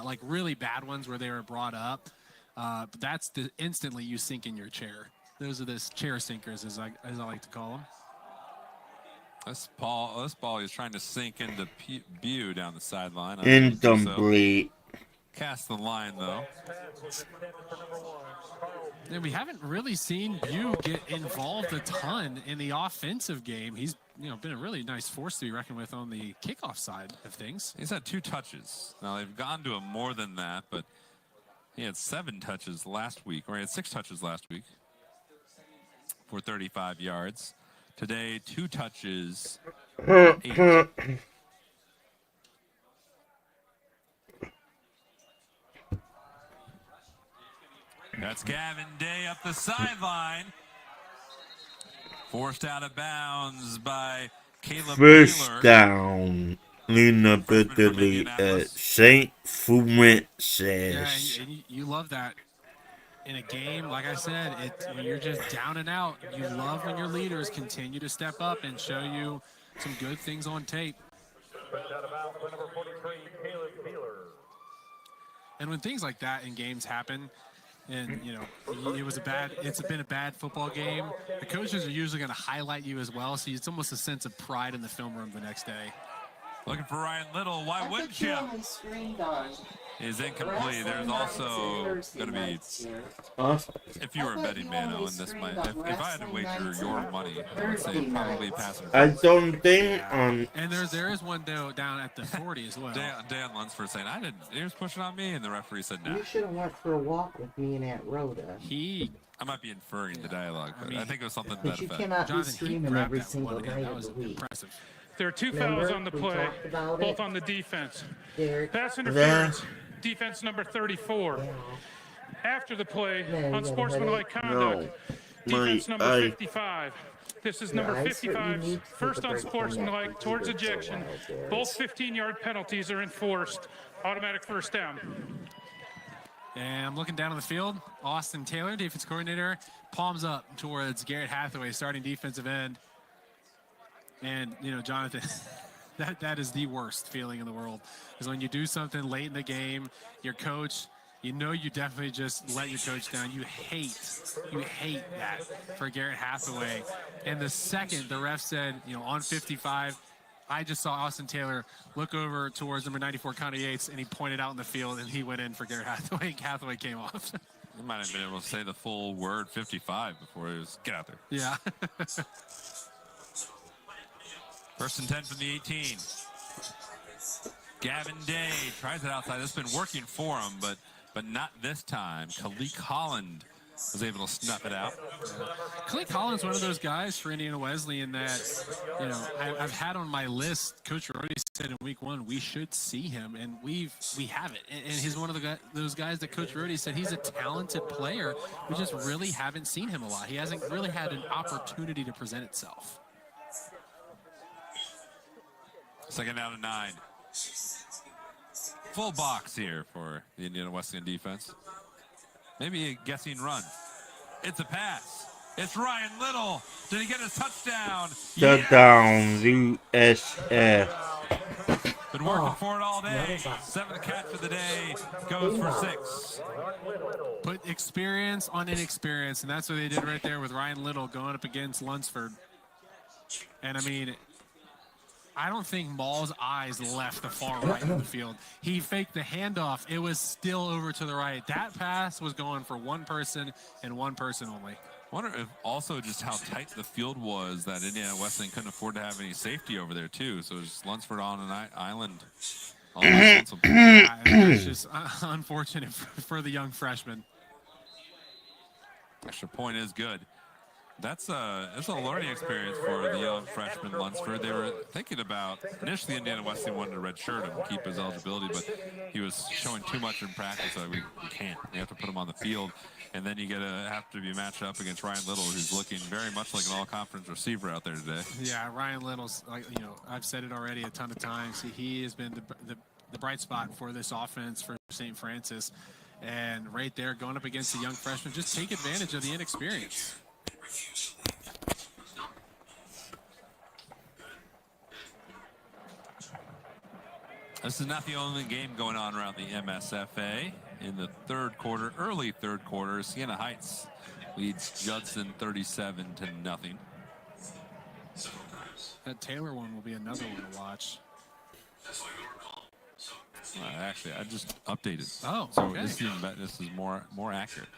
like really bad ones where they were brought up. But that's instantly you sink in your chair. Those are the chair sinkers, as I like to call them. This ball is trying to sink into Bew down the sideline. Incomplete. Cast the line, though. And we haven't really seen Bew get involved a ton in the offensive game. He's been a really nice force to be reckoned with on the kickoff side of things. He's had 2 touches. Now, they've gone to him more than that, but he had 7 touches last week, or he had 6 touches last week for 35 yards. Today, 2 touches, 8. That's Gavin Day up the sideline. Forced out of bounds by Caleb First Wheeler. down. Luna Berkeley at St. Francis. Yeah, and you love that. In a game, like I said, when you're just down and out, you love when your leaders continue to step up and show you some good things on tape. And when things like that in games happen, and it's been a bad football game, the coaches are usually going to highlight you as well, so it's almost a sense of pride in the film room the next day. Looking for Ryan Little. Why wouldn't you? Is incomplete. There's also going to be, if you were a betting man, Owen, this might, if I had to wager your money, I would say probably pass it. I don't think And there is one down at the 40 as well. Dan Lunsford saying, he was pushing on me, and the referee said no. You should have went for a walk with me and Aunt Rhoda. I might be inferring the dialogue, but I think it was something to that You effect. cannot be streaming every single night of the week. Impressive. There are 2 fouls on the play, both on the defense. Derek. Pass interference, defense number 34. After the play, unsportsmanlike conduct, defense number 55. This is number 55, first unsportsmanlike towards ejection. Both 15-yard penalties are enforced. Automatic first down. And I'm looking down on the field. Austin Taylor, defense coordinator, palms up towards Garrett Hathaway, starting defensive end. And, Jonathan, that is the worst feeling in the world, is when you do something late in the game, your coach, you definitely just let your coach down. You hate that for Garrett Hathaway. And the second the ref said, on 55, I just saw Austin Taylor look over towards number 94, Connie Yates, and he pointed out in the field, and he went in for Garrett Hathaway. Hathaway came off. You might have been able to say the full word 55 before he was, get out there. Yeah. First and 10 from the 18. Gavin Day tries it outside. It's been working for him, but not this time. Kalik Holland was able to snuff it out. Kalik Holland's one of those guys for Indiana Wesleyan that, I've had on my list. Coach already said in week 1 we should see him, and we have it. And he's one of those guys that Coach Rody said he's a talented player. We just really haven't seen him a lot. He hasn't really had an opportunity to present itself. Second down and 9. Full box here for the Indiana Wesleyan defense. Maybe a guessing run. It's a pass. It's Ryan Little. Did he get his touchdown? Touchdown, USF. Been working for it all day. 7th catch of the day. Goes for 6. Put experience on inexperience, and that's what they did right there with Ryan Little going up against Lunsford. And, I don't think Maul's eyes left the far right of the field. He faked the handoff. It was still over to the right. That pass was going for one person and one person only. I wonder if also just how tight the field was that Indiana Wesleyan couldn't afford to have any safety over there, too. So just Lunsford on an island. It's just unfortunate for the young freshman. Extra point is good. It's a learning experience for the young freshman Lunsford. They were thinking about, initially Indiana Wesleyan wanted to redshirt him and keep his eligibility, but he was showing too much in practice, so we can't. We have to put him on the field, and then you have to be matched up against Ryan Little, who's looking very much like an all-conference receiver out there today. Yeah, Ryan Little's, I've said it already a ton of times. He has been the bright spot for this offense for St. Francis, and right there going up against a young freshman, just take advantage of the inexperience. This is not the only game going on around the MSFA. In the third quarter, early third quarter, Siena Heights leads Judson 37-0. That Taylor one will be another one to watch. Actually, I just updated. Oh, so okay. This is more accurate.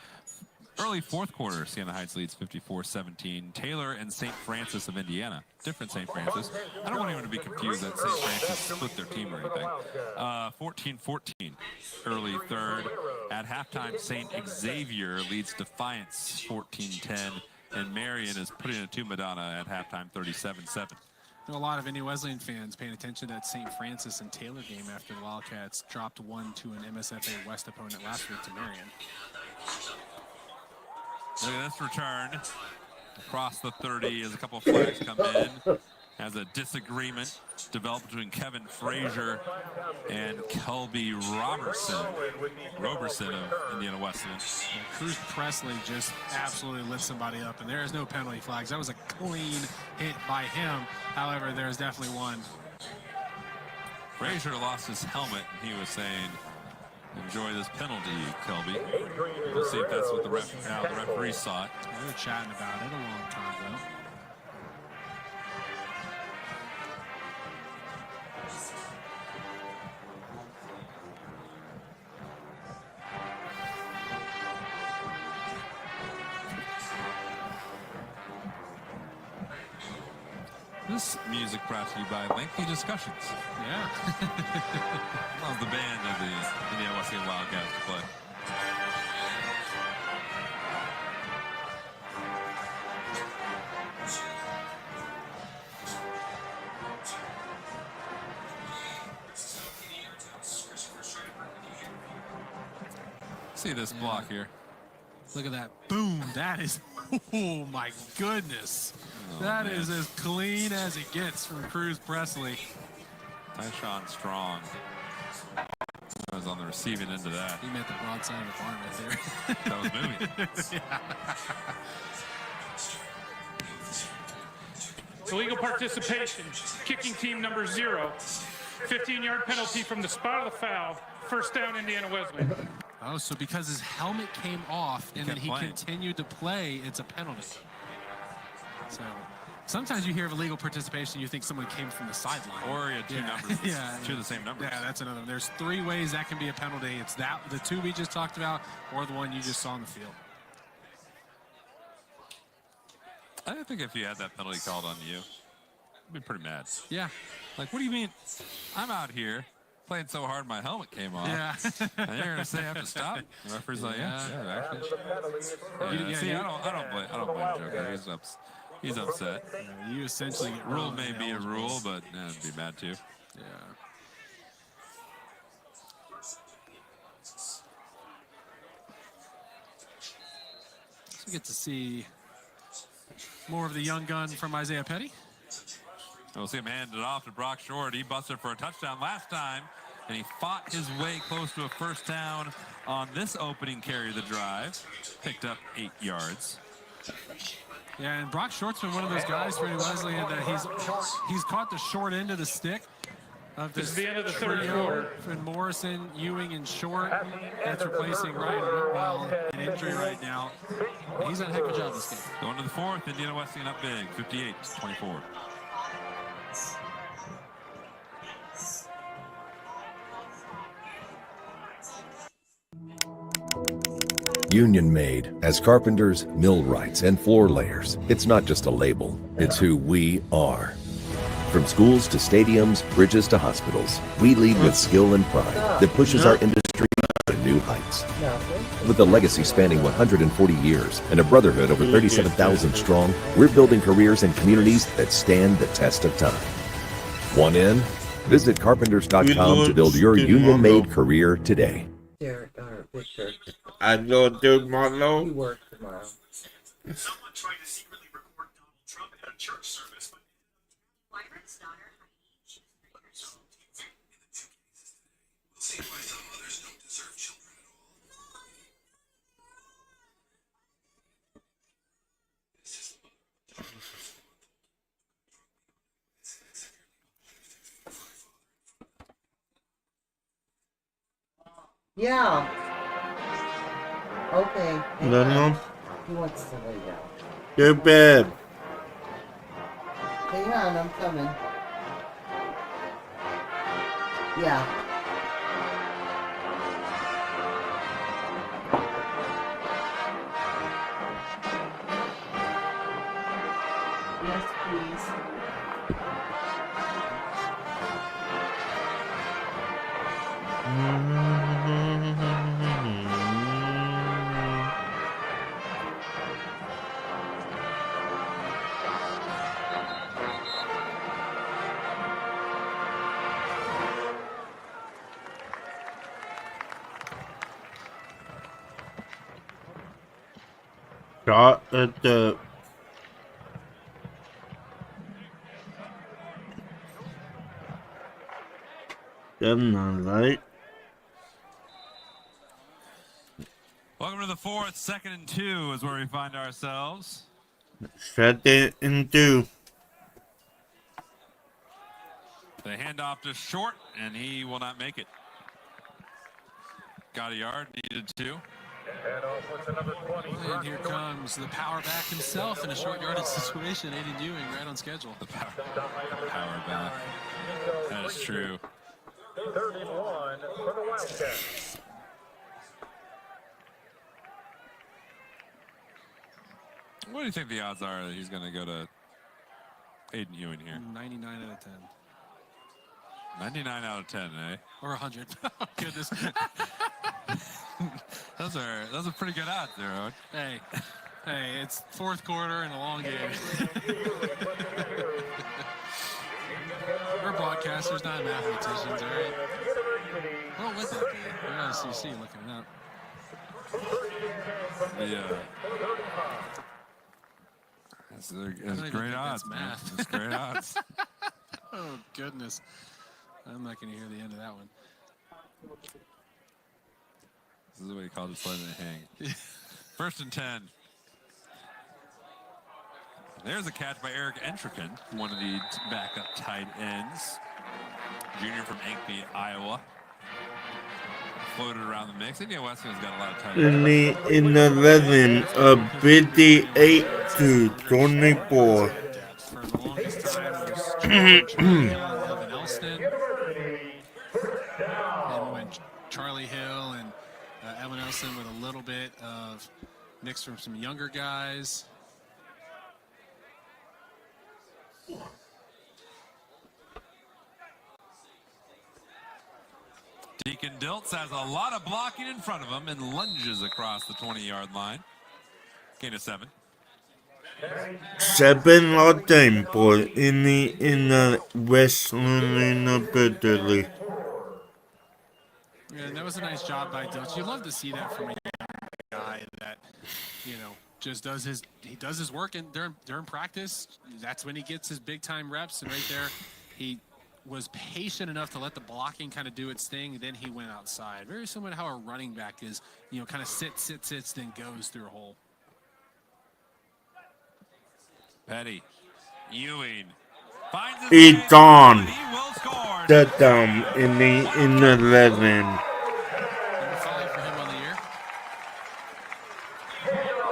Early fourth quarter, Siena Heights leads 54-17. Taylor and St. Francis of Indiana. Different St. Francis. I don't want anyone to be confused that St. Francis split their team or anything. 14-14, early third. At halftime, St. Xavier leads Defiance 14-10. And Marion is putting it to Madonna at halftime 37-7. A lot of Indiana Wesleyan fans paying attention to that St. Francis and Taylor game after the Wildcats dropped 1 to an MSFA West opponent last week to Marion. Look at this return across the 30 as a couple of flags come in. As a disagreement developed between Kevin Frazier and Kelby Roberson of Indiana Wesleyan. Cruz Presley just absolutely lit somebody up, and there is no penalty flags. That was a clean hit by him. However, there is definitely one. Frazier lost his helmet, and he was saying, "Enjoy this penalty, Kelby." We'll see if that's what the referee saw it. We were chatting about it a long time ago. This music brought to you by Lengthy Discussions. Yeah. Allows the band of the Indiana Wesleyan Wildcats to play. See this block here. Look at that. Boom. That is, oh my goodness. That is as clean as it gets from Cruz Presley. Tyshawn Strong. I was on the receiving end of that. He meant the broadside of the barn right there. That was moving. Illegal participation, kicking team number 0. 15-yard penalty from the spot of the foul. First down, Indiana Wesleyan. Oh, so because his helmet came off and then he continued to play, it's a penalty. So sometimes you hear of illegal participation, you think someone came from the sideline. Or you had two numbers. Yeah, two of the same numbers. Yeah, that's another. There's 3 ways that can be a penalty. It's that, the 2 we just talked about, or the one you just saw on the field. I think if you had that penalty called on you, I'd be pretty mad. Yeah. Like, what do you mean? I'm out here playing so hard my helmet came off. Yeah. And you're gonna say I have to stop? The referee's like, yeah, actually. See, I don't blame Joker. He's upset. Yeah, you essentially get rule may be a rule, but it'd be bad too. Yeah. So we get to see more of the young gun from Isaiah Petty. We'll see him hand it off to Brock Short. He busted for a touchdown last time, and he fought his way close to a first down on this opening carry of the drive. Picked up 8 yards. Yeah, and Brock Short's been one of those guys for Wesleyan that he's caught the short end of the stick of this is the end of the third quarter. And Morrison, Ewing, and Short. That's replacing Ryan Whitwell, an injury right now. He's done a heck of a job this game. Going to the fourth, Indiana Wesleyan up big, 58-24. Union made as carpenters, millwrights, and floor layers. It's not just a label, it's who we are. From schools to stadiums, bridges to hospitals, we lead with skill and pride that pushes our industry to new heights. With a legacy spanning 140 years and a brotherhood over 37,000 strong, we're building careers and communities that stand the test of time. Want in? Visit carpenters.com to build your union-made career today. Derek, or Victor, I go tomorrow. you work tomorrow. Someone tried to secretly record Donald Trump at a church service. We'll see why some mothers don't deserve children at all. Yeah. Okay. No, no. He wants to lay down. You're bad. Hang on, I'm coming. Yeah. Yes, please. Shot at the not right. Welcome to the fourth. 2nd and 2 is where we find ourselves. 2nd and 2. The handoff to Short, and he will not make it. Got a yard, needed 2. And here comes the power back himself in a short yardage situation. Aiden Ewing right on schedule. The power back. That is true. 31 for the Wildcats. What do you think the odds are that he's going to go to Aiden Ewing here? 99 out of 10. 99 out of 10, eh? Or 100. Oh, goodness. those are pretty good odds there, Owen. Hey, it's fourth quarter and a long game. We're broadcasters, not mathematicians, all right? What would that be? We got CC looking it up. It's great odds, man. It's great odds. Oh, goodness. I'm not going to hear the end of that one. This is what he called just letting it hang. 1st and 10. There's a catch by Eric Entrican, one of the backup tight ends. Junior from Ankeny, Iowa. Floated around the mix. Indiana Wesleyan's got a lot of tight ends. In the 11 of 58 to 24. For the longest time, it was Charlie Hill and Evan Elston. And we went Charlie Hill and Evan Elston with a little bit of mix from some younger guys. Deacon Diltz has a lot of blocking in front of him and lunges across the 20-yard line. Gain of 7. 7 all time for in the Western Italy. Yeah, and that was a nice job by Diltz. You love to see that from a guy that, just does his work during practice. That's when he gets his big time reps, and right there, he was patient enough to let the blocking kind of do its thing. Then he went outside. Very similar to how a running back is, kind of sits, then goes through a hole. Petty. Ewing. Finds his It's way, gone. He will score. Touchdown in the 11. Number 5 for him on the year.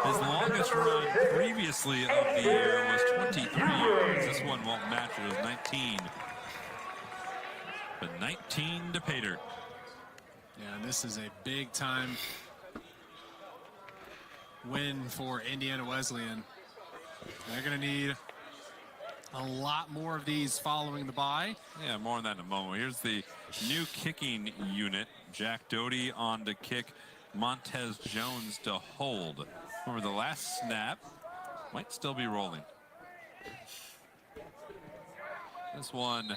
His longest run previously of the year was 23 yards. This one won't match. It was 19. But 19 to Pater. Yeah, and this is a big time win for Indiana Wesleyan. They're going to need a lot more of these following the bye. Yeah, more on that in a moment. Here's the new kicking unit. Jack Doty on to kick Montez Jones to hold. Over the last snap, might still be rolling. This one,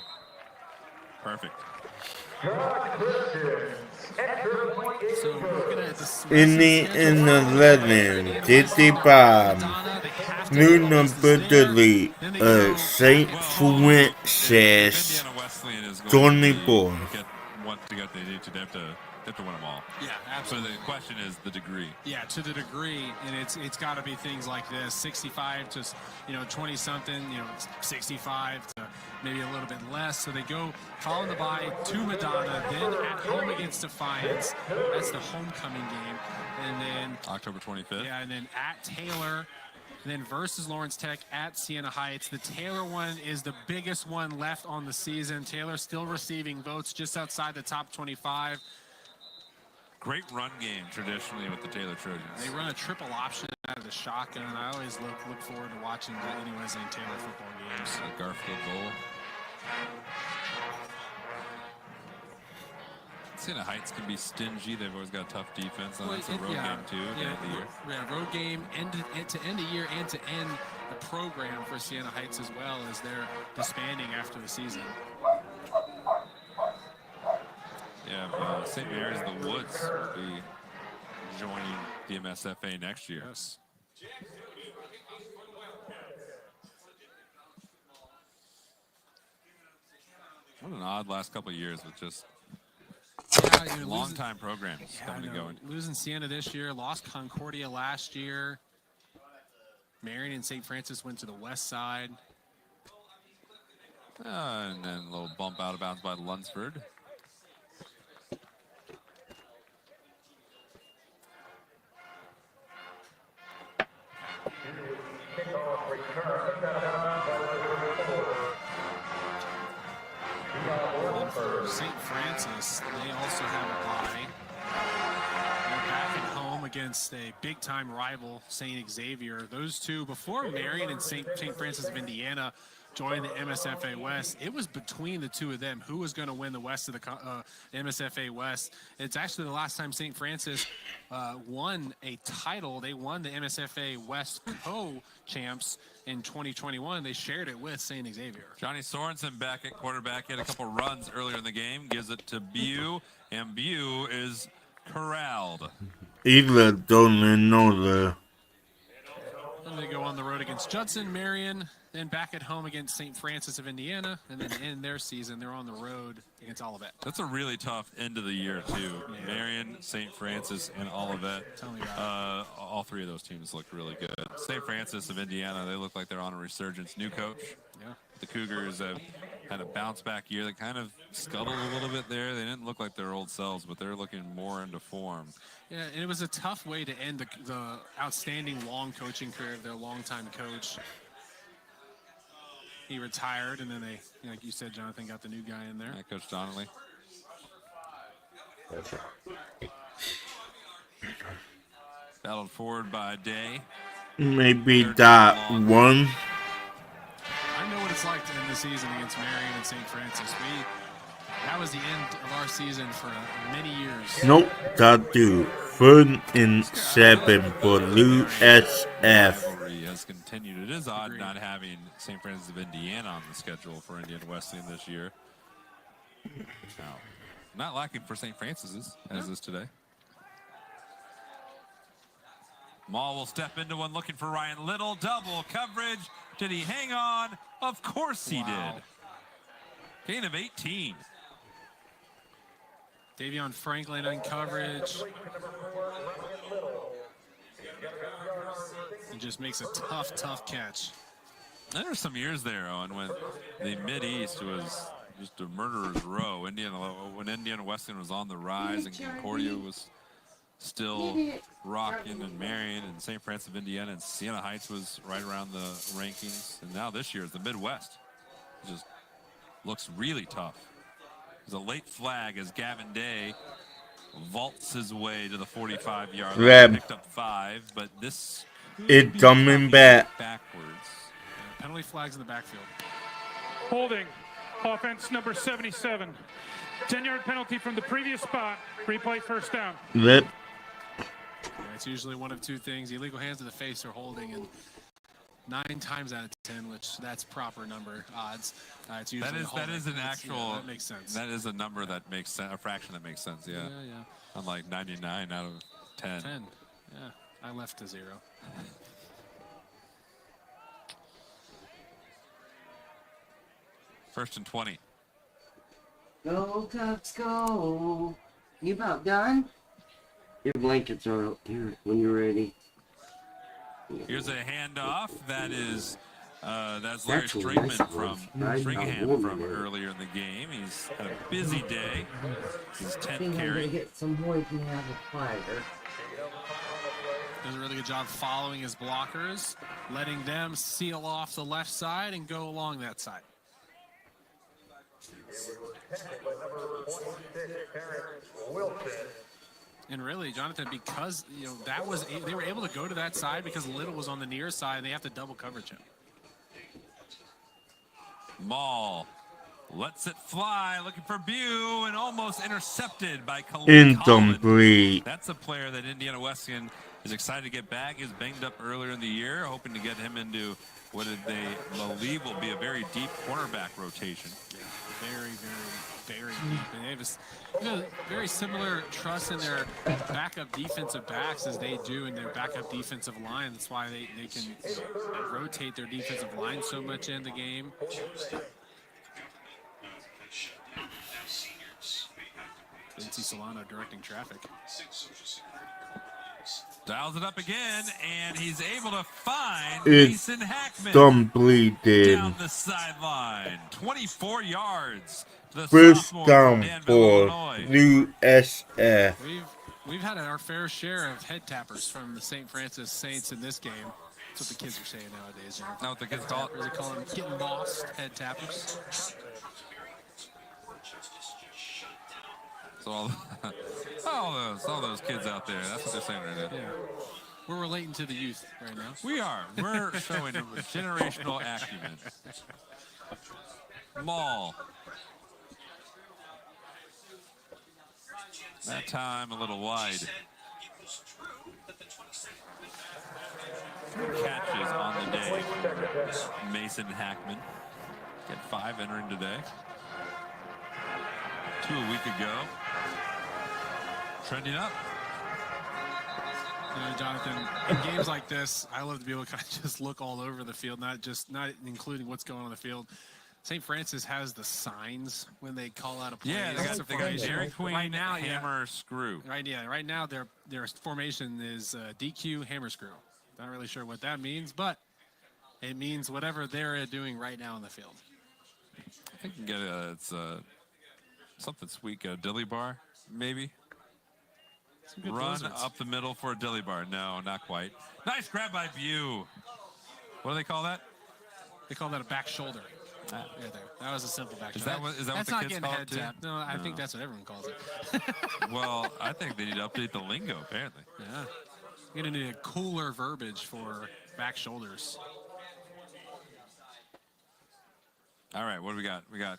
perfect. So looking at this Inni in 11, 55. New number 3, St. Francis, Indiana Wesleyan is going 24. to get they need to. They have to win them all. Yeah, absolutely. So the question is the degree. Yeah, to the degree, and it's got to be things like this: 65 to 20 something, 65 to maybe a little bit less. So they go following the bye to Madonna, then at home against Defiance. That's the homecoming game, and then October 25th. Yeah, and then at Taylor. And then versus Lawrence Tech at Siena Heights. The Taylor one is the biggest one left on the season. Taylor still receiving votes just outside the top 25. Great run game traditionally with the Taylor Trojans. They run a triple option out of the shotgun. I always look forward to watching the Indiana and Taylor football games. Garfield goal. Siena Heights can be stingy. They've always got a tough defense. And it's a road game too at the end of the year. Yeah, road game to end the year and to end the program for Siena Heights as well as they're disbanding after the season. Yeah, St. Mary's the Woods will be joining the MSFA next year. Yes. What an odd last couple of years with just long-time programs coming and going. Losing Siena this year, lost Concordia last year. Marion and St. Francis went to the west side. And then a little bump out of bounds by Lunsford. For St. Francis, they also have a bye. They're back at home against a big-time rival, St. Xavier. Those two, before Marion and St. Francis of Indiana joined the MSFA West, it was between the two of them who was going to win the West of the MSFA West. It's actually the last time St. Francis won a title. They won the MSFA West co-champs in 2021. They shared it with St. Xavier. Johnny Sorensen back at quarterback. He had a couple runs earlier in the game. Gives it to Bew, and Bew is corralled. Either don't know the. And they go on the road against Judson, Marion, then back at home against St. Francis of Indiana, and then in their season, they're on the road against Olivet. That's a really tough end of the year, too. Yeah. Marion, St. Francis, and Olivet. Tell me about it. All three of those teams look really good. St. Francis of Indiana, they look like they're on a resurgence. New coach. Yeah. The Cougars have had a bounce-back year. They kind of scuttled a little bit there. They didn't look like their old selves, but they're looking more into form. Yeah, and it was a tough way to end the outstanding long coaching career of their longtime coach. He retired, and then they, like you said, Jonathan, got the new guy in there. Yeah, Coach Donnelly. Battled forward by Day. Maybe that one. I know what it's like to end the season against Marion and St. Francis. That was the end of our season for many years. Nope, that do. 3rd and 7 for Lou SF. Has continued. It is odd not having St. Francis of Indiana on the schedule for Indiana Wesleyan this year. Now, not lacking for St. Francis's as is today. Maul will step into one looking for Ryan Little. Double coverage. Did he hang on? Of course he did. Gain of 18. Davion Franklin on coverage. He just makes a tough catch. There were some years there, Owen, when the Mid-East was just a murderer's row. When Indiana Wesleyan was on the rise and Concordia was still rocking, and Marion and St. Francis of Indiana and Siena Heights was right around the rankings. And now this year is the Midwest. It just looks really tough. There's a late flag as Gavin Day vaults his way to the 45-yard line. Picked up 5, but this it's coming back backwards. Penalty flags in the backfield. Holding. Offense number 77. 10-yard penalty from the previous spot. Replay first down. Yep. It's usually one of two things: illegal hands to the face or holding, and 9 times out of 10, which that's proper number odds. It's usually that is an actual. that makes sense. That is a number that makes sense. A fraction that makes sense. Yeah. Yeah. Unlike 99 out of 10. 10. Yeah. I left a 0. First and 20. Go, Cubs, go. You about done? Your blankets are up here when you're ready. Here's a handoff. That's Larry That's a Stringman nice from one. Stringham from earlier in the game. He's had a busy day. His 10th carry. Get some boys and have a fire. Does a really good job following his blockers, letting them seal off the left side and go along that side. And really, Jonathan, because they were able to go to that side because Little was on the near side, and they have to double coverage him. Maul lets it fly, looking for Bew, and almost intercepted by Khalid. Incomplete. That's a player that Indiana Wesleyan is excited to get back. He was banged up earlier in the year, hoping to get him into what they believe will be a very deep cornerback rotation. Very, very, very deep. And they have a very similar trust in their backup defensive backs as they do in their backup defensive line. That's why they can rotate their defensive line so much in the game. Lindsey Solano directing traffic. Dials it up again, and he's able to find It's Mason Hackman completed. down the sideline. 24 yards. The First sophomore down from Danville, for Illinois. USF. We've had our fair share of head tappers from the St. Francis Saints in this game. That's what the kids are saying nowadays. You know? Not what the kids call it. They call them getting lost head tappers. So all those kids out there, that's what they're saying right now. Yeah. We're relating to the youth right now. We are. We're showing generational acumen. Maul. That time a little wide. Catches on the day. Mason Hackman. Get 5 entering today. 2 a week ago. Trending up. You know, Jonathan, in games like this, I love to be able to kind of just look all over the field, not including what's going on the field. St. Francis has the signs when they call out a play. Yeah, they got Dairy Queen, right now, hammer, screw. Right now, their formation is DQ, hammer, screw. Not really sure what that means, but it means whatever they're doing right now in the field. I think you can get something sweet, get a dilly bar, maybe. Run blizzards. Up the middle for a dilly bar. No, not quite. Nice grab by Bew. What do they call that? They call that a back shoulder. There. That was a simple back shoulder. Is that what that's the not kids getting call a head it too? tap. No, I think that's what everyone calls it. Well, I think they need to update the lingo, apparently. Yeah. You're going to need a cooler verbiage for back shoulders. All right, what do we got? We got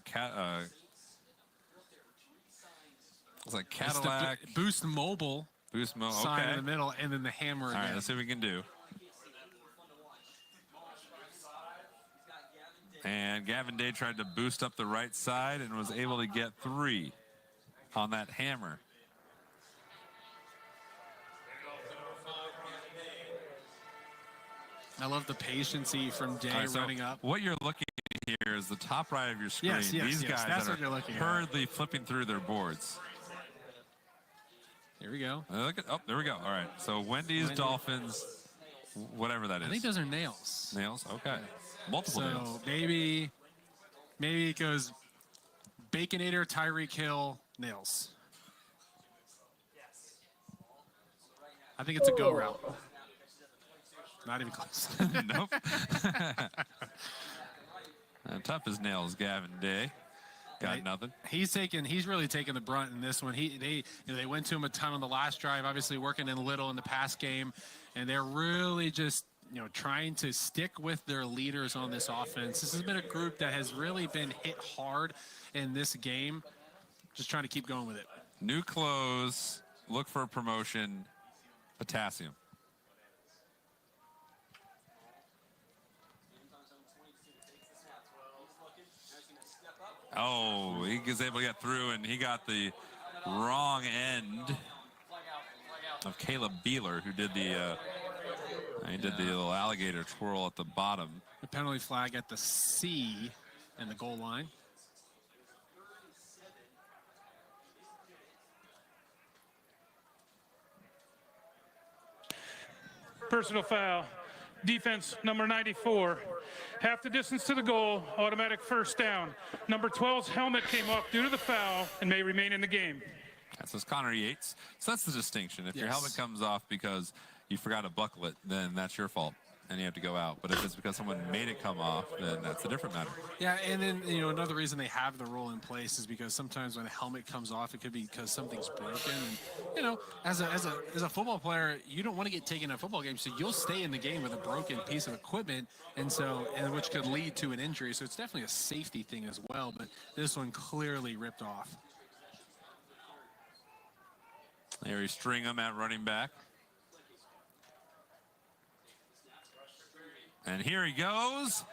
it's like Cadillac. Boost Mobile. Boost Mobile. Sign Okay. in the middle, and then the hammer again. All right, let's see what we can do. And Gavin Day tried to boost up the right side and was able to get 3 on that hammer. I love the patience from Day running up. What you're looking at here is the top right of your screen. Yes, These guys that's that what you're are looking at. hurriedly flipping through their boards. Here we go. There we go. All right. So Wendy's, Dolphins, whatever that is. I think those are nails. Nails? Okay. Multiple nails. So maybe it goes Baconator, Tyreek Hill, nails. I think it's a go route. Not even close. Nope. Tough as nails, Gavin Day. Got nothing. He's really taking the brunt in this one. They went to him a ton on the last drive, obviously working in Little in the pass game, and they're really just trying to stick with their leaders on this offense. This has been a group that has really been hit hard in this game. Just trying to keep going with it. New clothes, look for a promotion. potassium. Oh, he was able to get through, and he got the wrong end of Caleb Beeler, who did the little alligator twirl at the bottom. The penalty flag at the C and the goal line. Personal foul. Defense number 94. Half the distance to the goal, automatic first down. Number 12's helmet came off due to the foul and may remain in the game. That's Connor Yates. So that's the distinction. If your helmet comes off because you forgot to buckle it, then that's your fault, and you have to go out. But if it's because someone made it come off, then that's a different matter. Yeah, and then another reason they have the rule in place is because sometimes when a helmet comes off, it could be because something's broken. And as a football player, you don't want to get taken in a football game, so you'll stay in the game with a broken piece of equipment, and which could lead to an injury. So it's definitely a safety thing as well. But this one clearly ripped off. Larry Stringham at running back. And here he goes.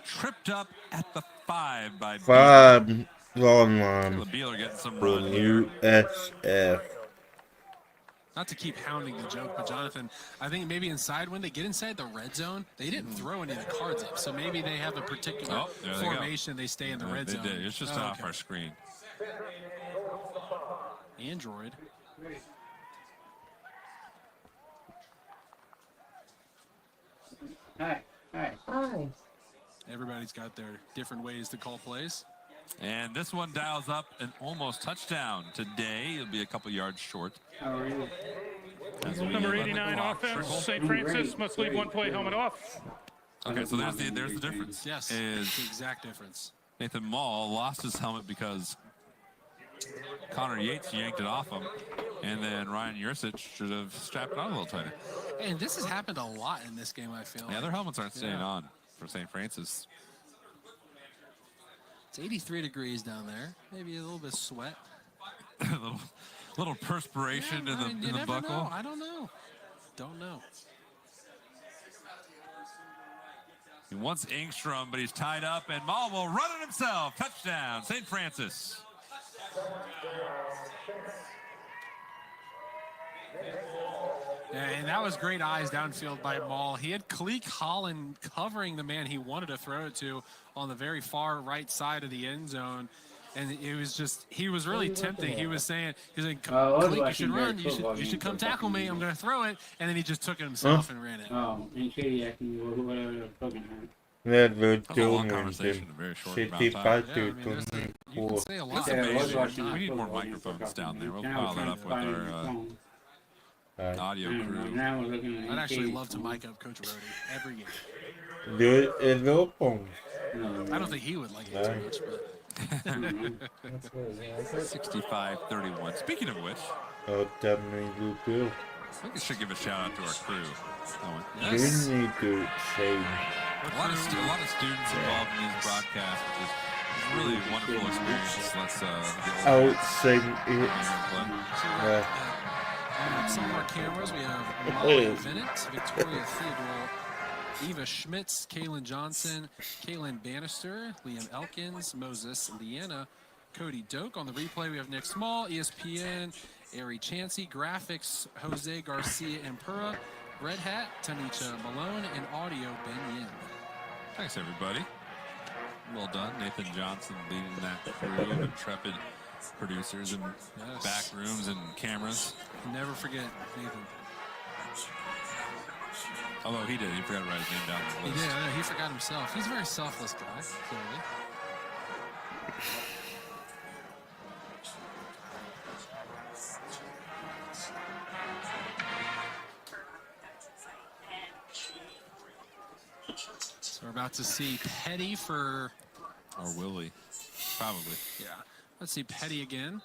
Tripped up at the 5 by 5 long line. Beeler getting some run here. USF. Not to keep hounding the joke, but Jonathan, I think maybe when they get inside the red zone, they didn't throw any of the cards up. So maybe they have a particular formation. They stay in the red zone. They did. It's just off our screen. Android. Hi. Everybody's got their different ways to call plays. And this one dials up an almost touchdown today. It'll be a couple yards short. Number 89 offense, St. Francis must leave one play helmet off. Okay, so there's the difference. Yes, it's the exact difference. Nathan Mall lost his helmet because Connor Yates yanked it off him, and then Ryan Yursich should have strapped it on a little tighter. And this has happened a lot in this game, I feel. Yeah, their helmets aren't staying on for St. Francis. It's 83 degrees down there. Maybe a little bit of sweat. a little perspiration in the buckle. Know. I don't know. Don't know. He wants Engstrom, but he's tied up, and Mall will run it himself. Touchdown, St. Francis. Yeah, and that was great eyes downfield by Mall. He had Kalik Holland covering the man he wanted to throw it to on the very far right side of the end zone. And it was just, he was really tempting. He was saying, Kalik, you should run. You should come tackle me. I'm going to throw it. And then he just took it himself and ran it. Oh, and Katie acting whatever the fucking hurt. That was a long conversation in a very short amount of time. You can say a lot. We need more microphones down there. We'll pile that up with our audio crew. I'd actually love to mic up Coach Rody every game. Do it in the phone. I don't think he would like it too much, but. 65-31. Speaking of which, definitely do. I think we should give a shout out to our crew. Yes. You need to say. A lot of students involved in these broadcasts, which is really a wonderful experience. Let's sing it. Some of our cameras, we have Molly Bennett, Victoria Theodore, Eva Schmitz, Kaylin Johnson, Kaylin Bannister, Liam Elkins, Moses Leanna, Cody Doak. On the replay, we have Nick Small, ESPN, Ari Chansey, Graphics, Jose Garcia Impura, Red Hat, Tanisha Malone, and Audio Ben Yin. Thanks, everybody. Well done. Nathan Johnson leading that crew of intrepid producers and back rooms and cameras. Never forget Nathan. Although he did. He forgot to write his name down on the list. He did. He forgot himself. He's a very selfless guy, clearly. So we're about to see Petty for... Or Willie. Probably. Yeah. Let's see Petty again.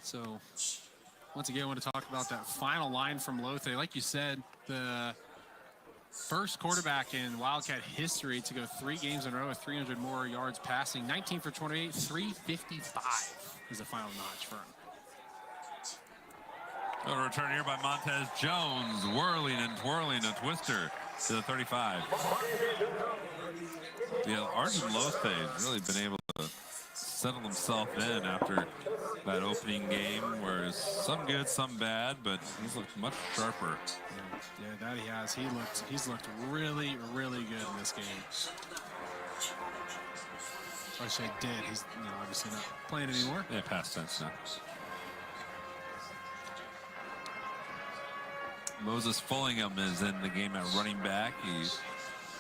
So... Once again, I want to talk about that final line from Lothe. Like you said, the first quarterback in Wildcat history to go 3 games in a row with 300 more yards passing. 19 for 28, 355 is the final notch for him. A return here by Montez Jones, whirling and twirling a twister to the 35. Yeah, Arjun Lothe has really been able to settle himself in after that opening game, where some good, some bad, but he's looked much sharper. Yeah, that he has. He's looked really, really good in this game. I say did. He's obviously not playing anymore. Yeah, past tense now. Moses Fullingham is in the game at running back. He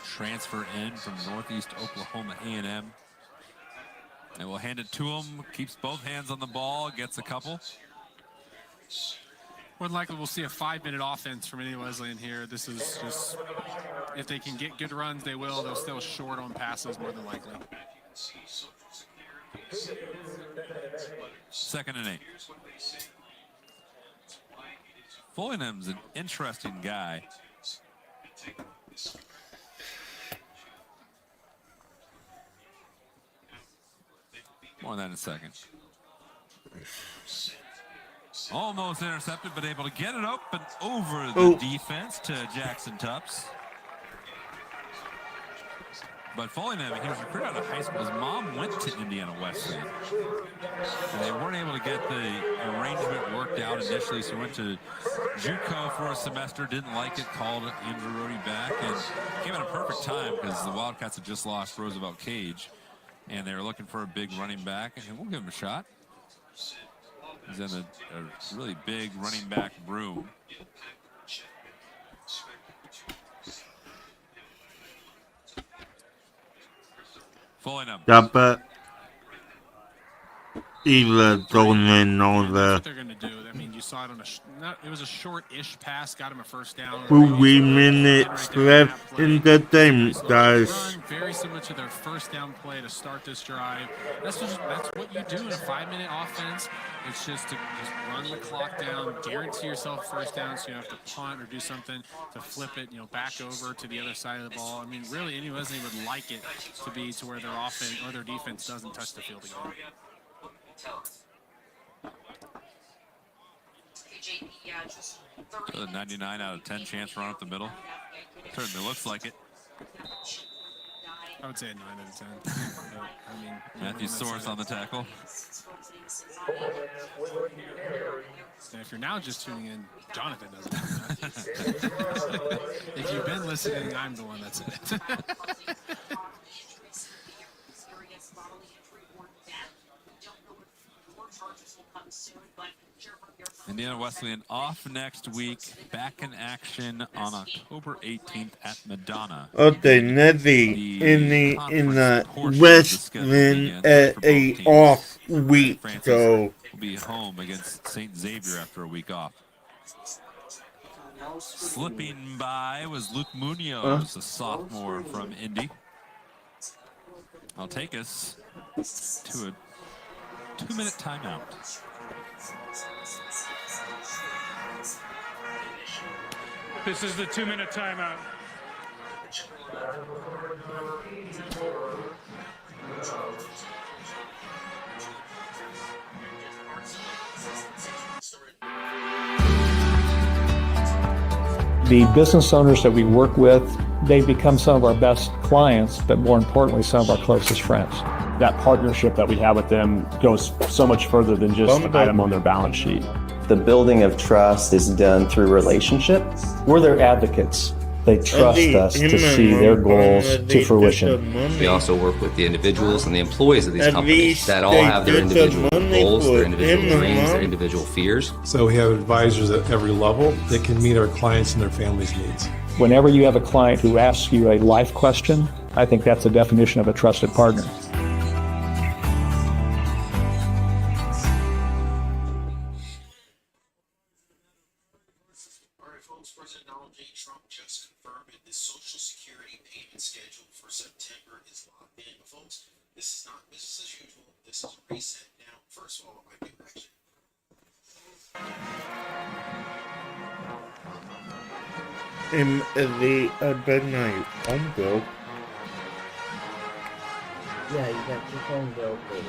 transferred in from Northeast Oklahoma A&M. And we'll hand it to him. Keeps both hands on the ball. Gets a couple. More than likely, we'll see a 5-minute offense from Indiana Wesleyan here. This is just, if they can get good runs, they will. They'll still short on passes more than likely. 2nd and 8. Fullingham's an interesting guy. More on that in a second. Almost intercepted, but able to get it open over the defense to Jackson Tupps. But Fullingham, he was recruited out of high school. His mom went to Indiana Wesleyan. And they weren't able to get the arrangement worked out initially, so went to JUCO for a semester, didn't like it, called Andrew Rohde back, and came at a perfect time because the Wildcats had just lost Roosevelt Cage, and they were looking for a big running back, and we'll give him a shot. He's in a really big running back room. Fullingham. Dapat Ila going in on That's the what they're going to do. I mean, you saw it on it was a short-ish pass, got him a first down. 3 minutes left in the game, guys. Very similar to their first down play to start this drive. That's what you do in a 5-minute offense. It's just to run the clock down, guarantee yourself first down, so you don't have to punt or do something to flip it, back over to the other side of the ball. I mean, really, anyone would like it to be to where their offense or their defense doesn't touch the field again. So the 99 out of 10 chance run up the middle. Certainly looks like it. I would say a 9 out of 10. I mean, Matthew Source on the tackle. And if you're now just tuning in, Jonathan doesn't know that. If you've been listening, I'm the one that said it. Indiana Wesleyan off next week, back in action on October 18th at Madonna. Okay, Nevi in the Westland at a off week, so will be home against St. Xavier after a week off. Slipping by was Luke Munoz, a sophomore from Indy. I'll take us to a 2-minute timeout. This is the 2-minute timeout. The business owners that we work with, they've become some of our best clients, but more importantly, some of our closest friends. That partnership that we have with them goes so much further than just an item on their balance sheet. The building of trust is done through relationship. We're their advocates. They trust us to see their goals to fruition. We also work with the individuals and the employees of these companies that all have their individual goals, their individual dreams, their individual fears. So we have advisors at every level that can meet our clients and their families' needs. Whenever you have a client who asks you a life question, I think that's the definition of a trusted partner. in the midnight home bill. Yeah, you got your phone bill, baby.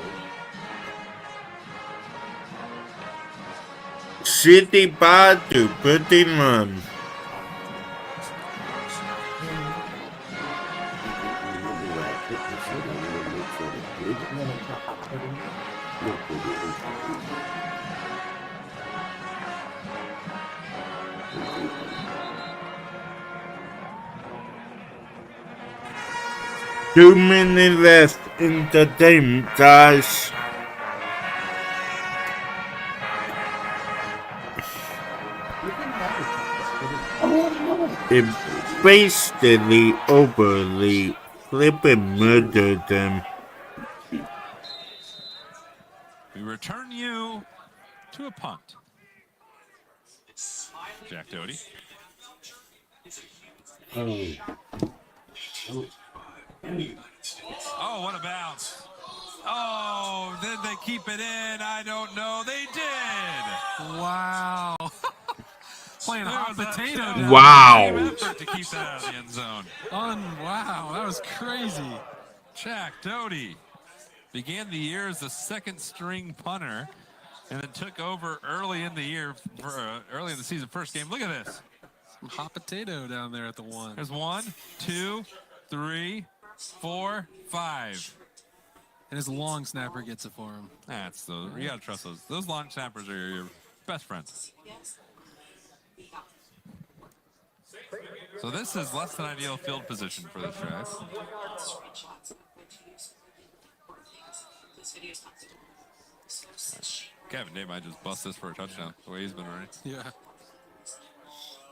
65 to 51. Too many left in the game, guys. It basically overly flipping murdered them. We return you to a punt. Jack Doty. Oh, what a bounce. Oh, did they keep it in? I don't know. They did. Wow. Playing hot potato down Wow. There. Effort to keep that out of the end zone. Wow, that was crazy. Jack Doty began the year as the second string punter and then took over early in the year, early in the season, first game. Look at this. Some hot potato down there at the one. There's 1, 2, 3, 4, 5. And his long snapper gets it for him. That's those. You gotta trust those. Those long snappers are your best friends. So this is less than ideal field position for this drive. Kevin Day might just bust this for a touchdown, the way he's been running. Yeah.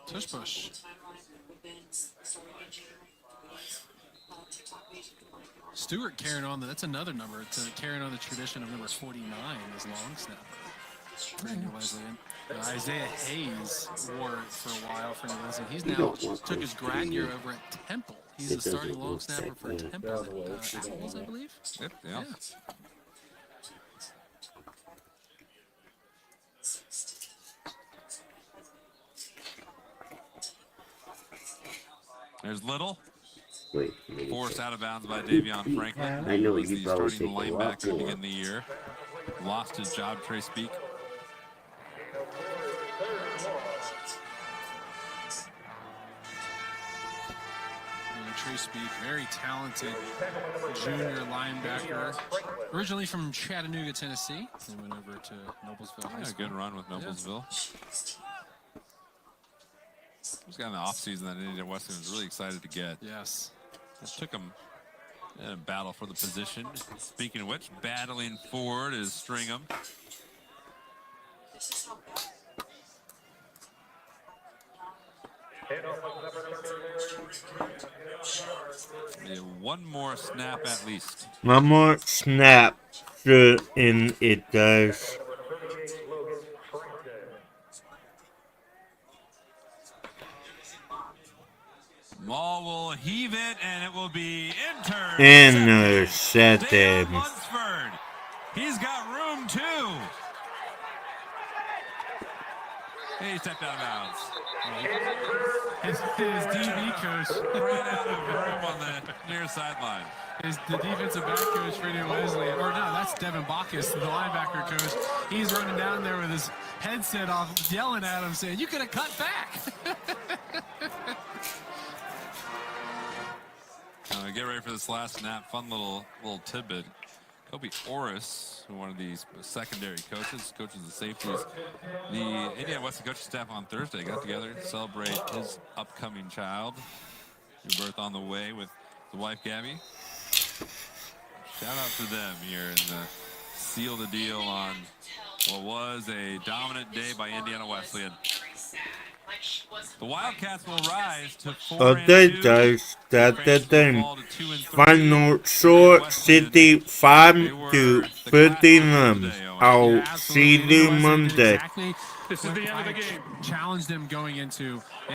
Tush push. Stewart carrying on, that's another number, to carrying on the tradition of number 49 as long snapper. For New Wesleyan. Isaiah Hayes wore it for a while for New Wesleyan. He's now took his grad year over at Temple. He's the starting long snapper for Temple at Apples, I believe. Yep, yeah. There's Little. Forced out of bounds by Davion Franklin. I know He was you the probably starting take a lot linebacker to more. begin the year. Lost his job, Trey Speak. Trey Speak, very talented junior linebacker. Originally from Chattanooga, Tennessee. He went over to Noblesville High Yeah, School. good run with Noblesville. He's got an offseason that Indiana Wesleyan was really excited to get. Yes. It took him in a battle for the position. Speaking of which, battling forward is Stringham. Yeah, one more snap at least. One more snap, sure, and it does. Maul will heave it, and it will be Intercepted. Dale Lunsford. He's got room, too. He stepped out of bounds. His DB coach ran out of room on the near sideline. The defensive back coach for New Wesleyan, or no, that's Devin Bacchus, the linebacker coach. He's running down there with his headset off, yelling at him, saying, "You could have cut back." Get ready for this last snap. Fun little tidbit. Kobe Orris, one of these secondary coaches the safeties. The Indiana Wesleyan coaching staff on Thursday got together to celebrate his upcoming child. New birth on the way with the wife, Gabby. Shout out to them here and seal the deal on what was a dominant day by Indiana Wesleyan. The Wildcats will rise to 4-2. That's the thing. Final score 65 to 51. I'll see you Monday. This is the end of the game. Challenged them going into